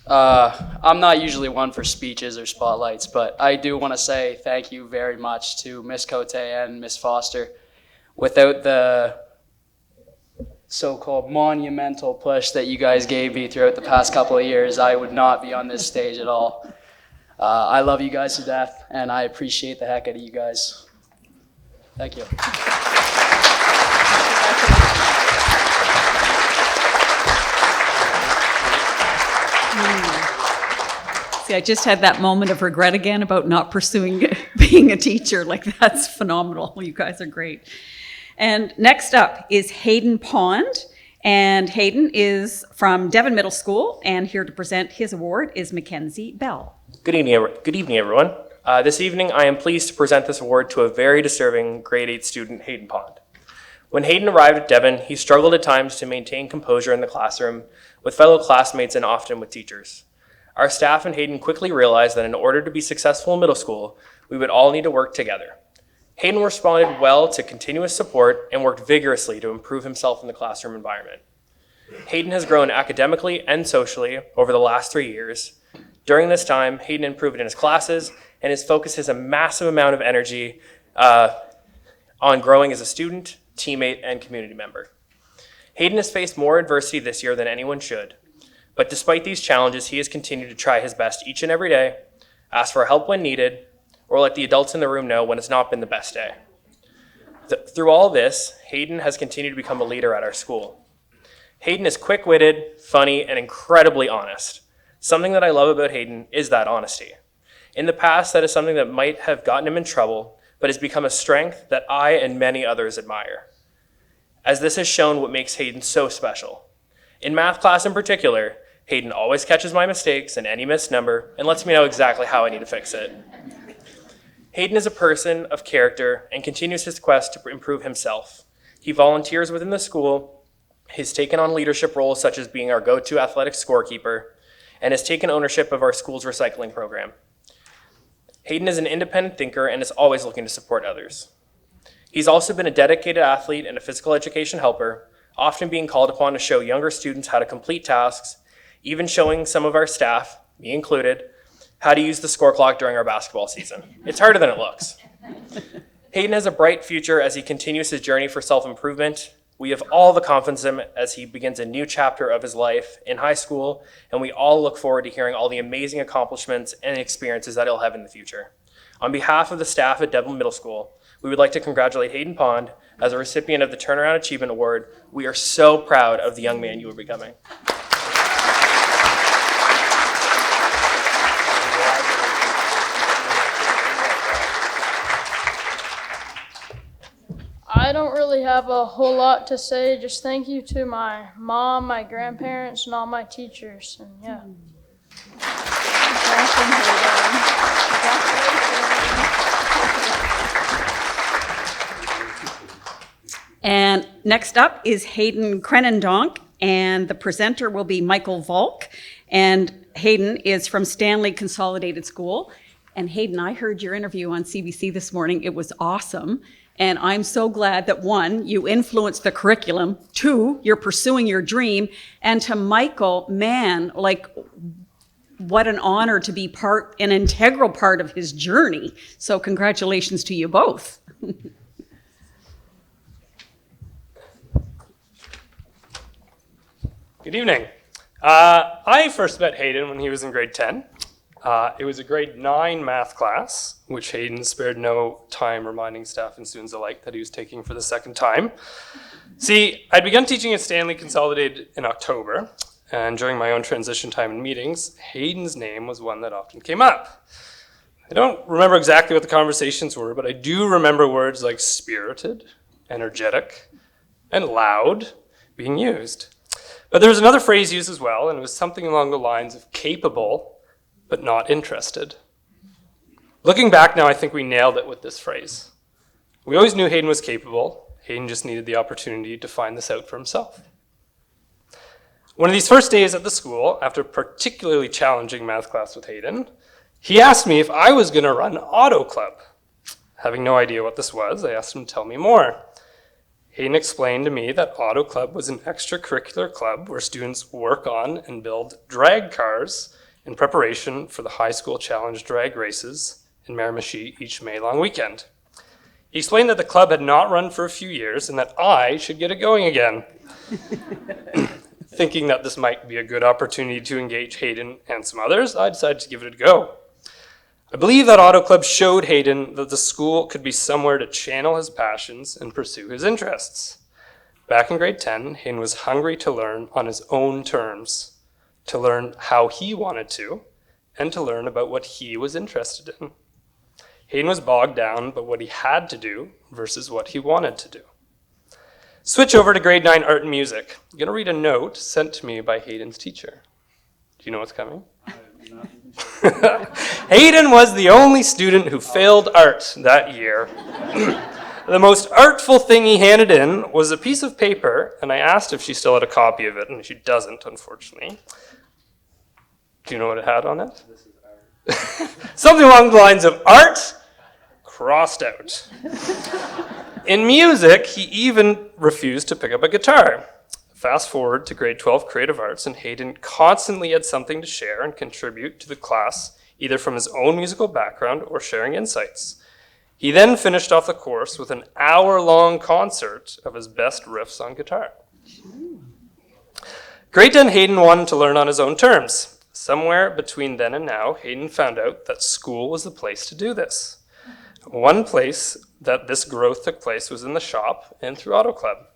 I'm not usually one for speeches or spotlights, but I do want to say thank you very much to Miss Cote and Miss Foster. Without the so-called monumental push that you guys gave me throughout the past couple of years, I would not be on this stage at all. I love you guys to death, and I appreciate the heck out of you guys. Thank you. See, I just had that moment of regret again about not pursuing being a teacher. Like, that's phenomenal. You guys are great. And next up is Hayden Pond. And Hayden is from Devon Middle School, and here to present his award is Mackenzie Bell. Good evening, everyone. This evening, I am pleased to present this award to a very deserving grade 8 student, Hayden Pond. When Hayden arrived at Devon, he struggled at times to maintain composure in the classroom with fellow classmates and often with teachers. Our staff and Hayden quickly realized that in order to be successful in middle school, we would all need to work together. Hayden responded well to continuous support and worked vigorously to improve himself in the classroom environment. Hayden has grown academically and socially over the last 3 years. During this time, Hayden improved in his classes, and his focus has a massive amount of energy on growing as a student, teammate, and community member. Hayden has faced more adversity this year than anyone should, but despite these challenges, he has continued to try his best each and every day, ask for help when needed, or let the adults in the room know when it's not been the best day. Through all this, Hayden has continued to become a leader at our school. Hayden is quick-witted, funny, and incredibly honest. Something that I love about Hayden is that honesty. In the past, that is something that might have gotten him in trouble, but has become a strength that I and many others admire, as this has shown what makes Hayden so special. In math class in particular, Hayden always catches my mistakes and any missed number and lets me know exactly how I need to fix it. Hayden is a person of character and continues his quest to improve himself. He volunteers within the school, has taken on leadership roles such as being our go-to athletic scorekeeper, and has taken ownership of our school's recycling program. Hayden is an independent thinker and is always looking to support others. He's also been a dedicated athlete and a physical education helper, often being called upon to show younger students how to complete tasks, even showing some of our staff, me included, how to use the score clock during our basketball season. It's harder than it looks. Hayden has a bright future as he continues his journey for self-improvement. We have all the confidence in him as he begins a new chapter of his life in high school, and we all look forward to hearing all the amazing accomplishments and experiences that he'll have in the future. On behalf of the staff at Devon Middle School, we would like to congratulate Hayden Pond as a recipient of the Turnaround Achievement Award. We are so proud of the young man you are becoming. I don't really have a whole lot to say. Just thank you to my mom, my grandparents, and all my teachers. And yeah. And next up is Hayden Crenendonk, and the presenter will be Michael Volk. And Hayden is from Stanley Consolidated School. And Hayden, I heard your interview on CBC this morning. It was awesome. And I'm so glad that 1, you influenced the curriculum, 2, you're pursuing your dream, and to Michael, man, like, what an honor to be an integral part of his journey. So congratulations to you both. Good evening. I first met Hayden when he was in grade 10. It was a grade 9 math class, which Hayden spared no time reminding staff and students alike that he was taking for the second time. See, I'd begun teaching at Stanley Consolidated in October, and during my own transition time in meetings, Hayden's name was one that often came up. I don't remember exactly what the conversations were, but I do remember words like spirited, energetic, and loud being used. But there was another phrase used as well, and it was something along the lines of capable, but not interested. Looking back now, I think we nailed it with this phrase. We always knew Hayden was capable. Hayden just needed the opportunity to find this out for himself. One of these first days at the school, after a particularly challenging math class with Hayden, he asked me if I was going to run Auto Club. Having no idea what this was, I asked him to tell me more. Hayden explained to me that Auto Club was an extracurricular club where students work on and build drag cars in preparation for the high school challenge drag races in Miramichi each May long weekend. He explained that the club had not run for a few years and that I should get it going again. Thinking that this might be a good opportunity to engage Hayden and some others, I decided to give it a go. I believe that Auto Club showed Hayden that the school could be somewhere to channel his passions and pursue his interests. Back in grade 10, Hayden was hungry to learn on his own terms, to learn how he wanted to, and to learn about what he was interested in. Hayden was bogged down by what he had to do versus what he wanted to do. Switch over to grade 9 art and music. I'm going to read a note sent to me by Hayden's teacher. Do you know what's coming? Hayden was the only student who failed art that year. The most artful thing he handed in was a piece of paper, and I asked if she still had a copy of it, and she doesn't, unfortunately. Do you know what it had on it? Something along the lines of art crossed out. In music, he even refused to pick up a guitar. Fast forward to grade 12 creative arts, and Hayden constantly had something to share and contribute to the class, either from his own musical background or sharing insights. He then finished off the course with an hour-long concert of his best riffs on guitar. Grade 10 Hayden wanted to learn on his own terms. Somewhere between then and now, Hayden found out that school was the place to do this. One place that this growth took place was in the shop and through Auto Club.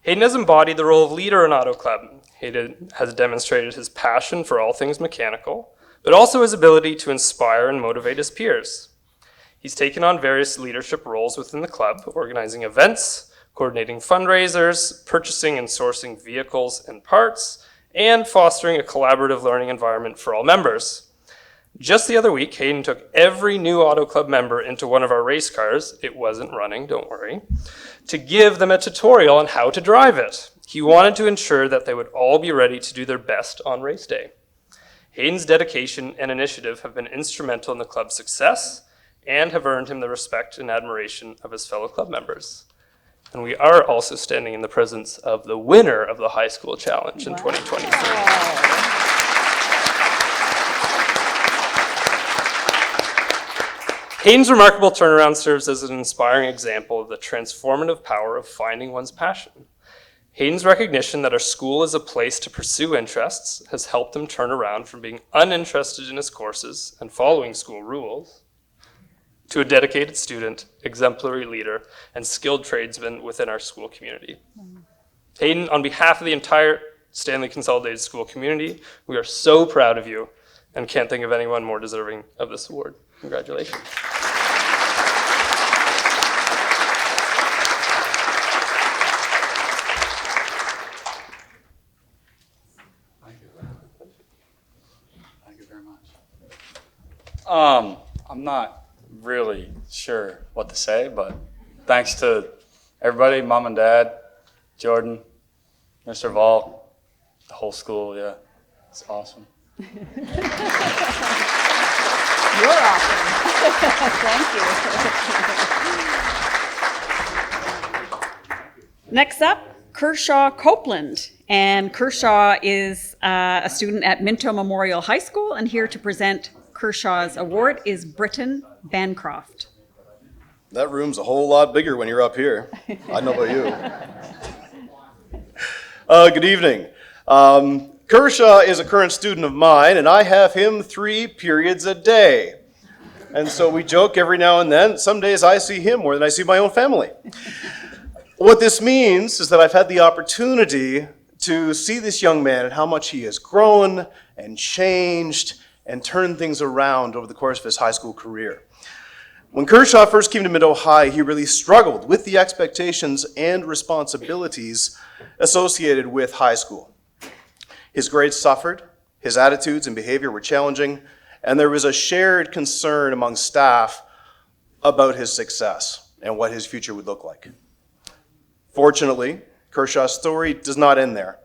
Hayden has embodied the role of leader in Auto Club. Hayden has demonstrated his passion for all things mechanical, but also his ability to inspire and motivate his peers. He's taken on various leadership roles within the club, organizing events, coordinating fundraisers, purchasing and sourcing vehicles and parts, and fostering a collaborative learning environment for all members. Just the other week, Hayden took every new Auto Club member into one of our race cars, it wasn't running, don't worry, to give them a tutorial on how to drive it. He wanted to ensure that they would all be ready to do their best on race day. Hayden's dedication and initiative have been instrumental in the club's success and have earned him the respect and admiration of his fellow club members. And we are also standing in the presence of the winner of the high school challenge in 2023. Hayden's remarkable turnaround serves as an inspiring example of the transformative power of finding one's passion. Hayden's recognition that our school is a place to pursue interests has helped him turn around from being uninterested in his courses and following school rules to a dedicated student, exemplary leader, and skilled tradesman within our school community. Hayden, on behalf of the entire Stanley Consolidated School community, we are so proud of you and can't think of anyone more deserving of this award. Congratulations. Thank you very much. I'm not really sure what to say, but thanks to everybody, Mom and Dad, Jordan, Mr. Vol, the whole school, yeah, it's awesome. You're awesome. Thank you. Next up, Kershaw Copeland. And Kershaw is a student at Minto Memorial High School, and here to present Kershaw's award is Britton Bancroft. That room's a whole lot bigger when you're up here. I know about you. Good evening. Kershaw is a current student of mine, and I have him 3 periods a day. And so we joke every now and then, some days I see him more than I see my own family. What this means is that I've had the opportunity to see this young man and how much he has grown and changed and turned things around over the course of his high school career. When Kershaw first came to Minto High, he really struggled with the expectations and responsibilities associated with high school. His grades suffered, his attitudes and behavior were challenging, and there was a shared concern among staff about his success and what his future would look like. Fortunately, Kershaw's story does not end there.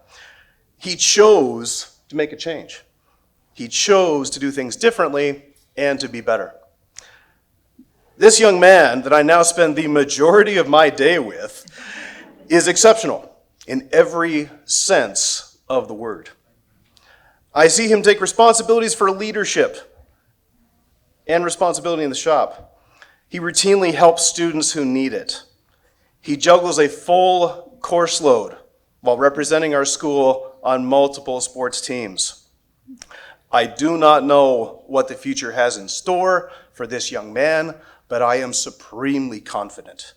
He chose to make a change. He chose to do things differently and to be better. This young man that I now spend the majority of my day with is exceptional in every sense of the word. I see him take responsibilities for leadership and responsibility in the shop. He routinely helps students who need it. He juggles a full course load while representing our school on multiple sports teams. I do not know what the future has in store for this young man, but I am supremely confident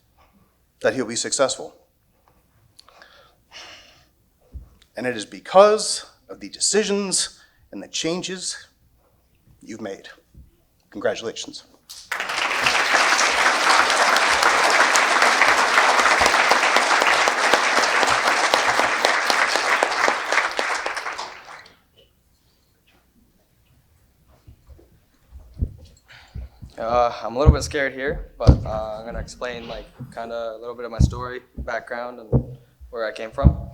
that he'll be successful. And it is because of the decisions and the changes you've made. Congratulations. I'm a little bit scared here, but I'm gonna explain kind of a little bit of my story, background, and where I came from.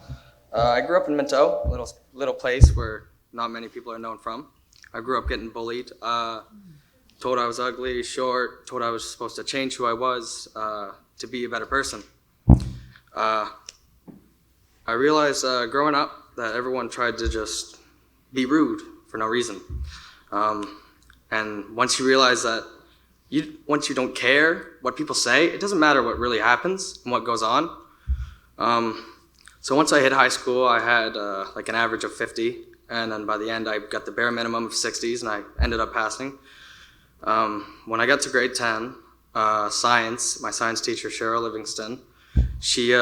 I grew up in Minto, a little place where not many people are known from. I grew up getting bullied, told I was ugly, short, told I was supposed to change who I was to be a better person. I realized growing up that everyone tried to just be rude for no reason. And once you realize that once you don't care what people say, it doesn't matter what really happens and what goes on. So once I hit high school, I had an average of 50, and then by the end I got the bare minimum of 60s, and I ended up passing. When I got to grade 10, science, my science teacher, Cheryl Livingston, she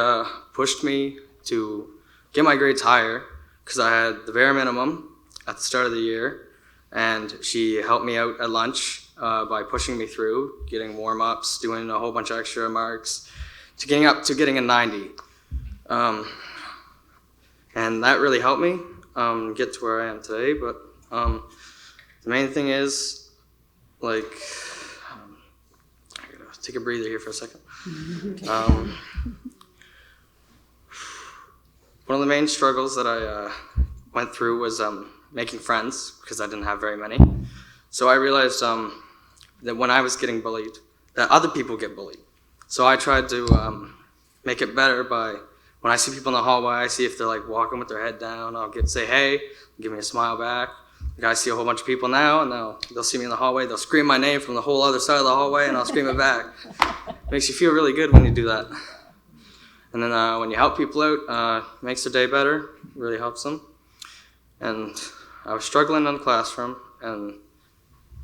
pushed me to get my grades higher because I had the bare minimum at the start of the year, and she helped me out at lunch by pushing me through, getting warm-ups, doing a whole bunch of extra marks, to getting up to getting a 90. And that really helped me get to where I am today, but the main thing is, I gotta take a breather here for a second. One of the main struggles that I went through was making friends, because I didn't have very many. So I realized that when I was getting bullied, that other people get bullied. So I tried to make it better by, when I see people in the hallway, I see if they're walking with their head down, I'll say hey, give me a smile back. I see a whole bunch of people now, and they'll see me in the hallway, they'll scream my name from the whole other side of the hallway, and I'll scream it back. It makes you feel really good when you do that. And then when you help people out, it makes their day better, really helps them. And I was struggling in the classroom, and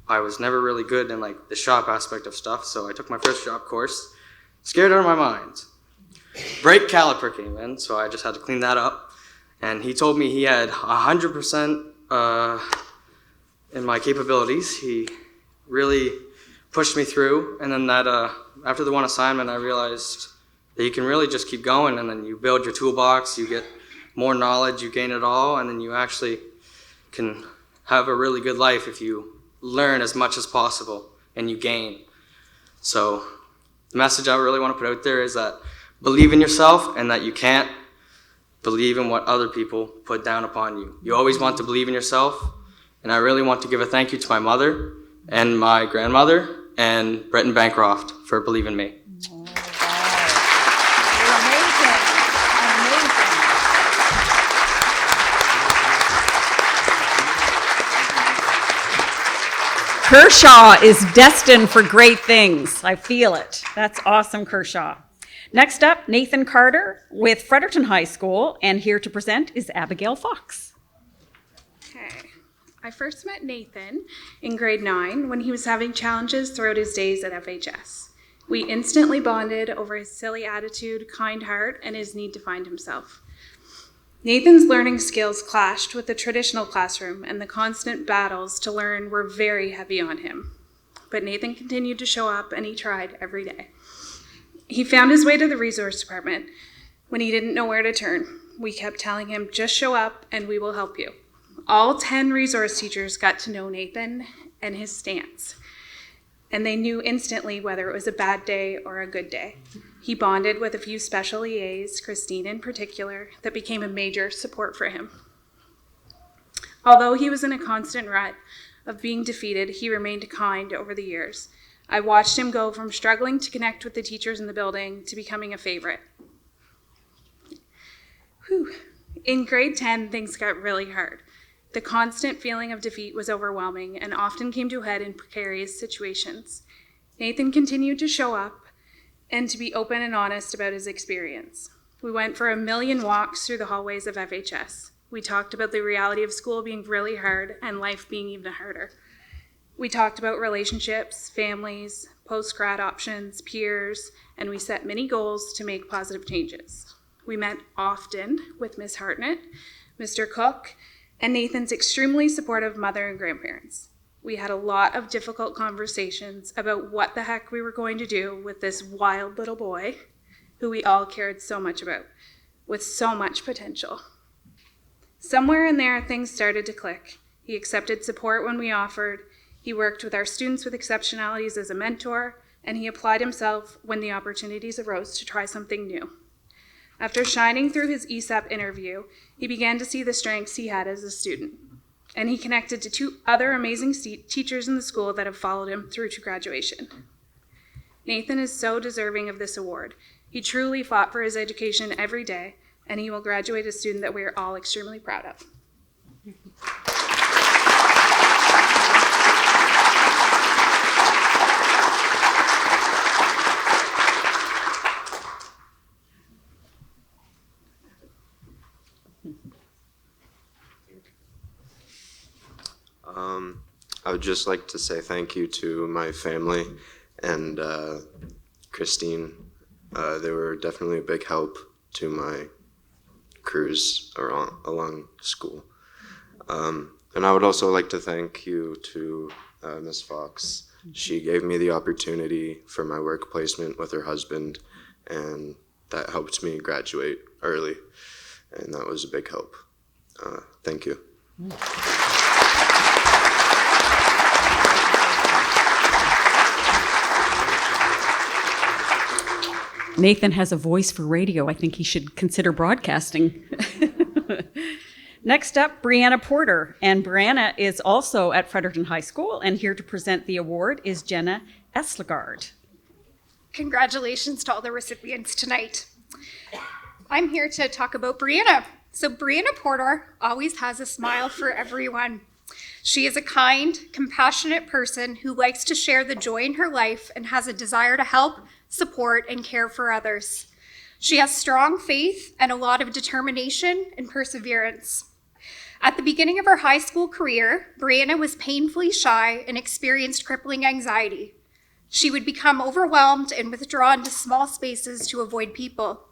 I was never really good in the shop aspect of stuff, so I took my first shop course, scared out of my mind. Brake caliper came in, so I just had to clean that up. And he told me he had 100% in my capabilities. He really pushed me through, and then after the one assignment, I realized that you can really just keep going, and then you build your toolbox, you get more knowledge, you gain it all, and then you actually can have a really good life if you learn as much as possible and you gain. So the message I really want to put out there is that believe in yourself, and that you can't believe in what other people put down upon you. You always want to believe in yourself, and I really want to give a thank you to my mother and my grandmother and Bretton Bancroft for believing in me. Kershaw is destined for great things. I feel it. That's awesome, Kershaw. Next up, Nathan Carter with Fredericton High School, and here to present is Abigail Fox. Okay. I first met Nathan in grade 9 when he was having challenges throughout his days at FHS. We instantly bonded over his silly attitude, kind heart, and his need to find himself. Nathan's learning skills clashed with the traditional classroom, and the constant battles to learn were very heavy on him. But Nathan continued to show up, and he tried every day. He found his way to the resource department when he didn't know where to turn. We kept telling him, just show up and we will help you. All 10 resource teachers got to know Nathan and his stance, and they knew instantly whether it was a bad day or a good day. He bonded with a few special EAs, Christine in particular, that became a major support for him. Although he was in a constant rut of being defeated, he remained kind over the years. I watched him go from struggling to connect with the teachers in the building to becoming a favorite. In grade 10, things got really hard. The constant feeling of defeat was overwhelming and often came to a head in precarious situations. Nathan continued to show up and to be open and honest about his experience. We went for 1,000,000 walks through the hallways of FHS. We talked about the reality of school being really hard and life being even harder. We talked about relationships, families, post-grad options, peers, and we set many goals to make positive changes. We met often with Ms. Hartnett, Mr. Cook, and Nathan's extremely supportive mother and grandparents. We had a lot of difficult conversations about what the heck we were going to do with this wild little boy who we all cared so much about, with so much potential. Somewhere in there, things started to click. He accepted support when we offered, he worked with our students with exceptionalities as a mentor, and he applied himself when the opportunities arose to try something new. After shining through his ESAP interview, he began to see the strengths he had as a student, and he connected to 2 other amazing teachers in the school that have followed him through to graduation. Nathan is so deserving of this award. He truly fought for his education every day, and he will graduate a student that we are all extremely proud of. I would just like to say thank you to my family and Christine. They were definitely a big help to my cruise along school. And I would also like to thank you to Ms. Fox. She gave me the opportunity for my work placement with her husband, and that helped me graduate early, and that was a big help. Thank you. Nathan has a voice for radio. I think he should consider broadcasting. Next up, Brianna Porter. And Brianna is also at Fredericton High School, and here to present the award is Jenna Eslegard. Congratulations to all the recipients tonight. I'm here to talk about Brianna. So Brianna Porter always has a smile for everyone. She is a kind, compassionate person who likes to share the joy in her life and has a desire to help, support, and care for others. She has strong faith and a lot of determination and perseverance. At the beginning of her high school career, Brianna was painfully shy and experienced crippling anxiety. She would become overwhelmed and withdraw into small spaces to avoid people.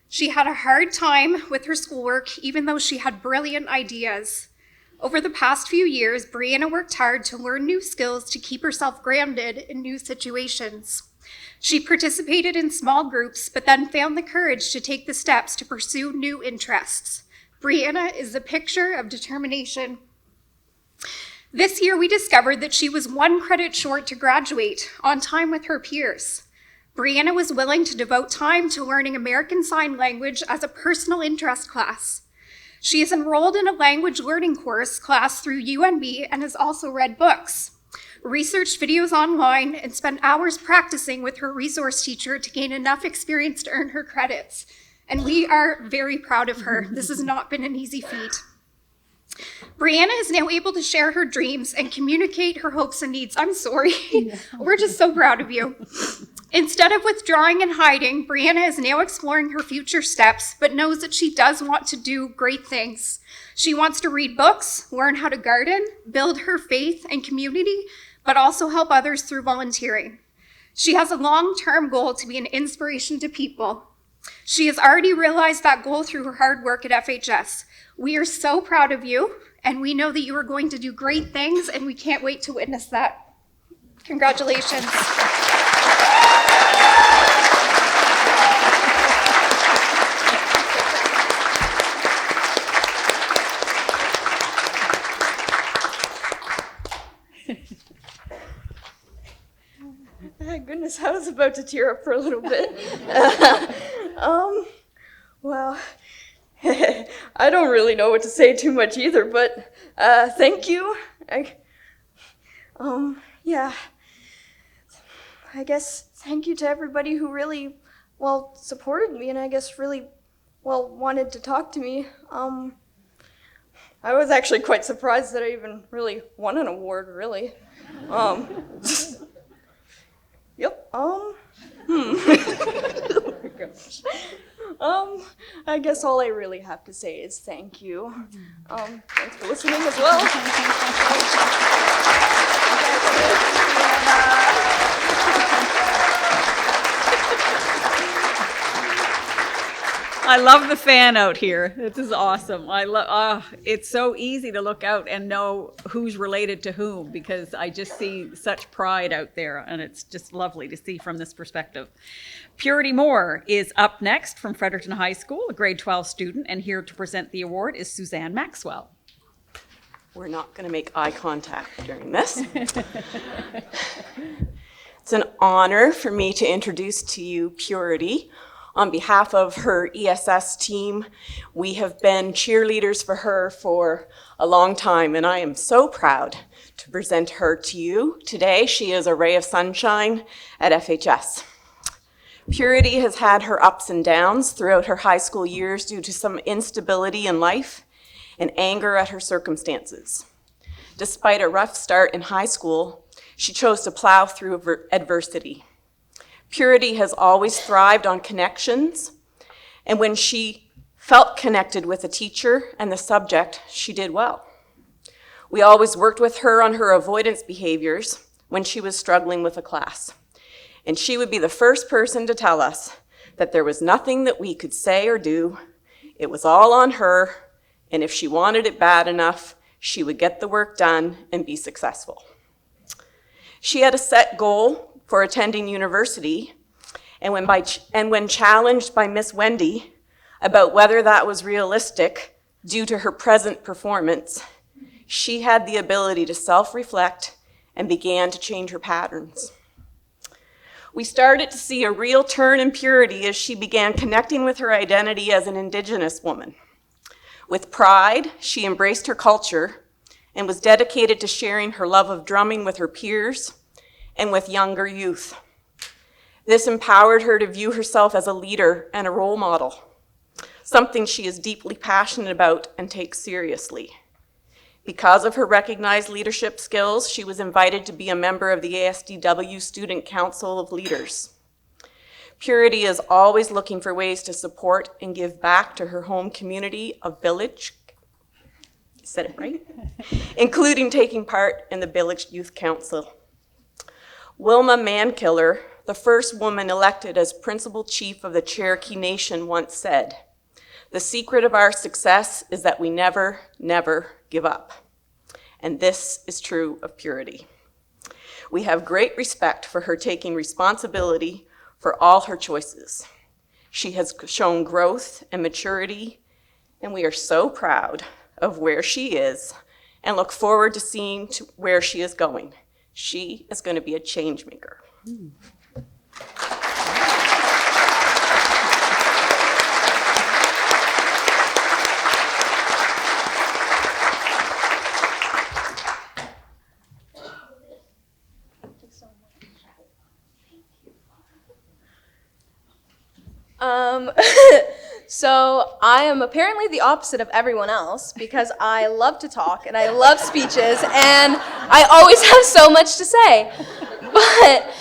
She had a hard time with her schoolwork, even though she had brilliant ideas. Over the past few years, Brianna worked hard to learn new skills to keep herself grounded in new situations. She participated in small groups, but then found the courage to take the steps to pursue new interests. Brianna is a picture of determination. This year, we discovered that she was 1 credit short to graduate, on time with her peers. Brianna was willing to devote time to learning American Sign Language as a personal interest class. She is enrolled in a language learning course class through UNB and has also read books, researched videos online, and spent hours practicing with her resource teacher to gain enough experience to earn her credits. And we are very proud of her. This has not been an easy feat. Brianna is now able to share her dreams and communicate her hopes and needs. I'm sorry. We're just so proud of you. Instead of withdrawing and hiding, Brianna is now exploring her future steps, but knows that she does want to do great things. She wants to read books, learn how to garden, build her faith and community, but also help others through volunteering. She has a long-term goal to be an inspiration to people. She has already realized that goal through her hard work at FHS. We are so proud of you, and we know that you are going to do great things, and we can't wait to witness that. Congratulations. Goodness, I was about to tear up for a little bit. Well, I don't really know what to say too much either, but thank you. Yeah. I guess thank you to everybody who really, supported me and I guess really, wanted to talk to me. I was actually quite surprised that I even really won an award, really. Yep, Oh my gosh. I guess all I really have to say is thank you. Thanks for listening as well. I love the fan out here. This is awesome. It's so easy to look out and know who's related to whom, because I just see such pride out there, and it's just lovely to see from this perspective. Purity Moore is up next from Fredericton High School, a grade 12 student, and here to present the award is Suzanne Maxwell. We're not going to make eye contact during this. It's an honor for me to introduce to you Purity. On behalf of her ESS team, we have been cheerleaders for her for a long time, and I am so proud to present her to you today. She is a ray of sunshine at FHS. Purity has had her ups and downs throughout her high school years due to some instability in life and anger at her circumstances. Despite a rough start in high school, she chose to plow through adversity. Purity has always thrived on connections, and when she felt connected with a teacher and the subject, she did well. We always worked with her on her avoidance behaviors when she was struggling with a class, and she would be the first person to tell us that there was nothing that we could say or do. It was all on her, and if she wanted it bad enough, she would get the work done and be successful. She had a set goal for attending university, and when challenged by Miss Wendy about whether that was realistic due to her present performance, she had the ability to self-reflect and began to change her patterns. We started to see a real turn in Purity as she began connecting with her identity as an Indigenous woman. With pride, she embraced her culture and was dedicated to sharing her love of drumming with her peers and with younger youth. This empowered her to view herself as a leader and a role model, something she is deeply passionate about and takes seriously. Because of her recognized leadership skills, she was invited to be a member of the ASDW Student Council of Leaders. Purity is always looking for ways to support and give back to her home community of Village, said it right, including taking part in the Village Youth Council. Wilma Mankiller, the first woman elected as principal chief of the Cherokee Nation, once said, "The secret of our success is that we never, never give up." And this is true of Purity. We have great respect for her taking responsibility for all her choices. She has shown growth and maturity, and we are so proud of where she is and look forward to seeing where she is going. She is going to be a change maker. So I am apparently the opposite of everyone else because I love to talk and I love speeches and I always have so much to say. But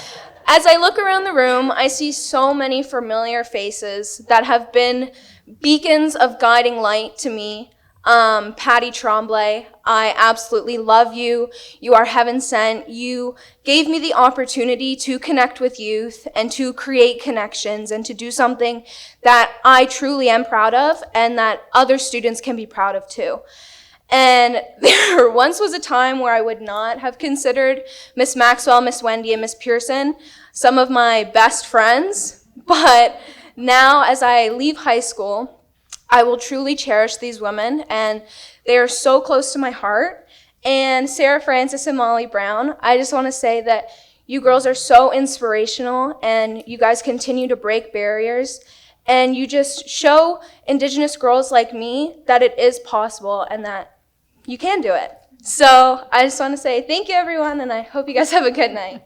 as I look around the room, I see so many familiar faces that have been beacons of guiding light to me. Patty Tremblay, I absolutely love you. You are heaven sent. You gave me the opportunity to connect with youth and to create connections and to do something that I truly am proud of and that other students can be proud of too. And there once was a time where I would not have considered Miss Maxwell, Miss Wendy, and Miss Pearson some of my best friends, but now as I leave high school, I will truly cherish these women, and they are so close to my heart. And Sarah Francis and Molly Brown, I just want to say that you girls are so inspirational, and you guys continue to break barriers, and you just show Indigenous girls like me that it is possible and that you can do it. So I just want to say thank you, everyone, and I hope you guys have a good night.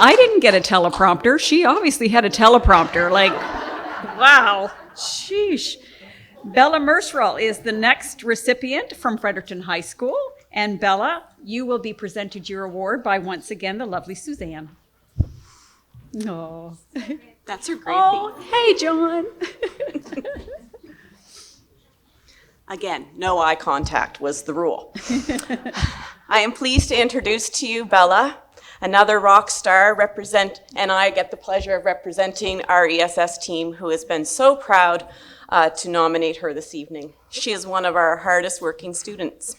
I didn't get a teleprompter. She obviously had a teleprompter. Like, wow. Sheesh. Bella Mercerall is the next recipient from Fredericton High School. And Bella, you will be presented your award by once again the lovely Suzanne. No. That's her grade Oh, hey, John. Again, no eye contact was the rule. I am pleased to introduce to you Bella, another rock star, and I get the pleasure of representing our ESS team, who has been so proud to nominate her this evening. She is one of our hardest working students.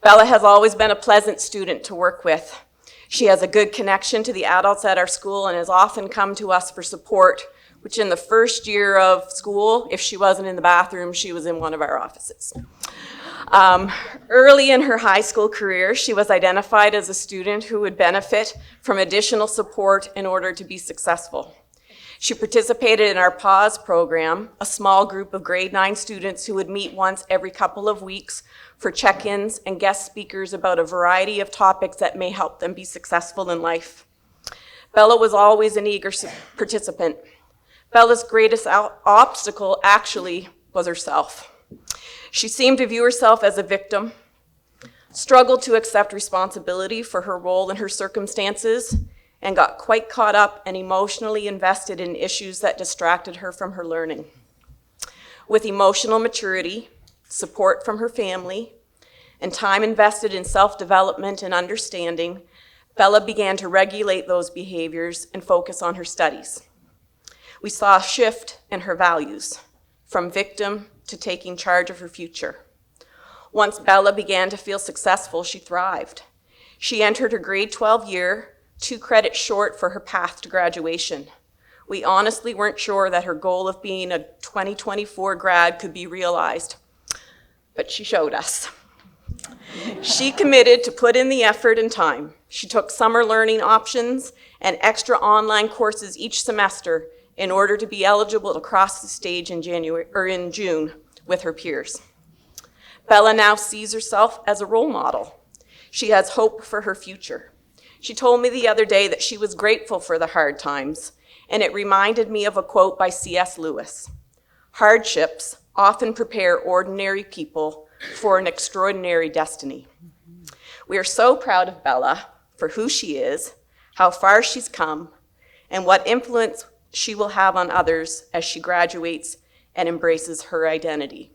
Bella has always been a pleasant student to work with. She has a good connection to the adults at our school and has often come to us for support, which in the first year of school, if she wasn't in the bathroom, she was in one of our offices. Early in her high school career, she was identified as a student who would benefit from additional support in order to be successful. She participated in our PAUSE program, a small group of grade 9 students who would meet once every couple of weeks for check-ins and guest speakers about a variety of topics that may help them be successful in life. Bella was always an eager participant. Bella's greatest obstacle actually was herself. She seemed to view herself as a victim, struggled to accept responsibility for her role and her circumstances, and got quite caught up and emotionally invested in issues that distracted her from her learning. With emotional maturity, support from her family, and time invested in self-development and understanding, Bella began to regulate those behaviors and focus on her studies. We saw a shift in her values, from victim to taking charge of her future. Once Bella began to feel successful, she thrived. She entered her grade 12 year, 2 credits short for her path to graduation. We honestly weren't sure that her goal of being a 2024 grad could be realized, but she showed us. She committed to put in the effort and time. She took summer learning options and extra online courses each semester in order to be eligible to cross the stage in June with her peers. Bella now sees herself as a role model. She has hope for her future. She told me the other day that she was grateful for the hard times, and it reminded me of a quote by C.S. Lewis. Hardships often prepare ordinary people for an extraordinary destiny. We are so proud of Bella for who she is, how far she's come, and what influence she will have on others as she graduates and embraces her identity.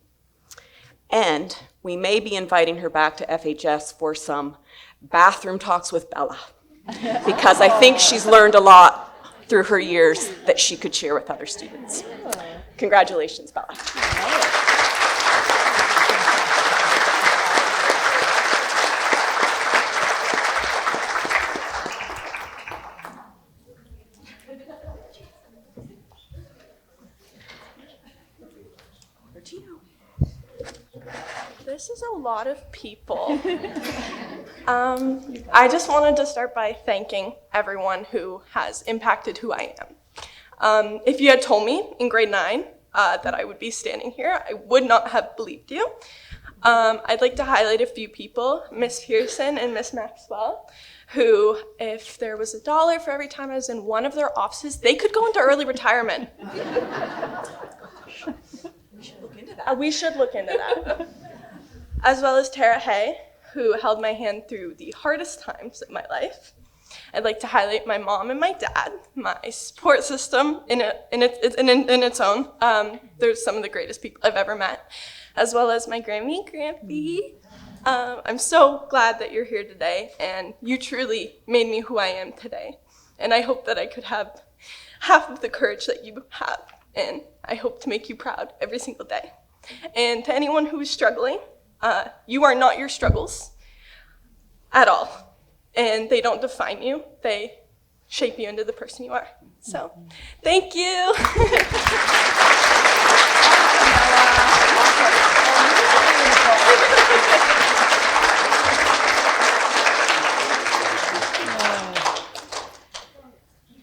And we may be inviting her back to FHS for some bathroom talks with Bella, because I think she's learned a lot through her years that she could share with other students. Congratulations, Bella. This is a lot of people. I just wanted to start by thanking everyone who has impacted who I am. If you had told me in grade 9 that I would be standing here, I would not have believed you. I'd like to highlight a few people, Miss Pearson and Miss Maxwell, who, if there was $1 for every time I was in one of their offices, they could go into early retirement. We should look into that. As well as Tara Hay, who held my hand through the hardest times of my life. I'd like to highlight my mom and my dad, my support system in its own. They're some of the greatest people I've ever met, as well as my Grammy and Grampy. I'm so glad that you're here today, and you truly made me who I am today. And I hope that I could have half of the courage that you have, and I hope to make you proud every single day. And to anyone who is struggling, you are not your struggles at all. And they don't define you. They shape you into the person you are. So, thank you.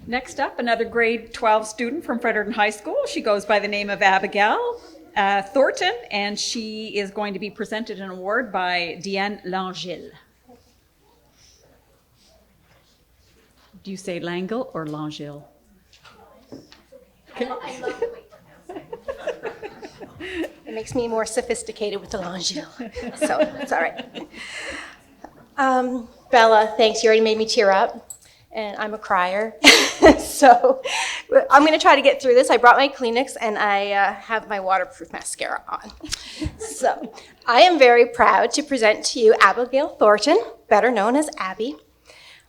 Next up, another grade 12 student from Fredericton High School. She goes by the name of Abigail Thornton, and she is going to be presented an award by Diane Langille. Do you say Langill or Langill? It makes me more sophisticated with the Langille, so it's all right. Bella, thanks. You already made me tear up, and I'm a crier. So I'm going to try to get through this. I brought my Kleenex, and I have my waterproof mascara on. So I am very proud to present to you Abigail Thornton, better known as Abby.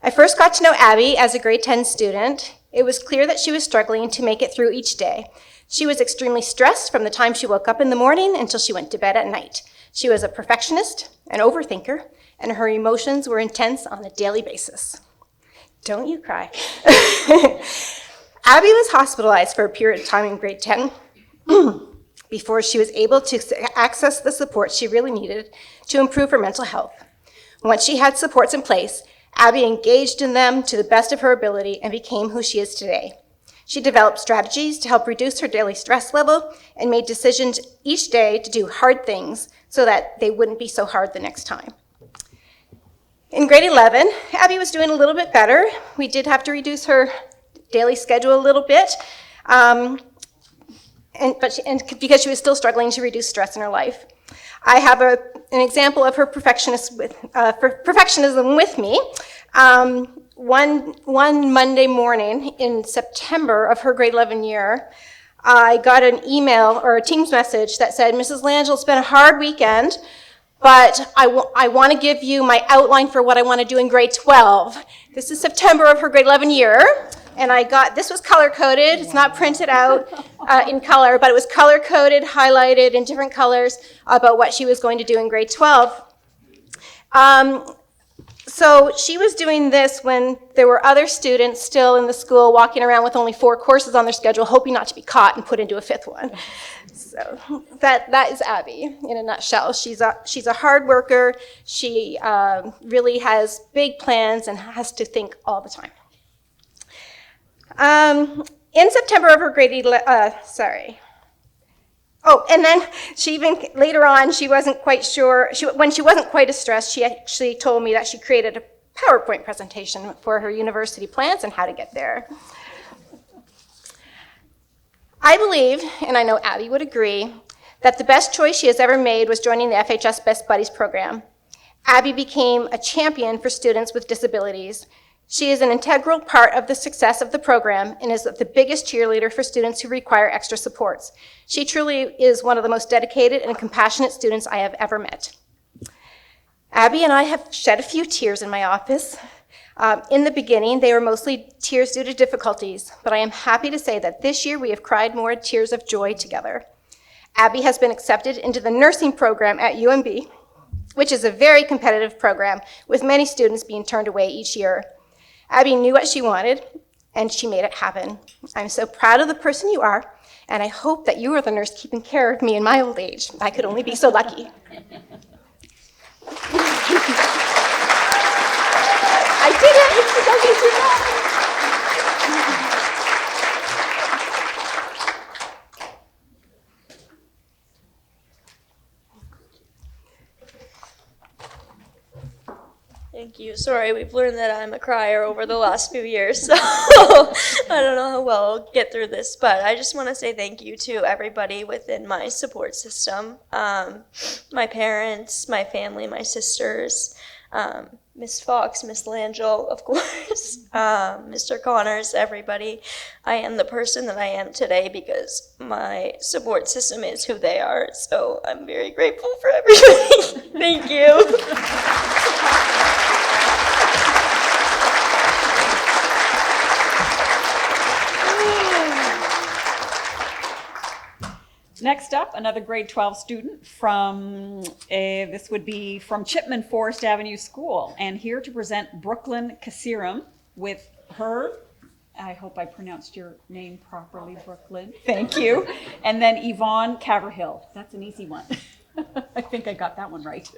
I first got to know Abby as a grade 10 student. It was clear that she was struggling to make it through each day. She was extremely stressed from the time she woke up in the morning until she went to bed at night. She was a perfectionist, an overthinker, and her emotions were intense on a daily basis. Don't you cry. Abby was hospitalized for a period of time in grade 10 before she was able to access the support she really needed to improve her mental health. Once she had supports in place, Abby engaged in them to the best of her ability and became who she is today. She developed strategies to help reduce her daily stress level and made decisions each day to do hard things so that they wouldn't be so hard the next time. In grade 11, Abby was doing a little bit better. We did have to reduce her daily schedule a little bit, because she was still struggling to reduce stress in her life. I have an example of her perfectionism with me. One Monday morning in September of her grade 11 year, I got an email or a Teams message that said, "Mrs. Langell, it's been a hard weekend, but I want to give you my outline for what I want to do in grade 12. This is September of her grade 11 year. And this was color-coded. It's not printed out in color, but it was color-coded, highlighted in different colors about what she was going to do in grade 12. So she was doing this when there were other students still in the school walking around with only 4 courses on their schedule, hoping not to be caught and put into a 5th one. So that is Abby in a nutshell. She's a hard worker. She really has big plans and has to think all the time. In September of her grade 11, and then she even, later on, she wasn't quite sure, when she wasn't quite as stressed, she actually told me that she created a PowerPoint presentation for her university plans and how to get there. I believe, and I know Abby would agree, that the best choice she has ever made was joining the FHS Best Buddies program. Abby became a champion for students with disabilities. She is an integral part of the success of the program and is the biggest cheerleader for students who require extra supports. She truly is one of the most dedicated and compassionate students I have ever met. Abby and I have shed a few tears in my office. In the beginning, they were mostly tears due to difficulties, but I am happy to say that this year we have cried more tears of joy together. Abby has been accepted into the nursing program at UMB, which is a very competitive program with many students being turned away each year. Abby knew what she wanted, and she made it happen. I'm so proud of the person you are, and I hope that you are the nurse keeping care of me in my old age. I could only be so lucky. I did it! Thank you. Sorry, we've learned that I'm a crier over the last few years, so I don't know how well I'll get through this, but I just want to say thank you to everybody within my support system. My parents, my family, my sisters, Miss Fox, Miss Langell, of course, Mr. Connors, everybody. I am the person that I am today because my support system is who they are, so I'm very grateful for everybody. Thank you. Next up, another grade 12 student from, this would be from Chipman Forest Avenue School. And here to present Brooklyn Kasiram with her, I hope I pronounced your name properly, Brooklyn. Thank you. And then Yvonne Caverhill. That's an easy one. I think I got that one right.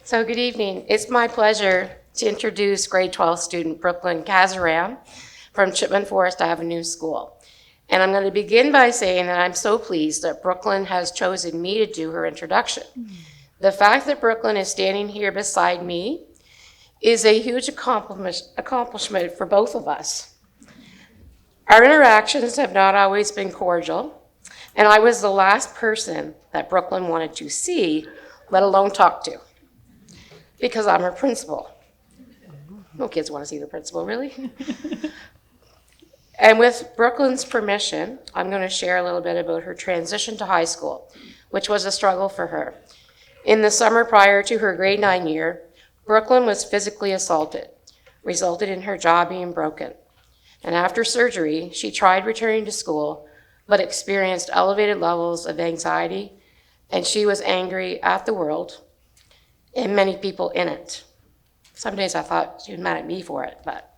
So good evening. It's my pleasure to introduce grade 12 student Brooklyn Kazaram from Chipman Forest Avenue School. And I'm going to begin by saying that I'm so pleased that Brooklyn has chosen me to do her introduction. The fact that Brooklyn is standing here beside me is a huge accomplishment for both of us. Our interactions have not always been cordial, and I was the last person that Brooklyn wanted to see, let alone talk to, because I'm her principal. No kids want to see the principal, really. And with Brooklyn's permission, I'm going to share a little bit about her transition to high school, which was a struggle for her. In the summer prior to her grade 9 year, Brooklyn was physically assaulted, resulted in her jaw being broken. And after surgery, she tried returning to school, but experienced elevated levels of anxiety, and she was angry at the world and many people in it. Some days I thought she was mad at me for it, but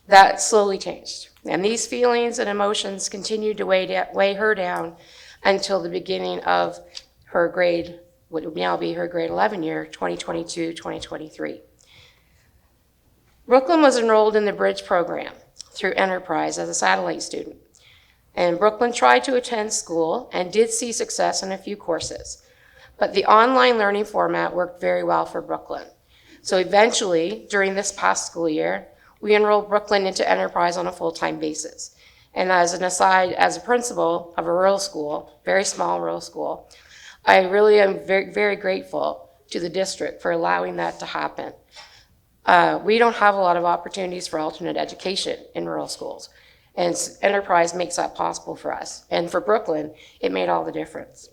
that slowly changed. And these feelings and emotions continued to weigh her down until the beginning of her grade, what would now be her grade 11 year, 2022-2023. Brooklyn was enrolled in the Bridge program through Enterprise as a satellite student. And Brooklyn tried to attend school and did see success in a few courses. But the online learning format worked very well for Brooklyn. So eventually, during this past school year, we enrolled Brooklyn into Enterprise on a full-time basis. And as an aside, as a principal of a rural school, very small rural school, I really am very, very grateful to the district for allowing that to happen. We don't have a lot of opportunities for alternate education in rural schools, and Enterprise makes that possible for us. And for Brooklyn, it made all the difference.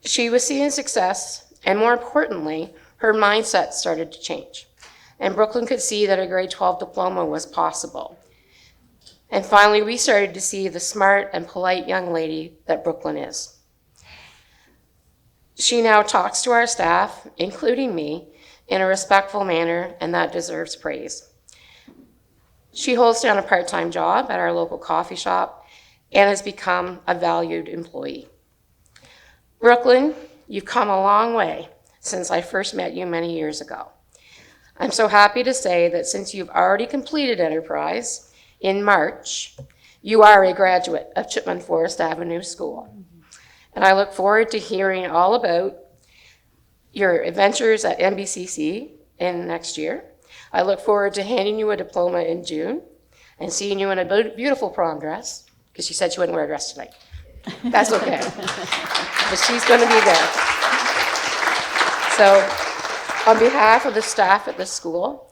She was seeing success, and more importantly, her mindset started to change. And Brooklyn could see that a grade 12 diploma was possible. And finally, we started to see the smart and polite young lady that Brooklyn is. She now talks to our staff, including me, in a respectful manner, and that deserves praise. She holds down a part-time job at our local coffee shop and has become a valued employee. Brooklyn, you've come a long way since I first met you many years ago. I'm so happy to say that since you've already completed Enterprise in March, you are a graduate of Chipman Forest Avenue School. And I look forward to hearing all about your adventures at NBCC in next year. I look forward to handing you a diploma in June and seeing you in a beautiful prom dress, because she said she wouldn't wear a dress tonight. That's okay. But she's going to be there. So on behalf of the staff at the school,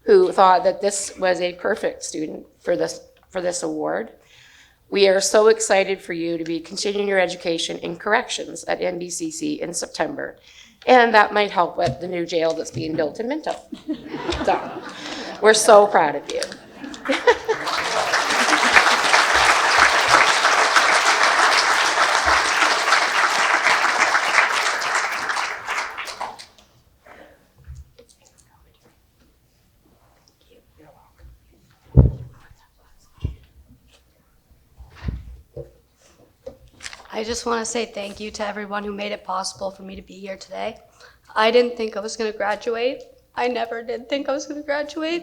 who thought that this was a perfect student for this award, we are so excited for you to be continuing your education in corrections at NBCC in September. And that might help with the new jail that's being built in Minto. So we're so proud of you. I just want to say thank you to everyone who made it possible for me to be here today. I didn't think I was going to graduate. I never did think I was going to graduate.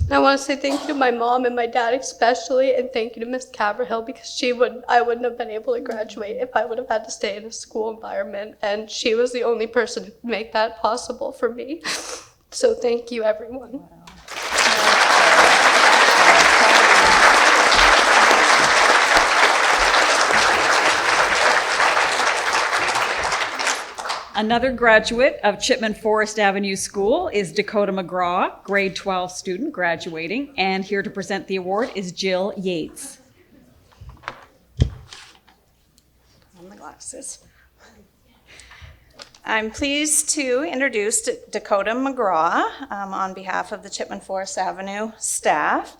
And I want to say thank you to my mom and my dad especially, and thank you to Miss Caverhill, because I wouldn't have been able to graduate if I would have had to stay in a school environment, and she was the only person who could make that possible for me. So thank you, everyone. Another graduate of Chipman Forest Avenue School is Dakota McGraw, grade 12 student graduating, and here to present the award is Jill Yates. On the glasses. I'm pleased to introduce Dakota McGraw on behalf of the Chipman Forest Avenue staff.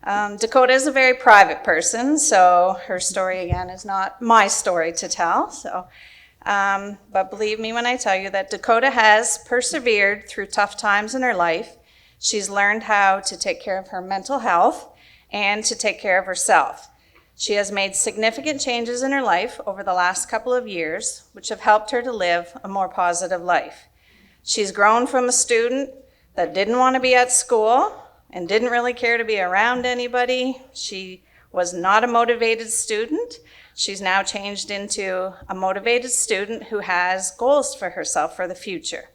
Dakota is a very private person, so her story again is not my story to tell. But believe me when I tell you that Dakota has persevered through tough times in her life. She's learned how to take care of her mental health and to take care of herself. She has made significant changes in her life over the last couple of years, which have helped her to live a more positive life. She's grown from a student that didn't want to be at school and didn't really care to be around anybody. She was not a motivated student. She's now changed into a motivated student who has goals for herself for the future.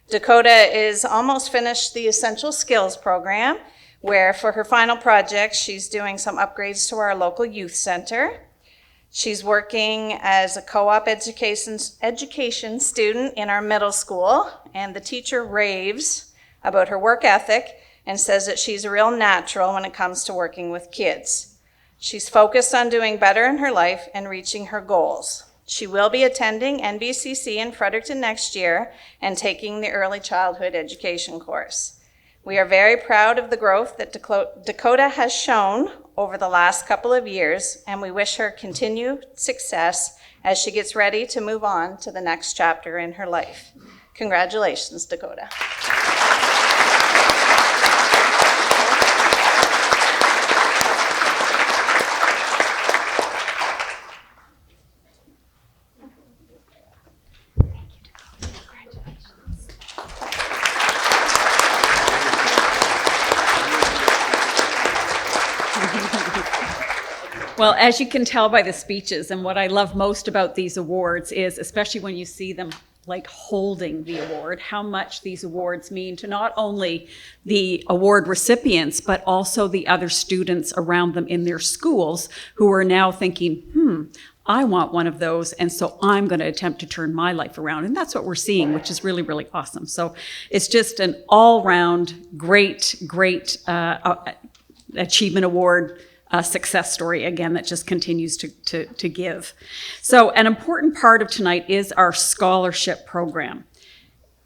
Dakota is almost finished the Essential Skills program, where for her final project, she's doing some upgrades to our local youth center. She's working as a co-op education student in our middle school, and the teacher raves about her work ethic and says that she's a real natural when it comes to working with kids. She's focused on doing better in her life and reaching her goals. She will be attending NBCC in Fredericton next year and taking the early childhood education course. We are very proud of the growth that Dakota has shown over the last couple of years, and we wish her continued success as she gets ready to move on to the next chapter in her life. Congratulations, Dakota. Well, as you can tell by the speeches, and what I love most about these awards is, especially when you see them like holding the award, how much these awards mean to not only the award recipients, but also the other students around them in their schools who are now thinking, I want one of those, and so I'm going to attempt to turn my life around. And that's what we're seeing, which is really, really awesome. So it's just an all-round great achievement award success story, again, that just continues to give. So an important part of tonight is our scholarship program.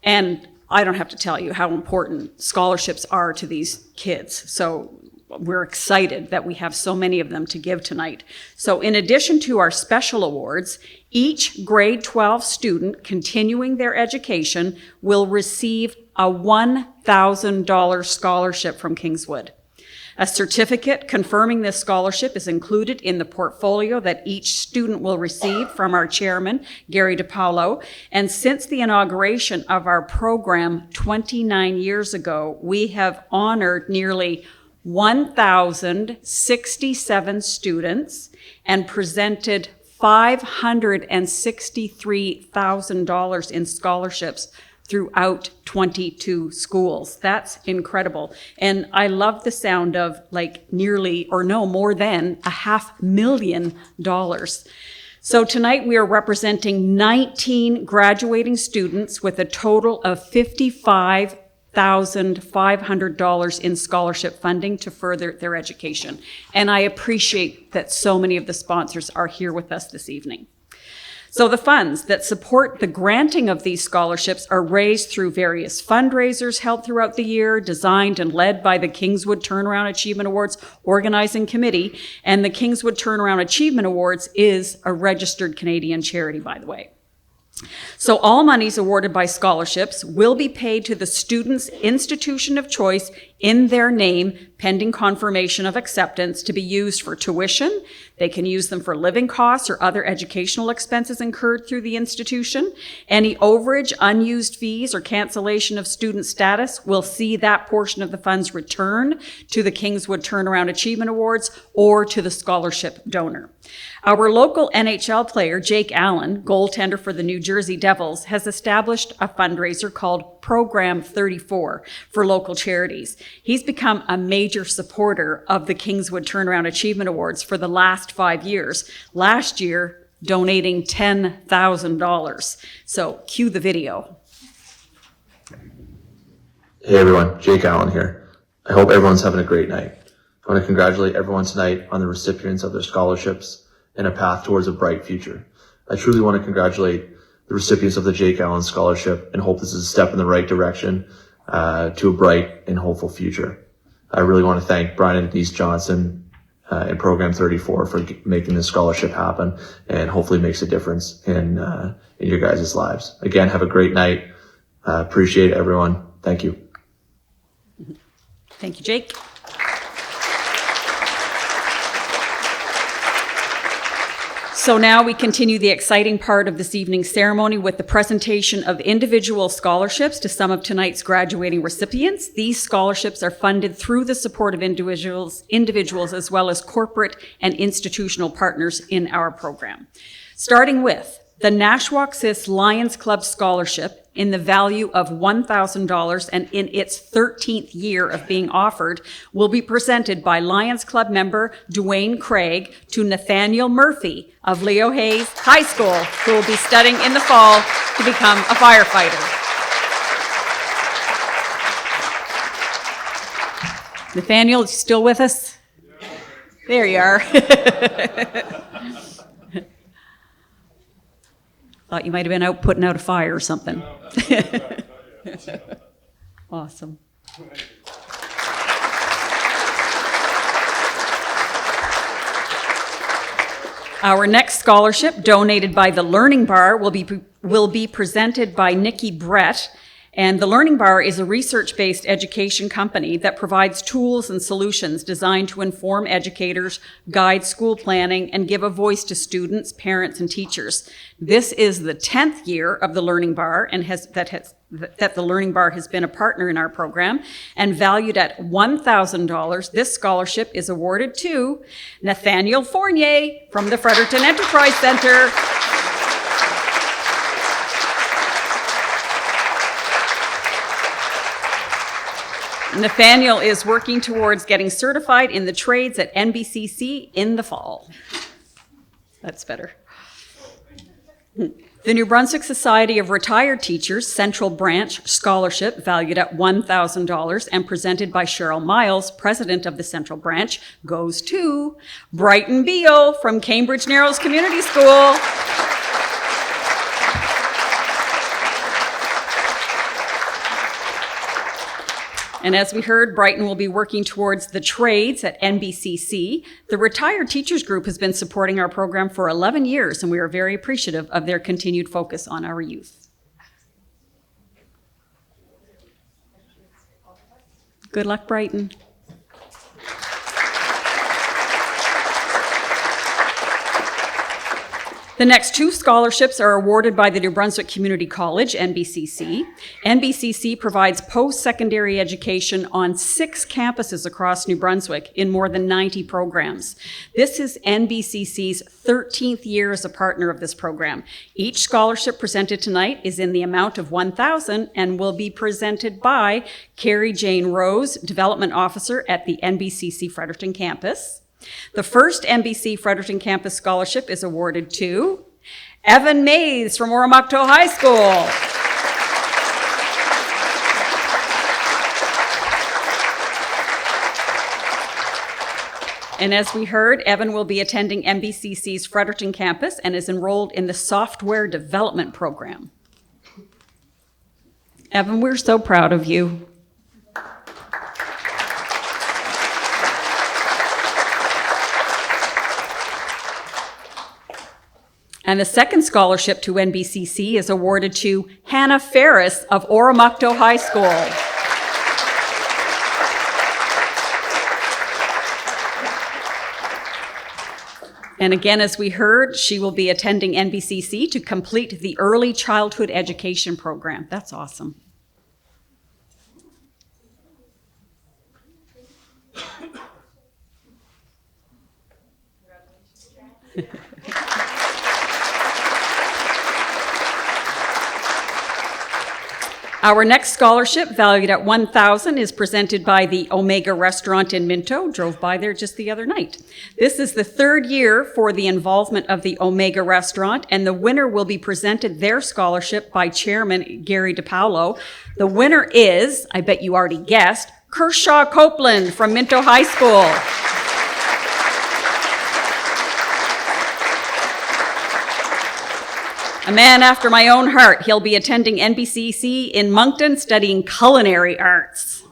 And I don't have to tell you how important scholarships are to these kids. So we're excited that we have so many of them to give tonight. So in addition to our special awards, each grade 12 student continuing their education will receive a $1,000 scholarship from Kingswood. A certificate confirming this scholarship is included in the portfolio that each student will receive from our chairman, Gary DiPaolo. And since the inauguration of our program 29 years ago, we have honored nearly 1,067 students and presented $563,000 in scholarships throughout 22 schools. That's incredible. And I love the sound of like nearly, or no, more than $500,000. So tonight we are representing 19 graduating students with a total of $55,500 in scholarship funding to further their education. And I appreciate that so many of the sponsors are here with us this evening. So the funds that support the granting of these scholarships are raised through various fundraisers held throughout the year, designed and led by the Kingswood Turnaround Achievement Awards Organizing Committee. And the Kingswood Turnaround Achievement Awards is a registered Canadian charity, by the way. So all monies awarded by scholarships will be paid to the student's institution of choice in their name, pending confirmation of acceptance, to be used for tuition. They can use them for living costs or other educational expenses incurred through the institution. Any overage, unused fees, or cancellation of student status will see that portion of the funds return to the Kingswood Turnaround Achievement Awards or to the scholarship donor. Our local NHL player, Jake Allen, goaltender for the New Jersey Devils, has established a fundraiser called Program 34 for local charities. He's become a major supporter of the Kingswood Turnaround Achievement Awards for the last 5 years. Last year, donating $10,000. So cue the video. Hey everyone, Jake Allen here. I hope everyone's having a great night. I want to congratulate everyone tonight on the recipients of their scholarships and a path towards a bright future. I truly want to congratulate the recipients of the Jake Allen Scholarship and hope this is a step in the right direction to a bright and hopeful future. I really want to thank Brian and Denise Johnson in Program 34 for making this scholarship happen and hopefully makes a difference in your guys' lives. Again, have a great night. Appreciate everyone. Thank you. Thank you, Jake. So now we continue the exciting part of this evening's ceremony with the presentation of individual scholarships to some of tonight's graduating recipients. These scholarships are funded through the support of individuals as well as corporate and institutional partners in our program. Starting with the Nashwaaksis Lions Club Scholarship in the value of $1,000 and in its 13th year of being offered will be presented by Lions Club member Dwayne Craig to Nathaniel Murphy of Leo Hayes High School, who will be studying in the fall to become a firefighter. Nathaniel, you still with us? There you are. Thought you might have been out putting out a fire or something. Awesome. Our next scholarship, donated by the Learning Bar, will be presented by Nikki Brett. And the Learning Bar is a research-based education company that provides tools and solutions designed to inform educators, guide school planning, and give a voice to students, parents, and teachers. This is the 10th year of the Learning Bar and that the Learning Bar has been a partner in our program, and valued at $1,000. This scholarship is awarded to Nathaniel Fournier from the Fredericton Enterprise Center. Nathaniel is working towards getting certified in the trades at NBCC in the fall. That's better. The New Brunswick Society of Retired Teachers Central Branch Scholarship, valued at $1,000 and presented by Cheryl Miles, president of the Central Branch, goes to Brighton Beal from Cambridge Narrows Community School. And as we heard, Brighton will be working towards the trades at NBCC. The Retired Teachers Group has been supporting our program for 11 years, and we are very appreciative of their continued focus on our youth. Good luck, Brighton. The next two scholarships are awarded by the New Brunswick Community College, NBCC. NBCC provides post-secondary education on 6 campuses across New Brunswick in more than 90 programs. This is NBCC's 13th year as a partner of this program. Each scholarship presented tonight is in the amount of $1,000 and will be presented by Carrie Jane Rose, Development Officer at the NBCC Fredericton campus. The first NBC Fredericton Campus Scholarship is awarded to Evan Mays from Oromocto High School. And as we heard, Evan will be attending NBCC's Fredericton campus and is enrolled in the Software Development Program. Evan, we're so proud of you. And the second scholarship to NBCC is awarded to Hannah Ferris of Oromocto High School. And again, as we heard, she will be attending NBCC to complete the Early Childhood Education Program. That's awesome. Our next scholarship, valued at $1,000, is presented by the Omega Restaurant in Minto. Drove by there just the other night. This is the 3rd year for the involvement of the Omega Restaurant, and the winner will be presented their scholarship by Chairman Gary DiPaolo. The winner is, I bet you already guessed, Kershaw Copeland from Minto High School. A man after my own heart. He'll be attending NBCC in Moncton studying culinary arts.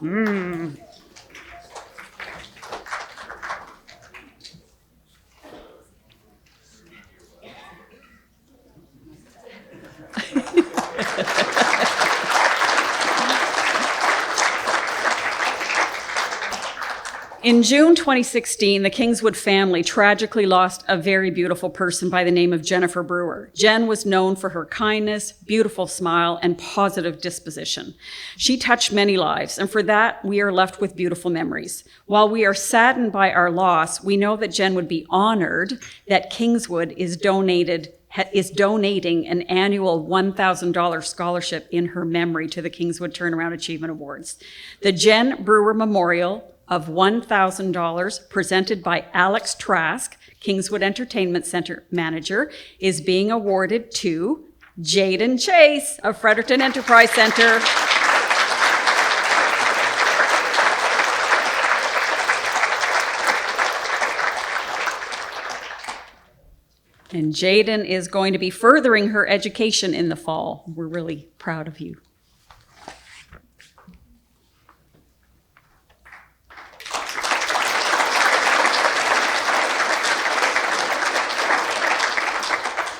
In June 2016, the Kingswood family tragically lost a very beautiful person by the name of Jennifer Brewer. Jen was known for her kindness, beautiful smile, and positive disposition. She touched many lives, and for that, we are left with beautiful memories. While we are saddened by our loss, we know that Jen would be honored that Kingswood is donating an annual $1,000 scholarship in her memory to the Kingswood Turnaround Achievement Awards. The Jen Brewer Memorial of $1,000 presented by Alex Trask, Kingswood Entertainment Center manager, is being awarded to Jaden Chase of Fredericton Enterprise Center. And Jaden is going to be furthering her education in the fall. We're really proud of you.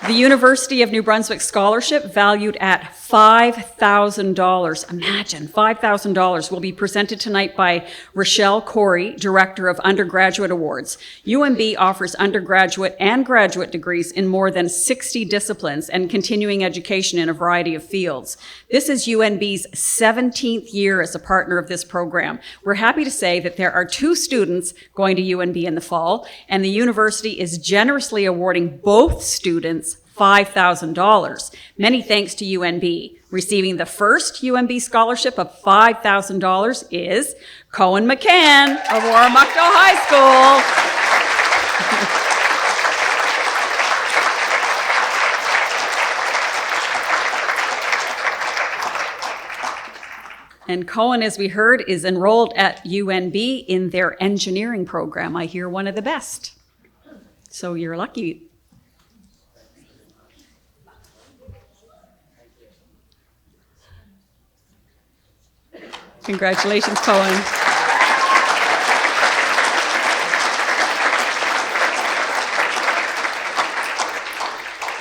The University of New Brunswick Scholarship, valued at $5,000. Imagine, $5,000 will be presented tonight by Rochelle Corey, Director of Undergraduate Awards. UNB offers undergraduate and graduate degrees in more than 60 disciplines and continuing education in a variety of fields. This is UNB's 17th year as a partner of this program. We're happy to say that there are 2 students going to UNB in the fall, and the university is generously awarding both students $5,000. Many thanks to UNB. Receiving the first UNB scholarship of $5,000 is Cohen McCann of Warramuckto High School. And Cohen, as we heard, is enrolled at UNB in their engineering program. I hear one of the best. So you're lucky. Congratulations, Cohen.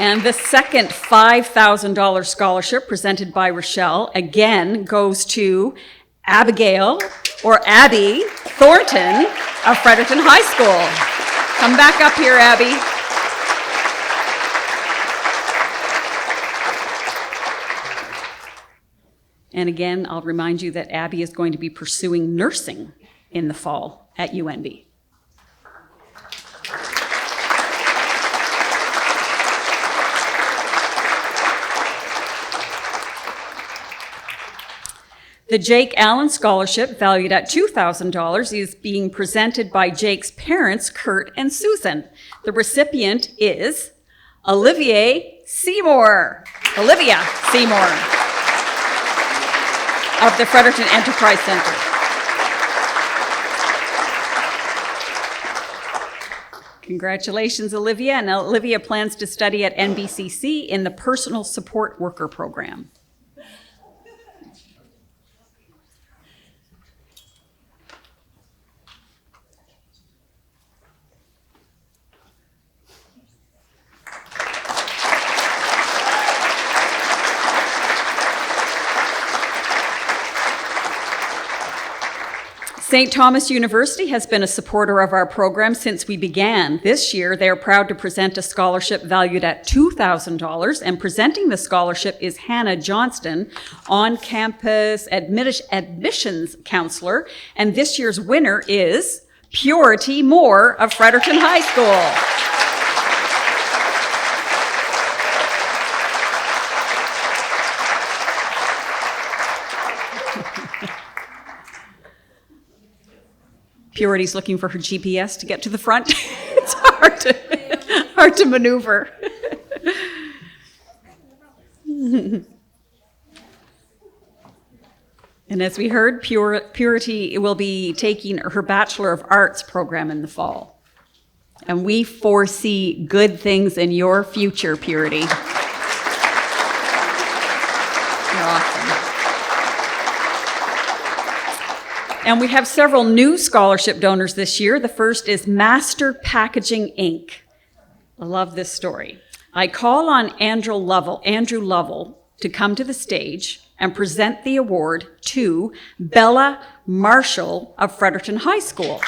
And the second $5,000 scholarship presented by Rochelle again goes to Abigail, or Abby, Thornton of Fredericton High School. Come back up here, Abby. And again, I'll remind you that Abby is going to be pursuing nursing in the fall at UNB. The Jake Allen Scholarship, valued at $2,000, is being presented by Jake's parents, Kurt and Susan. The recipient is Olivia Seymour of the Fredericton Enterprise Center. Congratulations, Olivia. And Olivia plans to study at NBCC in the Personal Support Worker Program. St. Thomas University has been a supporter of our program since we began. This year, they are proud to present a scholarship valued at $2,000, and presenting the scholarship is Hannah Johnston, on-campus admissions counselor, and this year's winner is Purity Moore of Fredericton High School. Purity's looking for her GPS to get to the front. It's hard to maneuver. And as we heard, Purity will be taking her Bachelor of Arts program in the fall. And we foresee good things in your future, Purity. You're awesome. And we have several new scholarship donors this year. The first is Master Packaging, Inc. I love this story. I call on Andrew Lovell to come to the stage and present the award to Bella Marshall of Fredericton High School.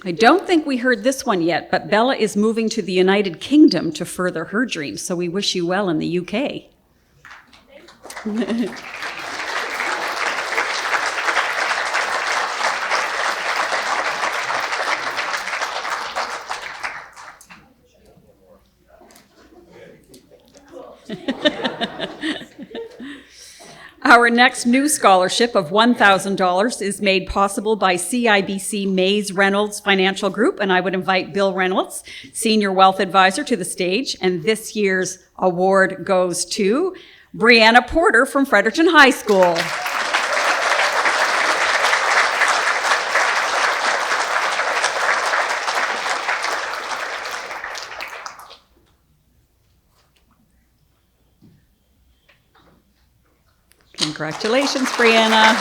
I don't think we heard this one yet, but Bella is moving to the United Kingdom to further her dreams, so we wish you well in the UK. Our next new scholarship of $1,000 is made possible by CIBC Mays Reynolds Financial Group, and I would invite Bill Reynolds, Senior Wealth Advisor, to the stage. And this year's award goes to Brianna Porter from Fredericton High School. Congratulations, Brianna.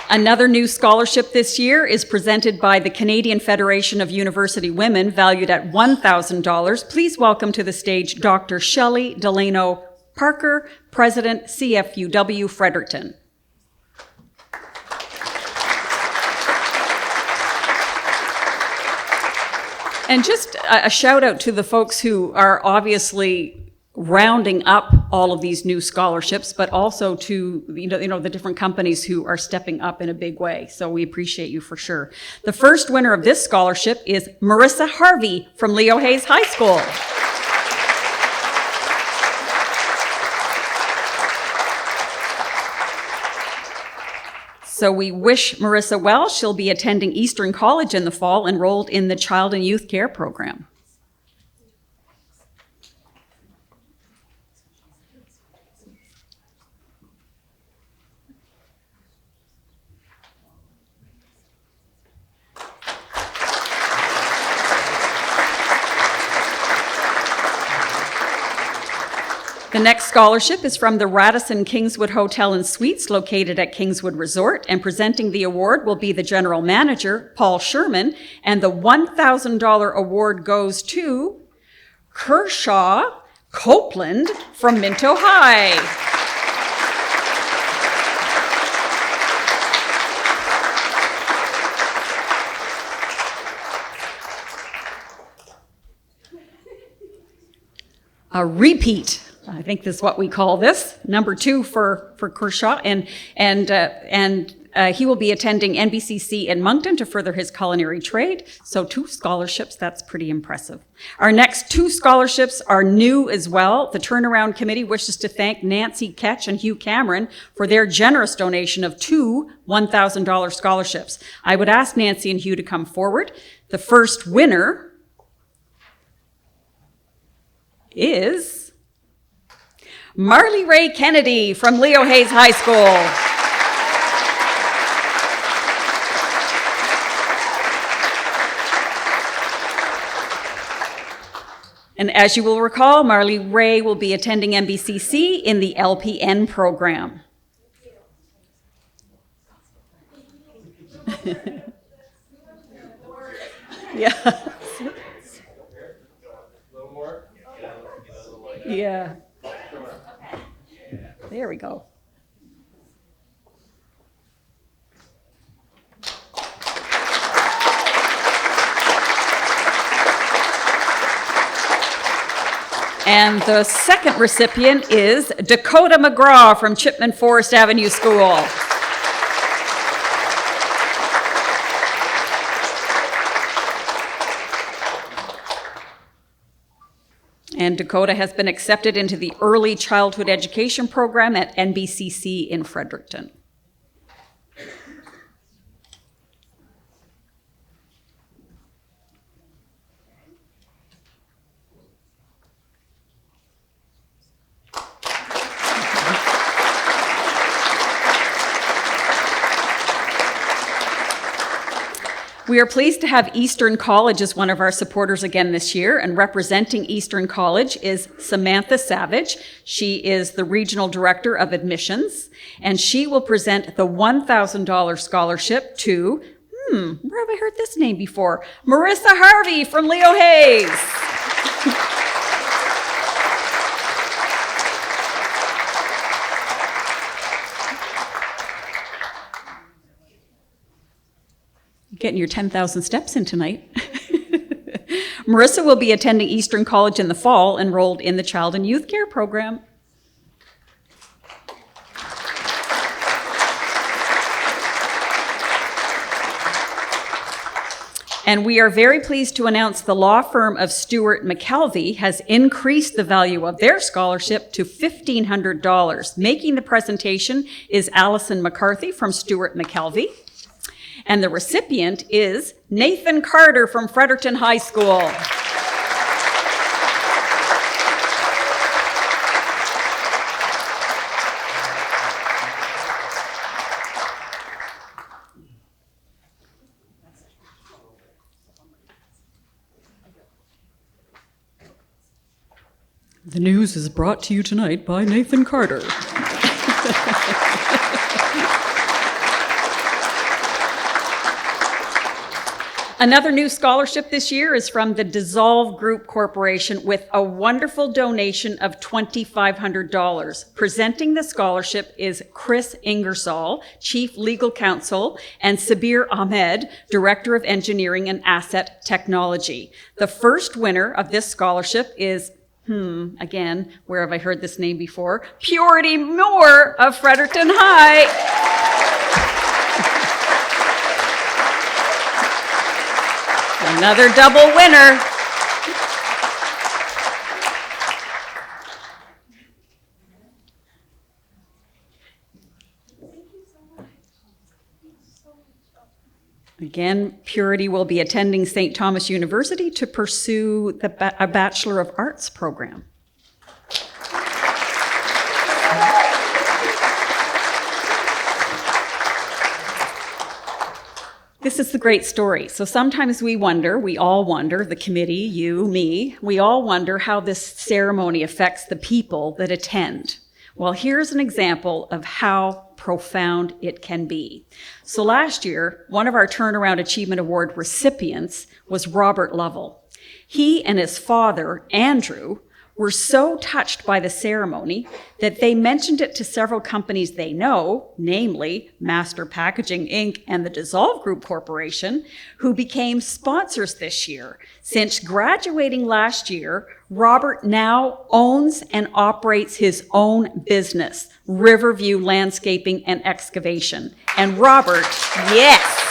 Another new scholarship this year is presented by the Canadian Federation of University Women, valued at $1,000. Please welcome to the stage Dr. Shelley Delano Parker, President, CFUW Fredericton. And just a shout out to the folks who are obviously rounding up all of these new scholarships, but also to the different companies who are stepping up in a big way. So we appreciate you for sure. The first winner of this scholarship is Marissa Harvey from Leo Hayes High School. So we wish Marissa well. She'll be attending Eastern College in the fall, enrolled in the Child and Youth Care Program. The next scholarship is from the Radisson Kingswood Hotel and Suites located at Kingswood Resort, and presenting the award will be the general manager, Paul Sherman, and the $1,000 award goes to Kershaw Copeland from Minto High. A repeat. I think that's what we call this. Number 2 for Kershaw, and he will be attending NBCC in Moncton to further his culinary trade. So 2 scholarships, that's pretty impressive. Our next 2 scholarships are new as well. The Turnaround Committee wishes to thank Nancy Ketch and Hugh Cameron for their generous donation of 2 $1,000 scholarships. I would ask Nancy and Hugh to come forward. The first winner is Marley Ray Kennedy from Leo Hayes High School. And as you will recall, Marley Ray will be attending MBCC in the LPN program. Yeah. Yeah. There we go. And the second recipient is Dakota McGraw from Chipman Forest Avenue School. And Dakota has been accepted into the Early Childhood Education Program at NBCC in Fredericton. We are pleased to have Eastern College as one of our supporters again this year, and representing Eastern College is Samantha Savage. She is the Regional Director of Admissions, and she will present the $1,000 scholarship to, where have I heard this name before? Marissa Harvey from Leo Hayes. Getting your 10,000 steps in tonight. Marissa will be attending Eastern College in the fall, enrolled in the Child and Youth Care program. And we are very pleased to announce the law firm of Stewart McKelvey has increased the value of their scholarship to $1,500. Making the presentation is Allison McCarthy from Stewart McKelvey. And the recipient is Nathan Carter from Fredericton High School. The news is brought to you tonight by Nathan Carter. Another new scholarship this year is from the Dissolve Group Corporation with a wonderful donation of $2,500. Presenting the scholarship is Chris Ingersoll, Chief Legal Counsel, and Sabir Ahmed, Director of Engineering and Asset Technology. The first winner of this scholarship is again, where have I heard this name before? Purity Moore of Fredericton High. Another double winner. Again, Purity will be attending St. Thomas University to pursue a Bachelor of Arts program. This is the great story. So sometimes we all wonder, the committee, you, me, we all wonder how this ceremony affects the people that attend. Well, here's an example of how profound it can be. So last year, one of our Turnaround Achievement Award recipients was Robert Lovell. He and his father, Andrew, were so touched by the ceremony that they mentioned it to several companies they know, namely Master Packaging Inc. and the Dissolve Group Corporation, who became sponsors this year. Since graduating last year, Robert now owns and operates his own business, Riverview Landscaping and Excavation. And Robert, yes.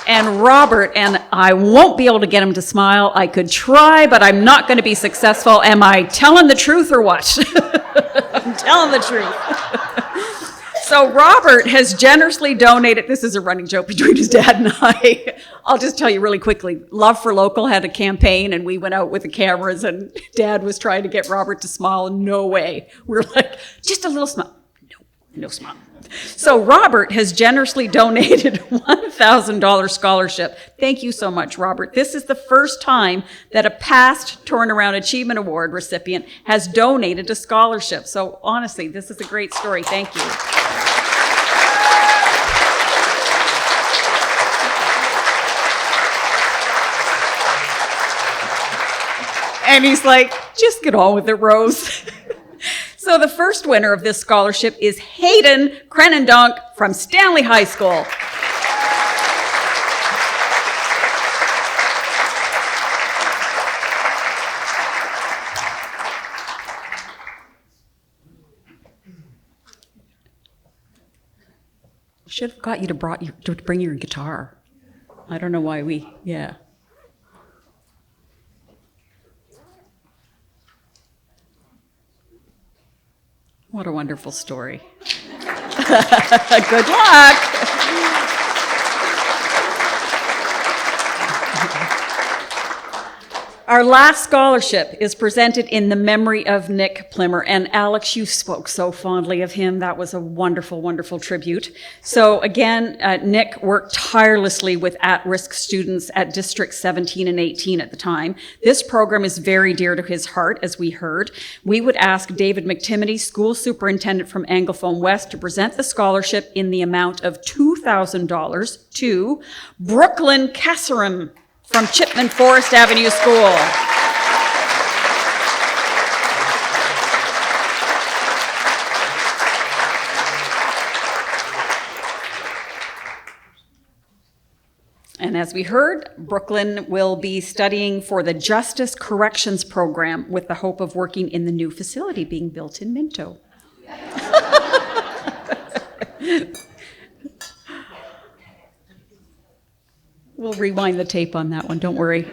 And Robert, and I won't be able to get him to smile. I could try, but I'm not going to be successful. Am I telling the truth or what? I'm telling the truth. So Robert has generously donated, this is a running joke between his dad and I. I'll just tell you really quickly. Love for Local had a campaign and we went out with the cameras and Dad was trying to get Robert to smile. No way. We're like, just a little smile. No smile. So Robert has generously donated $1,000 scholarship. Thank you so much, Robert. This is the first time that a past Turnaround Achievement Award recipient has donated a scholarship. So honestly, this is a great story. Thank you. And he's like, just get on with it, Rose. So the first winner of this scholarship is Hayden Crenendonk from Stanley High School. Should have got you to bring your guitar. I don't know why yeah. What a wonderful story. Good luck. Our last scholarship is presented in the memory of Nick Plimmer. And Alex, you spoke so fondly of him. That was a wonderful, wonderful tribute. So again, Nick worked tirelessly with at-risk students at District 17 and 18 at the time. This program is very dear to his heart, as we heard. We would ask David McTimoney, school superintendent from Anglophone West, to present the scholarship in the amount of $2,000 to Brooklyn Kasserim from Chipman Forest Avenue School. And as we heard, Brooklyn will be studying for the Justice Corrections Program with the hope of working in the new facility being built in Minto. We'll rewind the tape on that one, don't worry.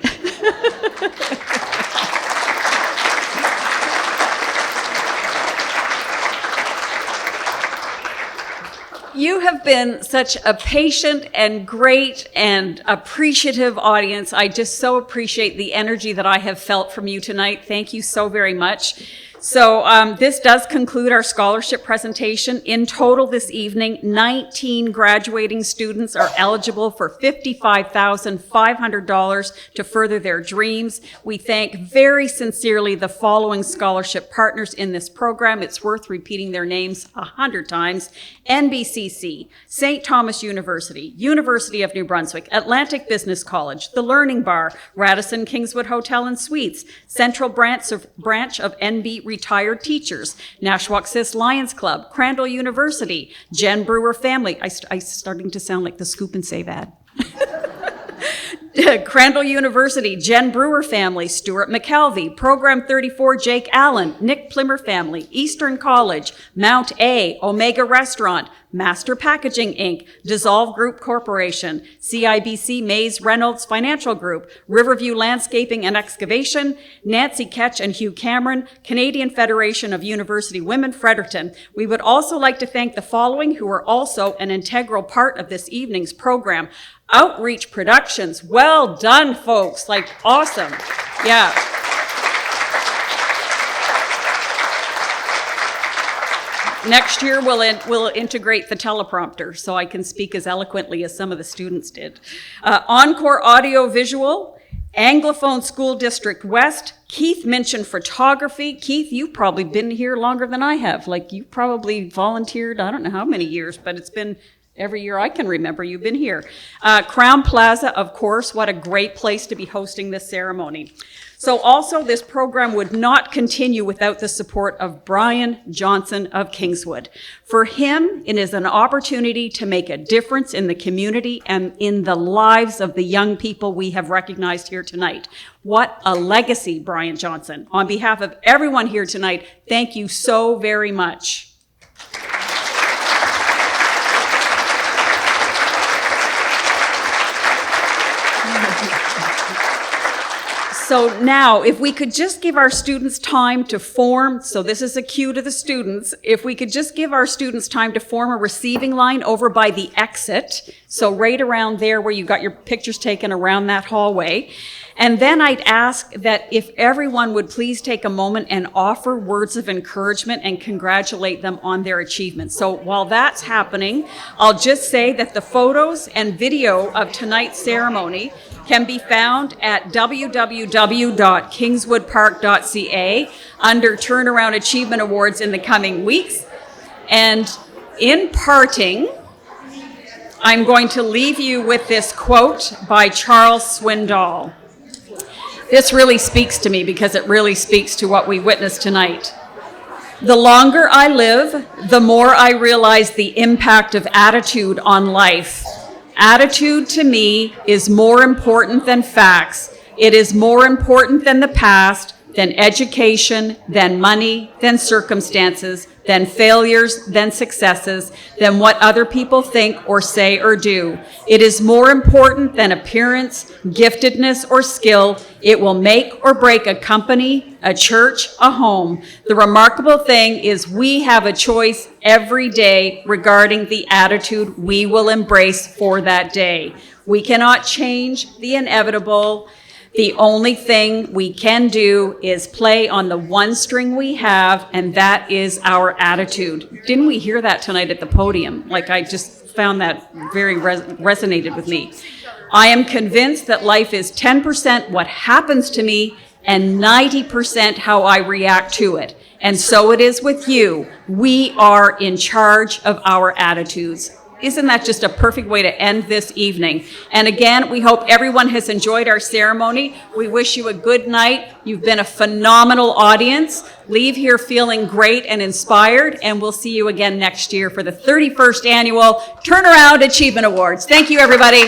You have been such a patient and great and appreciative audience. I just so appreciate the energy that I have felt from you tonight. Thank you so very much. So this does conclude our scholarship presentation. In total this evening, 19 graduating students are eligible for $55,500 to further their dreams. We thank very sincerely the following scholarship partners in this program. It's worth repeating their names 100 times. NBCC, St. Thomas University, University of New Brunswick, Atlantic Business College, The Learning Bar, Radisson Kingswood Hotel and Suites, Central Branch of NB Retired Teachers, Nashwaaksis Lions Club, Crandall University, Jen Brewer Family. I'm starting to sound like the Scoop and Save ad. Crandall University, Jen Brewer Family, Stuart McKelvey, Program 34, Jake Allen, Nick Plimmer Family, Eastern College, Mount A, Omega Restaurant, Master Packaging Inc., Dissolve Group Corporation, CIBC Mays Reynolds Financial Group, Riverview Landscaping and Excavation, Nancy Ketch and Hugh Cameron, Canadian Federation of University Women, Fredericton. We would also like to thank the following who are also an integral part of this evening's program. Outreach Productions, well done, folks, like awesome. Yeah. Next year, we'll integrate the teleprompter so I can speak as eloquently as some of the students did. Encore Audio Visual, Anglophone School District West, Keith Minchin Photography. Keith, you've probably been here longer than I have. Like, you probably volunteered, I don't know how many years, but it's been every year I can remember you've been here. Crown Plaza, of course, what a great place to be hosting this ceremony. So also, this program would not continue without the support of Brian Johnson of Kingswood. For him, it is an opportunity to make a difference in the community and in the lives of the young people we have recognized here tonight. What a legacy, Brian Johnson. On behalf of everyone here tonight, thank you so very much. So now, if we could just give our students time to form, so this is a cue to the students, if we could just give our students time to form a receiving line over by the exit, so right around there where you got your pictures taken around that hallway. And then I'd ask that if everyone would please take a moment and offer words of encouragement and congratulate them on their achievements. So while that's happening, I'll just say that the photos and video of tonight's ceremony can be found at www.kingswoodpark.ca under Turnaround Achievement Awards in the coming weeks. And in parting, I'm going to leave you with this quote by Charles Swindoll. This really speaks to me because it really speaks to what we witnessed tonight. The longer I live, the more I realize the impact of attitude on life. Attitude to me is more important than facts. It is more important than the past, than education, than money, than circumstances, than failures, than successes, than what other people think or say or do. It is more important than appearance, giftedness, or skill. It will make or break a company, a church, a home. The remarkable thing is we have a choice every day regarding the attitude we will embrace for that day. We cannot change the inevitable. The only thing we can do is play on the one string we have, and that is our attitude. Didn't we hear that tonight at the podium? Like, I just found that very resonated with me. I am convinced that life is 10% what happens to me and 90% how I react to it. And so it is with you. We are in charge of our attitudes. Isn't that just a perfect way to end this evening? And again, we hope everyone has enjoyed our ceremony. We wish you a good night. You've been a phenomenal audience. Leave here feeling great and inspired, and we'll see you again next year for the 31st Annual Turnaround Achievement Awards. Thank you, everybody.